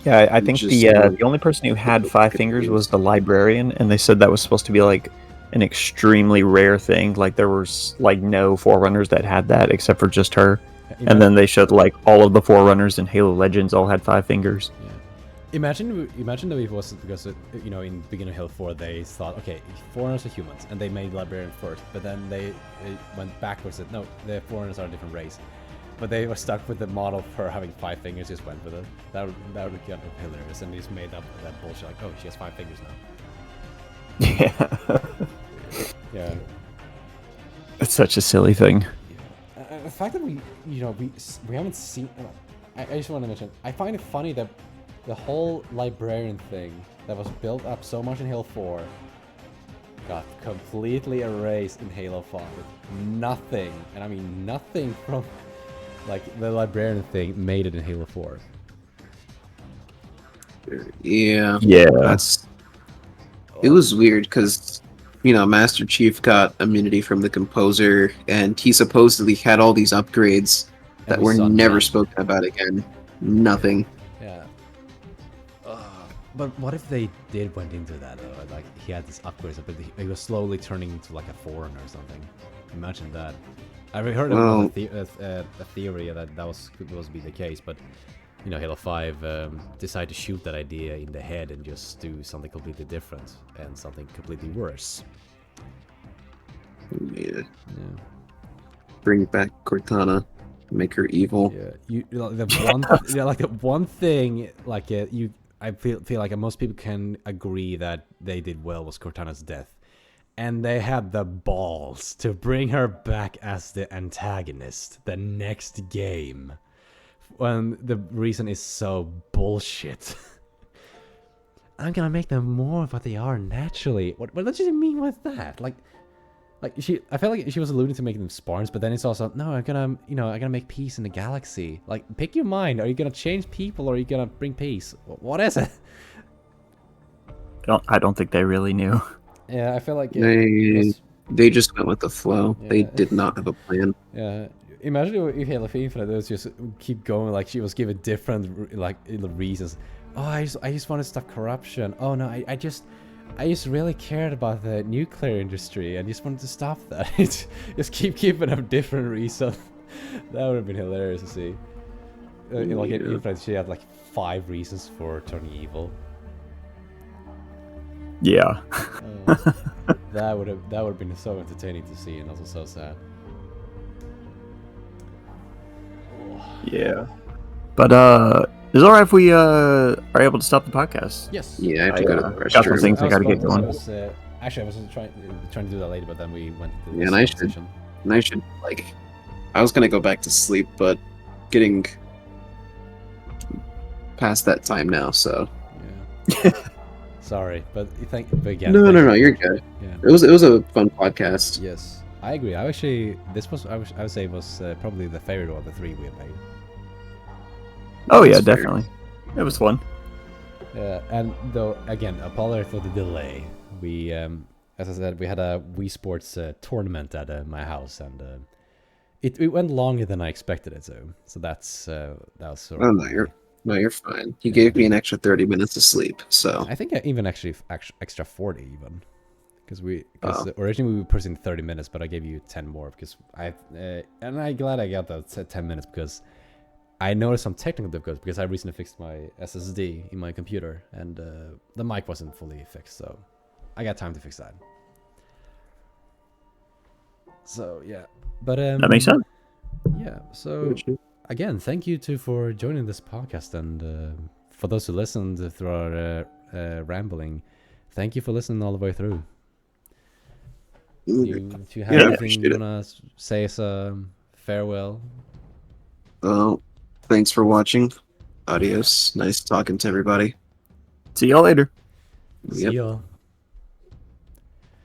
Yeah, I think the only person who had 5 fingers was the librarian, and they said that was supposed to be like an extremely rare thing. Like there was like no Forerunners that had that except for just her. And then they showed like all of the Forerunners in Halo Legends all had 5 fingers. Yeah. Imagine that it wasn't because in the beginning of Halo 4 they thought, okay, Foreigners are humans, and they made librarian first, but then they went backwards and said no, the Foreigners are a different race. But they were stuck with the model for having 5 fingers, just went with it. That would be kind of hilarious, and they just made up that bullshit like, oh, she has 5 fingers now. Yeah. Yeah. It's such a silly thing. Yeah. The fact that we haven't seen. I just want to mention, I find it funny that the whole librarian thing that was built up so much in Halo 4 got completely erased in Halo 5. Nothing, and I mean nothing from like the librarian thing made it in Halo 4. Yeah. Yeah. It was weird because, Master Chief got immunity from the composer, and he supposedly had all these upgrades that were never spoken about again. Nothing. Yeah. But what if they went into that though? Like he had these upgrades, but he was slowly turning into like a Foreigner or something. Imagine that. I heard a theory that was supposed to be the case, but Halo 5 decided to shoot that idea in the head and just do something completely different and something completely worse. Yeah. Bring back Cortana, make her evil. Yeah, the one thing I feel like most people can agree that they did well was Cortana's death. And they had the balls to bring her back as the antagonist the next game. When the reason is so bullshit. I'm gonna make them more of what they are naturally. What does she mean with that? I felt like she was alluding to making them spawns, but then it's also, no, I'm gonna make peace in the galaxy. Like, pick your mind. Are you gonna change people or are you gonna bring peace? What is it? I don't think they really knew. Yeah, I feel like they just went with the flow. Yeah. They did not have a plan. Yeah. Imagine if Halo Infinite was just keep going, like she was given different reasons. Oh, I just want to stop corruption. Oh no, I just really cared about the nuclear industry and just wanted to stop that. Just keep giving them different reasons. That would have been hilarious to see. In Infinite, she had like 5 reasons for turning evil. Yeah. That would have been so entertaining to see and also so sad. Yeah. But is it alright if we are able to stop the podcast? Yes. Yeah, I have to go to the restroom. Got some things I gotta get going. Actually, I was trying to do that later, but then we went to the I should I was gonna go back to sleep, but getting past that time now, so yeah. Sorry, but again. No, you're good. Yeah. It was a fun podcast. Yes, I agree. I would say it was probably the favorite of the 3 we have made. Oh yeah, definitely. It was fun. Yeah, and though again, apologize for the delay. We, as I said, we had a Wii Sports tournament at my house, and it went longer than I expected it to. So that was sort of. Oh no, you're fine. You gave me an extra 30 minutes of sleep, so. I think even actually extra 40 even, because originally we were pushing 30 minutes, but I gave you 10 more because I'm glad I got that 10 minutes because I noticed some technical difficulties because I recently fixed my SSD in my computer and the mic wasn't fully fixed, so I got time to fix that. So yeah, but that makes sense. Yeah, so. Again, thank you for joining this podcast, and for those who listened through our rambling, thank you for listening all the way through. Do you have anything you want to say as a farewell. Well, thanks for watching. Adios. Nice talking to everybody. See y'all later. See y'all.